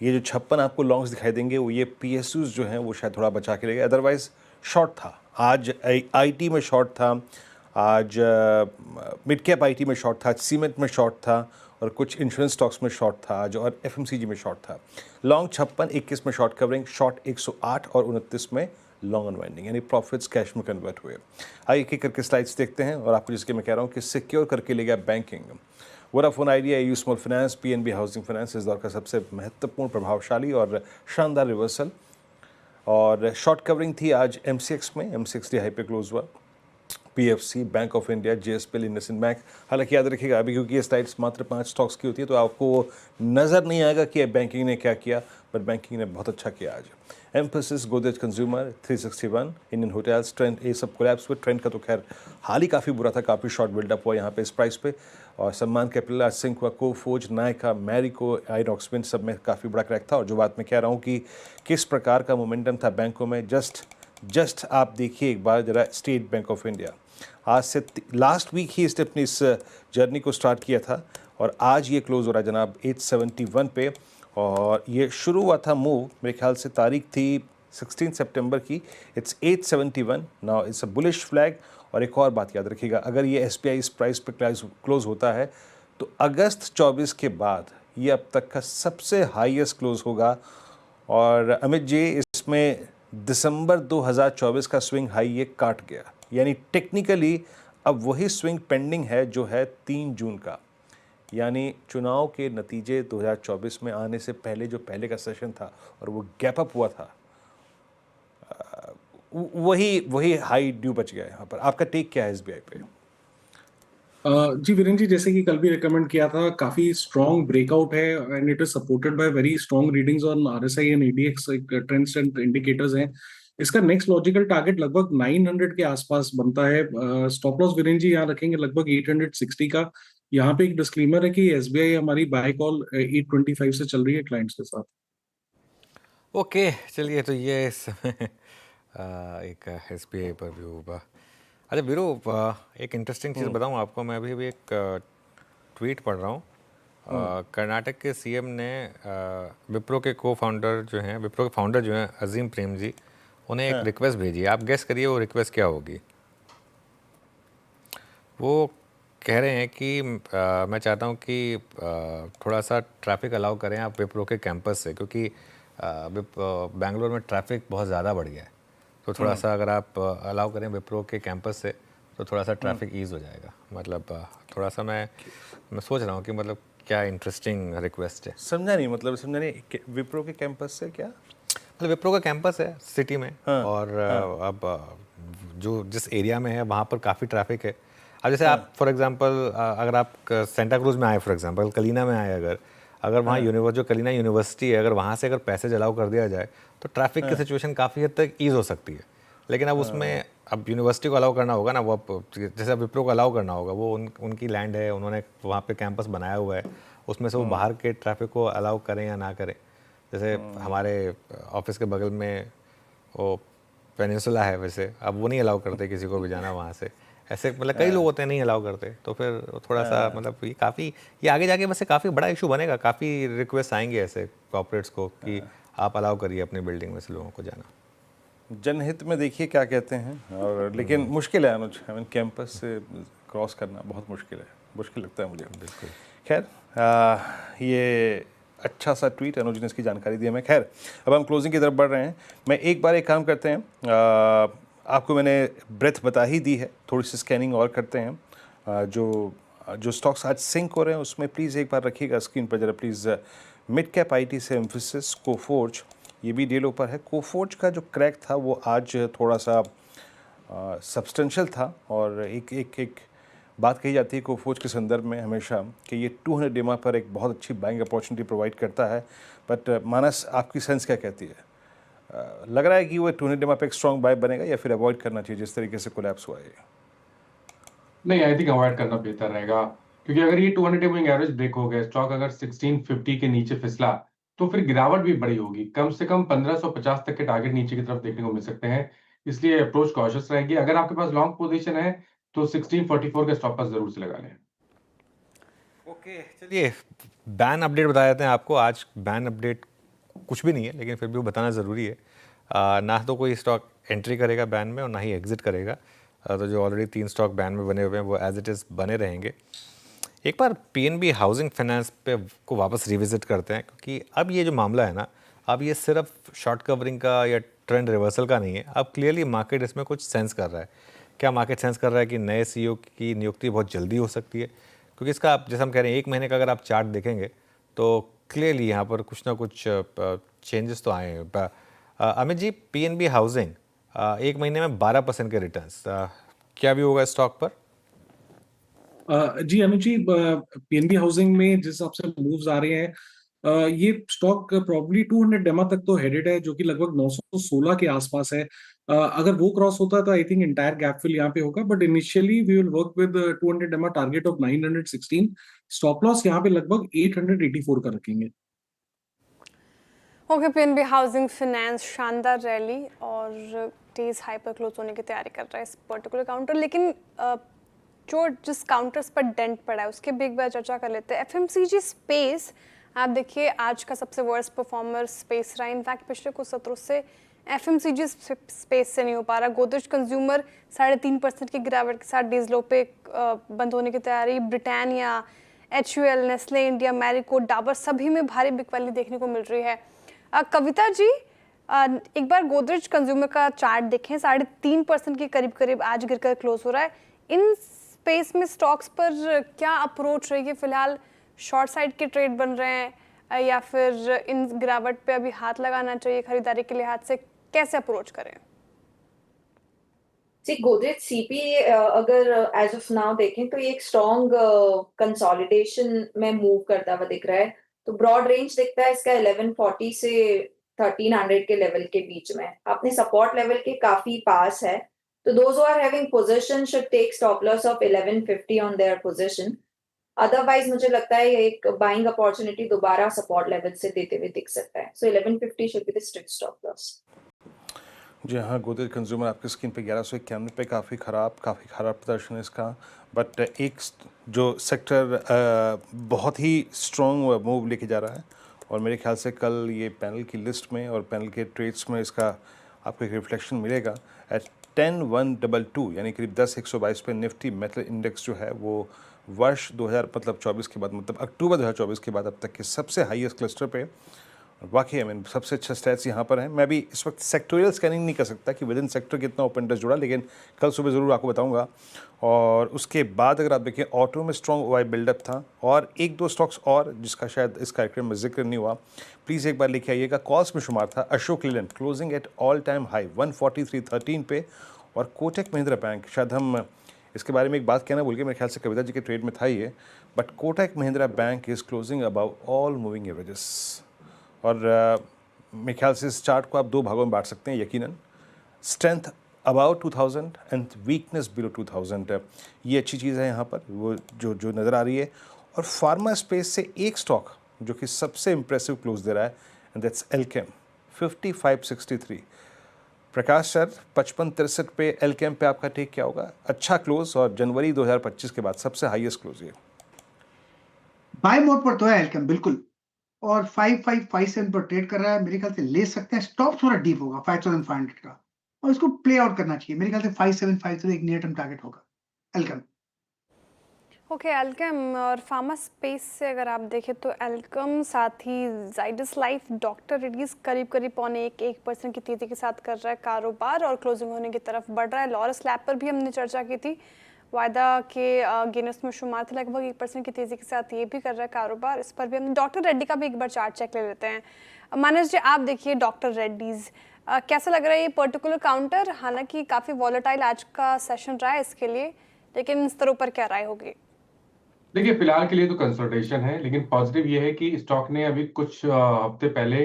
C: ये जो 56 आपको लॉन्ग्स दिखाई देंगे, वो ये PSUs जो हैं वो शायद थोड़ा बचा के लेगा, अदरवाइज शॉर्ट था। आज IT में शॉर्ट था, आज मिड कैप IT में शॉर्ट था, आज सीमेंट में शॉर्ट था, और कुछ इंश्योरेंस स्टॉक्स में शॉर्ट था आज, और FMCG में शॉर्ट था। लॉन्ग 56, 21 में शॉर्ट कवरिंग, शॉर्ट 108 और 29 में लॉन्ग अनवाइंडिंग, यानी प्रॉफिट्स कैश में कन्वर्ट हुए। आइए एक एक करके स्लाइड्स देखते हैं, और आपको जिसके मैं कह रहा हूँ कि सिक्योर करके ले गया banking. Vodafone idea, AU small finance, PNB housing finance इस दौर का सबसे महत्वपूर्ण, प्रभावशाली और शानदार रिवर्सल। और शॉर्ट कवरिंग थी आज MCX में, MCX डे हाई पे क्लोज हुआ। PFC, bank of India, JSPL, IndusInd bank. हालांकि याद रखिएगा अभी क्योंकि ये स्लाइड्स मात्र 5 स्टॉक्स की होती है, तो आपको नज़र नहीं आएगा कि बैंकिंग ने क्या किया, पर बैंकिंग ने बहुत अच्छा किया आज। Emphasis, Godrej consumer, 361, Indian hotels, trend, ये सब कोलैप्स हुए। ट्रेंड का तो खैर हाल ही काफ़ी बुरा था, काफ़ी शॉर्ट बिल्डअप हुआ यहाँ पे इस प्राइस पे। और सम्मान कैपिटल आज सिंक हुआ, कोफोर्ज, नायका, मैरिको, आइनॉक्स विंड सब में काफ़ी बड़ा क्रैक था। और जो बात मैं कह रहा हूँ कि किस प्रकार का मोमेंटम था बैंकों में, जस्ट आप देखिए एक बार जरा स्टेट बैंक ऑफ इंडिया। आज से लास्ट वीक ही इसने अपनी इस जर्नी को स्टार्ट किया था, और आज ये क्लोज हो रहा है जनाब 871 पे। और ये शुरू हुआ था मूव, मेरे ख्याल से तारीख थी 16 सितंबर की। It's 871 now, it's a bullish flag. और एक और बात याद रखिएगा, अगर ये SBI इस प्राइस पे क्लोज होता है तो तो अगस्त 24 के बाद ये अब तक का सबसे हाईएस्ट क्लोज होगा। और अमित जी, इसमें दिसंबर 2024 का स्विंग हाई ये काट गया, यानी टेक्निकली अब वही स्विंग पेंडिंग है जो है 3 जून का, यानी चुनाव के नतीजे 2024 में आने से पहले जो पहले का सेशन था और वो गैप अप हुआ था, वही हाई ड्यू बच गया यहाँ पर। आपका टेक क्या है एसबीआई पे?
G: जी वीरेंद्र जी, जैसे कि कल भी रिकमेंड किया था, काफी स्ट्रॉन्ग ब्रेकआउट है and it is supported by very strong readings on RSI and ADX trends and indicators हैं। इसका नेक्स्ट लॉजिकल टारगेट लगभग 900 के आसपास बनता है। स्टॉप लॉस वीरेंद्र जी यहाँ रखेंगे लगभग 860 का। यहाँ पे एक डिस्क्लेमर है कि एसबीआई हमारी बाय कॉल 825 से चल रही है क्लाइंट्स के साथ।
A: ओके, चलिए, तो ये इस समय एक एसबीआई पर व्यू होगा। अच्छा वीरू, एक इंटरेस्टिंग चीज़ बताऊं आपको। मैं अभी एक ट्वीट पढ़ रहा हूं। कर्नाटक के सीएम ने विप्रो के फाउंडर जो हैं अजीम प्रेम जी, उन्हें एक रिक्वेस्ट भेजी। आप गेस करिए वो रिक्वेस्ट क्या होगी। वो कह रहे हैं कि मैं चाहता हूं कि थोड़ा सा ट्रैफिक अलाउ करें आप विप्रो के कैंपस से, क्योंकि बेंगलोर में ट्रैफिक बहुत ज़्यादा बढ़ गया है। तो थोड़ा सा अगर आप अलाउ करें विप्रो के कैंपस से तो थोड़ा सा ट्रैफिक ईज़ हो जाएगा। मतलब थोड़ा सा मैं सोच रहा हूँ कि मतलब क्या इंटरेस्टिंग रिक्वेस्ट है।
C: समझा नहीं, विप्रो के कैंपस से क्या?
A: मतलब विप्रो का कैंपस है सिटी में। और अब जो जिस एरिया में है वहाँ पर काफ़ी ट्रैफिक है। अब जैसे आप फॉर एग्जांपल अगर आप सेंटा क्रूज में आए, फॉर एग्जांपल कलीना में आए, अगर वहाँ जो कलीना यूनिवर्सिटी है, अगर वहाँ से अगर पैसेज अलाउ कर दिया जाए तो ट्रैफिक की सिचुएशन काफ़ी हद तक ईज़ हो सकती है। लेकिन अब उसमें अब यूनिवर्सिटी को अलाउ करना होगा ना, वो अब जैसे अब विप्रो को अलाउ करना होगा, वो उनकी लैंड है, उन्होंने वहाँ पे कैंपस बनाया हुआ है, उसमें से वो बाहर के ट्रैफिक को अलाउ करें या ना करें। जैसे हमारे ऑफिस के बगल में वो पेनिनसुला है, वैसे अब वो नहीं अलाउ करते किसी को भी जाना वहाँ से। ऐसे मतलब कई लोग होते हैं नहीं अलाउ करते, तो फिर थोड़ा सा मतलब ये आगे जाके वैसे काफ़ी बड़ा इशू बनेगा। काफ़ी रिक्वेस्ट आएंगे ऐसे कॉर्पोरेट्स को कि आप अलाउ करिए अपनी बिल्डिंग में से लोगों को जाना।
C: जनहित में देखिए क्या कहते हैं। और लेकिन मुश्किल है अनुज, कैंपस से क्रॉस करना बहुत मुश्किल लगता है मुझे।
A: बिल्कुल।
C: खैर, ये अच्छा सा ट्वीट अनुज ने इसकी जानकारी दी हमें। खैर, अब हम क्लोजिंग की तरफ बढ़ रहे हैं। मैं एक बार एक काम करते हैं, आपको मैंने ब्रेथ बता ही दी है, थोड़ी सी स्कैनिंग और करते हैं। जो स्टॉक्स आज सिंक हो रहे हैं उसमें प्लीज़ एक बार रखिएगा स्क्रीन पर ज़रा प्लीज़। मिड कैप आईटी से एम्फेसिस, कोफोर्ज, ये भी डील ऊपर है। कोफोर्ज का जो क्रैक था वो आज थोड़ा सा सब्सटेंशियल था। और एक बात कही जाती है कोफोर्ज के संदर्भ में हमेशा कि ये 200 डेमा पर एक बहुत अच्छी बाइंग अपॉर्चुनिटी प्रोवाइड करता है। बट मानस, आपकी सेंस क्या कहती है? लग रहा है कि वो 200 डेमा पे एक स्ट्रॉन्ग बाय बनेगा या फिर अवॉइड करना चाहिए जिस तरीके से कोलैप्स हुआ है?
E: नहीं, आई थिंक अवॉइड करना बेहतर रहेगा, क्योंकि अगर ये 200 डे मूविंग एवरेज ब्रेक हो गया, स्टॉक अगर 1650 के नीचे फिसला तो फिर गिरावट भी बड़ी होगी। कम से कम 1550 तक के टारगेट नीचे की तरफ देखने को मिल सकते हैं, इसलिए अप्रोच कॉशियस रहेगी। अगर आपके पास लॉन्ग पोजीशन है तो 1644 का स्टॉप लॉस जरूर से लगा लें।
A: ओके, चलिए बैन अपडेट बता देते हैं आपको। आज बैन अपडेट कुछ भी नहीं है, लेकिन फिर भी वो बताना ज़रूरी है। ना तो कोई स्टॉक एंट्री करेगा बैन में और ना ही एग्जिट करेगा। तो जो ऑलरेडी 3 स्टॉक बैन में बने हुए हैं वो एज इट इज़ बने रहेंगे। एक बार पीएनबी हाउसिंग फाइनेंस पे को वापस रिविजिट करते हैं, क्योंकि अब ये जो मामला है ना, अब ये सिर्फ शॉर्ट कवरिंग का या ट्रेंड रिवर्सल का नहीं है। अब क्लियरली मार्केट इसमें कुछ सेंस कर रहा है। क्या मार्केट सेंस कर रहा है कि नए सीईओ की नियुक्ति बहुत जल्दी हो सकती है? क्योंकि इसका आप जैसे हम कह रहे हैं 1 महीने का अगर आप चार्ट देखेंगे तो क्लियरली यहाँ पर कुछ ना कुछ चेंजेस तो आए हैं। अमित जी, पीएनबी हाउसिंग 1 महीने में 12% के रिटर्न्स, क्या भी होगा स्टॉक पर?
G: जी अनुज जी, पीएनबी हाउसिंग में जिस हिसाब से मूव्स आ रहे हैं, ये स्टॉक प्रॉब्ली 200 डेमा तक तो हेडेड है, जो कि लगभग 916 के आसपास है। अगर वो क्रॉस होता है तो I think entire gap fill यहाँ पे होगा, but initially we will work with 200 DEMA target of 916। Stop loss यहाँ पे लगभग 884 का रखेंगे।
B: ओके, पीएनबी हाउसिंग फाइनेंस शानदार रैली और तेज हाइपर क्लोज होने की तैयारी कर रहा है इस पर्टिकुलर काउंटर। लेकिन जो जिस काउंटर्स पर डेंट पड़ा है उसके भी एक बार चर्चा कर लेते हैं। एफएमसीजी स्पेस, आप देखिए आज का सबसे वर्स्ट परफॉर्मर स्पेस रहा। इनफैक्ट पिछले कुछ सत्रों से एफएमसीजी स्पेस से नहीं हो पा रहा। गोदरेज कंज्यूमर 3.5% की गिरावट के साथ डेज लो पे बंद होने की तैयारी। Britannia, HUL, Nestle India, Marico, Dabur सभी में भारी बिकवाली देखने को मिल रही है। कविता जी, एक बार गोदरेज कंज्यूमर का चार्ट देखें, 3.5% के करीब करीब आज गिरकर क्लोज हो रहा है। इन स्पेस में स्टॉक्स पर क्या अप्रोच रहेगी? फिलहाल शॉर्ट साइड के ट्रेड बन रहे हैं या फिर इन गिरावट पे अभी हाथ लगाना चाहिए खरीदारी के लिहाज से? कैसे अप्रोच करें?
F: जी, गोदरेज सीपी अगर एज ऑफ नाउ देखें तो ये एक स्ट्रॉन्ग कंसोलिडेशन में मूव करता हुआ दिख रहा है। तो ब्रॉड रेंज दिखता है इसका 1140 से 1300 के लेवल के बीच में। अपने सपोर्ट लेवल के काफी पास है। तो those who are having position should take stop loss of 1150 on their position. Otherwise मुझे लगता है ये एक बाइंग अपॉर्चुनिटी दोबारा सपोर्ट लेवल से देते हुए दिख सकता है। So 1150 should be the strict stop loss.
C: जी हाँ, गोदरेज कंज्यूमर आपकी स्क्रीन पे 1191 पे काफ़ी ख़राब प्रदर्शन है इसका। बट एक जो सेक्टर बहुत ही स्ट्रॉन्ग मूव लेके जा रहा है और मेरे ख्याल से कल ये पैनल की लिस्ट में और पैनल के ट्रेड्स में इसका आपको एक रिफ्लेक्शन मिलेगा। एट 10,122 यानी करीब 10,122 पे निफ्टी मेटल इंडेक्स जो है वो वर्ष 2024 के बाद, मतलब अक्टूबर 2024 के बाद अब तक के सबसे हाईएस्ट क्लस्टर पे वाकई में सबसे अच्छा स्टैट्स यहाँ पर हैं। मैं भी इस वक्त सेक्टोरियल स्कैनिंग नहीं कर सकता कि विद इन सेक्टर कितना ओपन इंटरेस्ट जुड़ा, लेकिन कल सुबह ज़रूर आपको बताऊंगा। और उसके बाद अगर आप देखें ऑटो में स्ट्रॉन्ग ओआई बिल्डअप था और एक दो स्टॉक्स और जिसका शायद इस कार्यक्रम में जिक्र नहीं हुआ, प्लीज़ एक बार लेके आइएगा। कॉल्स में शुमार था Ashok Leyland closing at all time high 143.13 पे, और कोटक महिंद्रा बैंक, शायद हम इसके बारे में एक बात कहना भूल गए, मेरे ख्याल से कविता जी के ट्रेड में था ये, but Kotak Mahindra bank is closing above all moving averages. और मेरे ख्याल से इस चार्ट को आप दो भागों में बांट सकते हैं यकीनन। Strength about 2000 and weakness below 2000, ये अच्छी चीज़ है यहाँ पर वो जो नज़र आ रही है। और फार्मा स्पेस से एक स्टॉक जो कि सबसे इम्प्रेसिव क्लोज दे रहा है, and that's Alkem 5563। Prakash sir, 5563 पे एल्केम पे आपका टेक क्या होगा? अच्छा क्लोज और जनवरी 2025 के बाद सबसे हाईएस्ट क्लोज ये।
D: बाय मोड पर तो है एल्केम बिल्कुल, और 5557 पर ट्रेड कर रहा है। मेरे ख्याल से ले सकते हैं। स्टॉप थोड़ा डीप होगा 5500 का और इसको प्ले आउट करना चाहिए। मेरे ख्याल से 5753 एक नियर टर्म टारगेट होगा एल्केम।
B: ओके, एल्केम और फार्मा स्पेस से अगर आप देखें तो एल्केम, साथ ही जाइडस लाइफ, डॉक्टर रेड्डीज करीब 1% की तेजी के साथ कर रहा है कारोबार और क्लोजिंग होने की तरफ बढ़ रहा है। लॉरस लैब पर भी हमने चर्चा की थी, वायदा के गेनर्स में शुमार थे, लगभग 1% की तेजी के साथ ये भी कर रहा है कारोबार। इस पर भी हम डॉक्टर रेड्डी का भी एक बार चार्ट चेक ले लेते हैं। मानस जी, आप देखिए डॉक्टर रेड्डीज, कैसा लग रहा है ये पर्टिकुलर काउंटर? हालांकि काफ़ी वॉलेटाइल आज का सेशन रहा है इसके लिए, लेकिन इन स्तरों पर क्या राय होगी?
E: देखिए, फिलहाल के लिए तो कंसोलिडेशन है, लेकिन पॉजिटिव ये है कि स्टॉक ने अभी कुछ हफ्ते पहले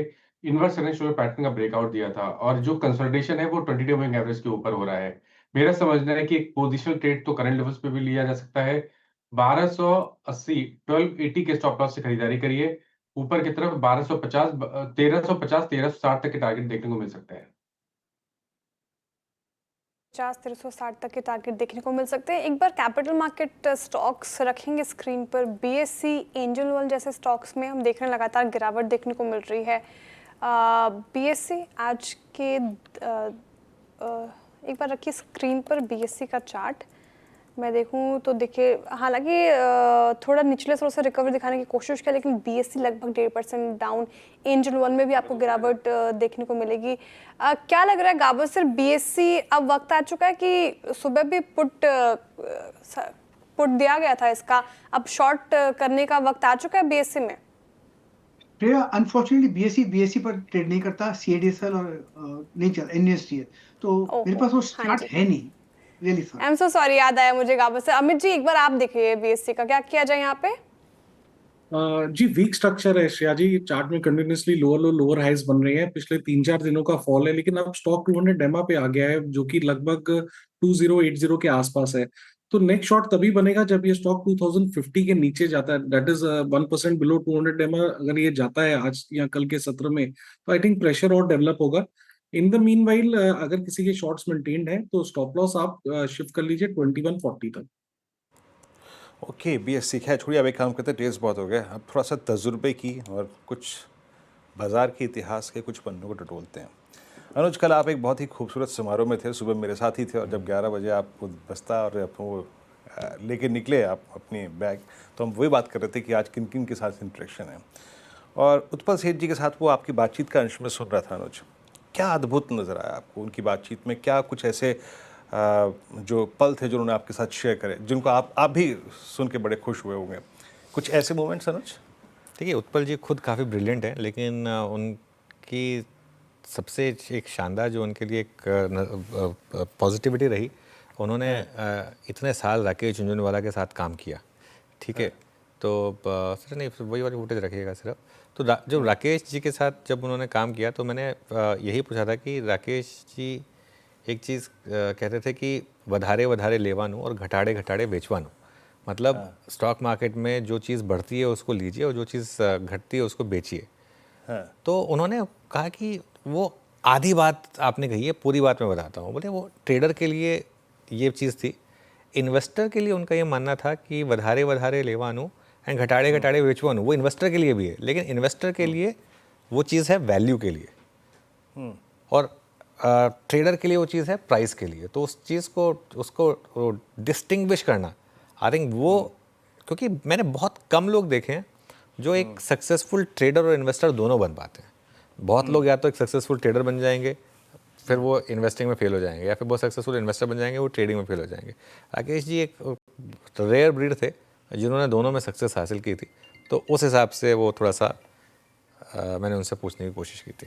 E: इन्वर्स रेंज पैटर्न का ब्रेकआउट दिया था और जो कंसोलिडेशन है वो 20 डे मूविंग एवरेज के ऊपर हो रहा है। मेरा समझना है कि एक पोजिशनल ट्रेड तो करंट लेवल्स पे भी लिया जा सकता है। 1280 1280 के स्टॉप लॉस से खरीदारी करिए। ऊपर की तरफ 1350 1360 तक के टारगेट देखने को मिल सकते हैं।
B: 1360 तक के टारगेट देखने को मिल सकते हैं। एक बार कैपिटल मार्केट स्टॉक्स रखेंगे स्क्रीन पर। बीएससी, एंजल वन जैसे स्टॉक्स में हम देख रहे हैं लगातार गिरावट देखने को मिल रही है। बीएससी आज के एक बार रखिए स्क्रीन पर बीएससी का चार्ट, मैं देखूं तो देखिए, हालांकि थोड़ा निचले स्तर से रिकवरी दिखाने की कोशिश की, लेकिन बीएससी लगभग 1.5% डाउन। एंजल वन में भी आपको गिरावट देखने को मिलेगी। क्या लग रहा है गाबर सर, बीएससी अब वक्त आ चुका है कि सुबह भी पुट दिया गया था इसका, अब शॉर्ट करने का वक्त आ चुका है बीएससी में?
D: अनफॉर्चुनेटली बीएससी पर ट्रेड नहीं करता, सीएडीएसएल और नहीं चल एनएसटी है, तो मेरे पास वो चार्ट है नहीं। Really sorry,
B: I am so sorry, याद आया मुझे गाबर सर। अमित जी, एक बार आप देखिए बीएससी का क्या किया जाए यहाँ पे?
G: जी, वीक स्ट्रक्चर है श्रेया जी। चार्ट में continuously lower low lower highs बन रहे हैं, पिछले 3-4 दिनों का फॉल है, लेकिन अब स्टॉक 200 डेमा पे आ गया है जो कि लगभग 2080 के आसपास है। तो नेक्स्ट शॉट तभी बनेगा जब ये स्टॉक 2050 के नीचे जाता है, दैट इज 1% बिलो 200 डेमा अगर ये जाता है आज या कल के सत्र में, तो आई थिंक प्रेशर और डेवलप होगा। इन द मीन वाइल अगर किसी के शॉर्ट्स मेंटेन्ड है तो स्टॉप लॉस आप शिफ्ट कर लीजिए 2140 तक।
C: ओके, बीएससी खैर छोड़िए, अब एक काम करते हैं, डेज बहुत हो गए, अब थोड़ा सा तजुर्बे की और कुछ बाजार के इतिहास के कुछ पन्नों को टटोलते हैं। अनुज, कल आप एक बहुत ही खूबसूरत समारोह में थे, सुबह मेरे साथ ही थे, और जब 11 बजे आप बस्ता और वो लेके निकले आप अपनी बैग, तो हम वही बात कर रहे थे कि आज किन किन के साथ इंटरेक्शन है। और उत्पल सेठ जी के साथ वो आपकी बातचीत का अंश में सुन रहा था अनुज, क्या अद्भुत नज़र आया आपको उनकी बातचीत में? क्या कुछ ऐसे जो पल थे जो उन्होंने आपके साथ शेयर करे, जिनको आप भी सुन के बड़े खुश हुए होंगे? कुछ ऐसे मोमेंट्स अनुज?
A: देखिए, उत्पल जी खुद काफ़ी ब्रिलियंट हैं, लेकिन उनकी सबसे एक शानदार जो उनके लिए एक पॉजिटिविटी रही, उन्होंने इतने साल राकेश झुंझुनवाला के साथ काम किया, ठीक है? तो सर नहीं, वही वाली फुटेज रखिएगा सिर्फ। तो जब राकेश जी के साथ जब उन्होंने काम किया तो मैंने यही पूछा था कि राकेश जी एक चीज़ कहते थे कि वधारे वधारे लेवानू और घटाड़े घटाड़े बेचवानू, मतलब स्टॉक मार्केट में जो चीज़ बढ़ती है उसको लीजिए और जो चीज़ घटती है उसको बेचिए। तो उन्होंने कहा कि वो आधी बात आपने कही है, पूरी बात मैं बताता हूँ। बोले वो ट्रेडर के लिए ये चीज़ थी, इन्वेस्टर के लिए उनका ये मानना था कि वधारे वधारे लेवानू एंड घटाड़े घटाड़े बेचवानू, वो इन्वेस्टर के लिए भी है, लेकिन इन्वेस्टर के लिए वो चीज़ है वैल्यू के लिए, और ट्रेडर के लिए वो चीज़ है प्राइस के लिए। तो उस चीज़ को उसको डिस्टिंग्विश करना, आई थिंक वो, क्योंकि मैंने बहुत कम लोग देखे हैं जो एक सक्सेसफुल ट्रेडर और इन्वेस्टर दोनों बन पाते हैं। बहुत लोग या तो एक सक्सेसफुल ट्रेडर बन जाएंगे फिर वो इन्वेस्टिंग में फेल हो जाएंगे, या फिर बहुत सक्सेसफुल इन्वेस्टर बन जाएंगे वो ट्रेडिंग में फेल हो जाएंगे। राकेश जी एक रेयर ब्रीड थे जिन्होंने दोनों में सक्सेस हासिल की थी, तो उस हिसाब से वो थोड़ा सा मैंने उनसे पूछने की कोशिश की थी।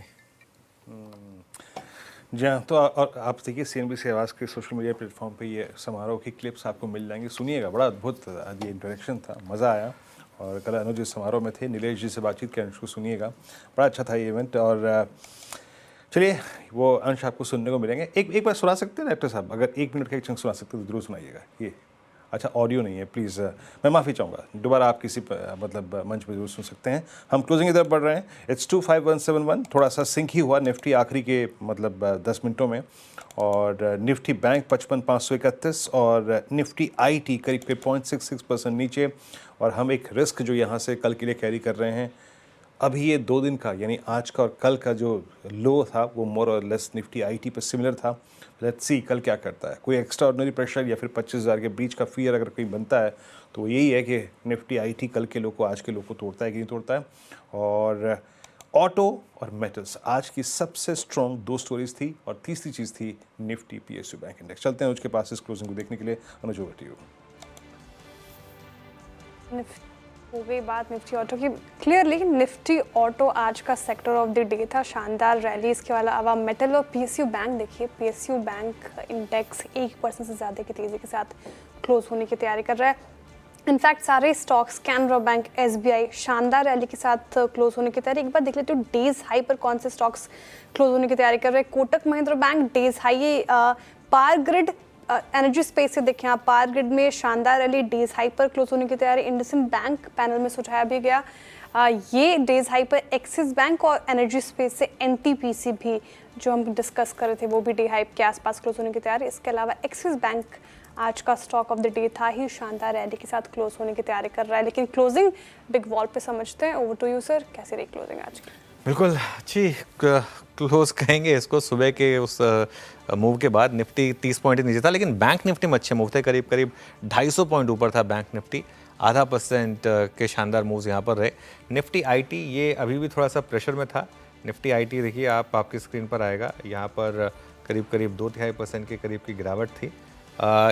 C: जी हाँ, तो और आप देखिए CNBC आवाज़ के सोशल मीडिया प्लेटफॉर्म पे ये समारोह की क्लिप्स आपको मिल जाएंगी, सुनिएगा, बड़ा अद्भुत ये इंटरेक्शन था, मज़ा आया। और कल अनुज इस समारोह में थे, नीलेश जी से बातचीत के अंश को सुनिएगा, बड़ा अच्छा था ये इवेंट। और चलिए वो अंश आपको सुनने को मिलेंगे। एक बार सुना सकते हैं डायरेक्टर साहब, अगर 1 मिनट का एक चंक सुना सकते तो जरूर सुनाइएगा। ये अच्छा ऑडियो नहीं है, प्लीज़ मैं माफ़ी चाहूँगा, दोबारा आप किसी मतलब मंच पर जरूर सुन सकते हैं। हम क्लोजिंग की तरफ बढ़ रहे हैं। इट्स 25171, थोड़ा सा सिंक ही हुआ निफ्टी आखिरी के मतलब 10 मिनटों में, और निफ्टी बैंक 55,531 और निफ्टी IT करीब के 0.66% नीचे। और हम एक रिस्क जो यहाँ से कल के लिए कैरी कर रहे हैं, अभी ये 2 दिन का यानी आज का और कल का जो लो था वो मोर और लेस निफ्टी IT पर सिमिलर था। लेट्स सी कल क्या करता है, कोई एक्स्ट्रा ऑर्डिनरी प्रेशर या फिर 25,000 के बीच का फियर अगर कहीं बनता है तो यही है कि निफ्टी IT कल के लो को आज के लो को तोड़ता है कि नहीं तोड़ता है। और ऑटो और मेटल्स आज की सबसे स्ट्रॉन्ग 2 स्टोरीज थी, और तीसरी चीज़ थी निफ्टी PSU बैंक इंडेक्स। चलते हैं उसके पास इस क्लोजिंग को देखने के लिए। अनुज ओवर टू यू।
B: हो गई बात निफ्टी ऑटो की। क्लियरली निफ्टी ऑटो आज का सेक्टर ऑफ द डे था, शानदार रैली। इसके अलावा मेटल और PSU बैंक, देखिए PSU बैंक इंडेक्स 1% से ज़्यादा की तेज़ी के साथ क्लोज होने की तैयारी कर रहा है। इनफैक्ट सारे स्टॉक्स, कैनरा बैंक, SBI शानदार रैली के साथ क्लोज होने की तैयारी। एक बार देख लेते हो डेज हाई पर कौन से स्टॉक्स क्लोज होने की तैयारी कर रहे हैं। Kotak Mahindra bank days high, power grid energy space से देखें आप, पावर ग्रिड में शानदार रैली, डेज हाई पर क्लोज होने की तैयारी। इंडसइंड बैंक पैनल में सुझाया भी गया, ये डेज हाई पर। एक्सिस बैंक और एनर्जी स्पेस से NTPC भी जो हम डिस्कस कर रहे थे वो भी डे हाई के आसपास क्लोज होने की तैयारी। इसके अलावा एक्सिस बैंक आज का स्टॉक ऑफ द डे था ही, शानदार रैली के साथ क्लोज होने की तैयारी कर रहा है। लेकिन क्लोजिंग बिग वॉल पे समझते हैं। ओवर टू यू सर, कैसे रही क्लोजिंग आज की?
A: बिल्कुल अच्छी क्लोज कहेंगे इसको। सुबह के उस मूव के बाद निफ्टी 30 पॉइंट नीचे था, लेकिन बैंक निफ्टी में अच्छे मूव थे, करीब 250 पॉइंट ऊपर था बैंक निफ्टी, 0.5% के शानदार मूव्स यहाँ पर रहे। निफ्टी IT ये अभी भी थोड़ा सा प्रेशर में था। निफ्टी IT देखिए आप, आपकी स्क्रीन पर आएगा, यहाँ पर करीब 2.5% के करीब की गिरावट थी।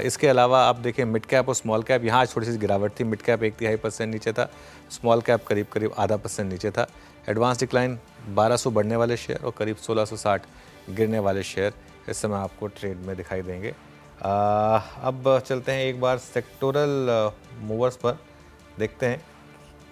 A: इसके अलावा आप देखें मिड कैप और स्मॉल कैप, यहाँ आज थोड़ी सी गिरावट थी। मिड कैप 1.5% नीचे था, स्मॉल कैप करीब 0.5% नीचे था। एडवांस डिक्लाइन 1200 बढ़ने वाले शेयर और करीब 1660 गिरने वाले शेयर इस समय आपको ट्रेड में दिखाई देंगे। अब चलते हैं एक बार सेक्टोरल मूवर्स पर, देखते हैं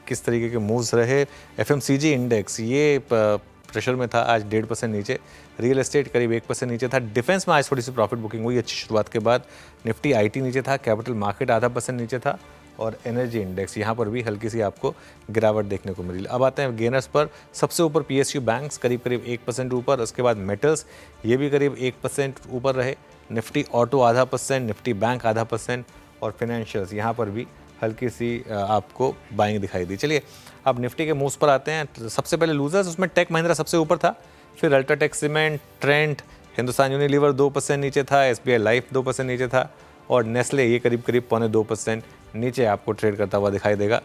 A: किस तरीके के मूव्स रहे। FMCG इंडेक्स ये प्रेशर में था, आज 1.5% नीचे। रियल एस्टेट करीब 1% नीचे था। डिफेंस में आज थोड़ी सी प्रॉफिट बुकिंग हुई अच्छी शुरुआत के बाद। निफ्टी IT नीचे था, कैपिटल मार्केट 0.5% नीचे था, और एनर्जी इंडेक्स यहाँ पर भी हल्की सी आपको गिरावट देखने को मिली। अब आते हैं गेनर्स पर। सबसे ऊपर PSU बैंक्स करीब 1% ऊपर, उसके बाद मेटल्स ये भी करीब 1% ऊपर रहे। निफ्टी ऑटो 0.5%, निफ्टी बैंक 0.5%, और फाइनेंशियल्स यहाँ पर भी हल्की सी आपको बाइंग दिखाई दी। चलिए अब निफ्टी के मूव्स पर आते हैं। सबसे पहले लूजर्स, उसमें टेक महिंद्रा सबसे ऊपर था, फिर UltraTech cement, Trent, Hindustan Unilever 2% नीचे था, SBI लाइफ 2% नीचे था, और नेस्ले ये करीब करीब 0.25% नीचे आपको ट्रेड करता हुआ दिखाई देगा।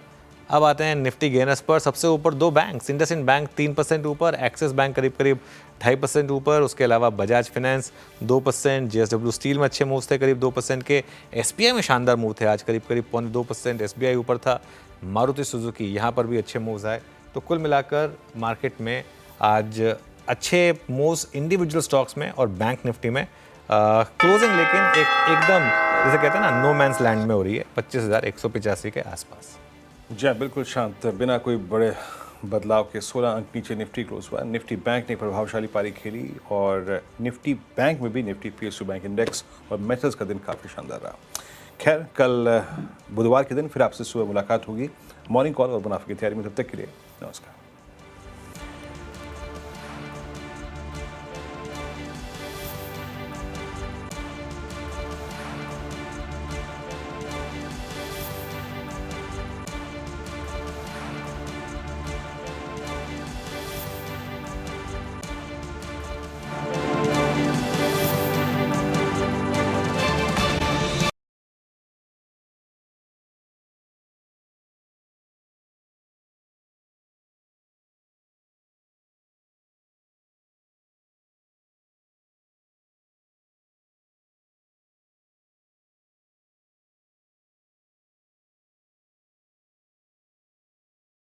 A: अब आते हैं निफ्टी गेनर्स पर। सबसे ऊपर दो बैंक्स, इंडसइंड बैंक 3% ऊपर, एक्सिस बैंक करीब करीब 2.5% ऊपर, उसके अलावा बजाज फाइनेंस 2%, जेएसडब्ल्यू स्टील में अच्छे मूव्स थे करीब 2% के, एसबीआई में शानदार मूव थे आज करीब करीब 0.2%, एसबीआई ऊपर था, मारुति सुजुकी यहाँ पर भी अच्छे मूव्स आए। तो कुल मिलाकर मार्केट में आज अच्छे मूव्स इंडिविजुअल स्टॉक्स में और बैंक निफ्टी में। क्लोजिंग लेकिन एकदम जैसे कहते हैं ना नो मैंस लैंड में हो रही है 25,185 के आसपास।
C: जी हाँ, बिल्कुल शांत, बिना कोई बड़े बदलाव के 16 अंक नीचे निफ्टी क्लोज हुआ। निफ्टी बैंक ने प्रभावशाली पारी खेली और निफ्टी बैंक में भी निफ्टी पीएसयू बैंक इंडेक्स और मेटल्स का दिन काफ़ी शानदार रहा। खैर, कल बुधवार के दिन फिर आपसे सुबह मुलाकात होगी मॉर्निंग कॉल और मुनाफे की तैयारी में। तब तक के लिए नमस्कार।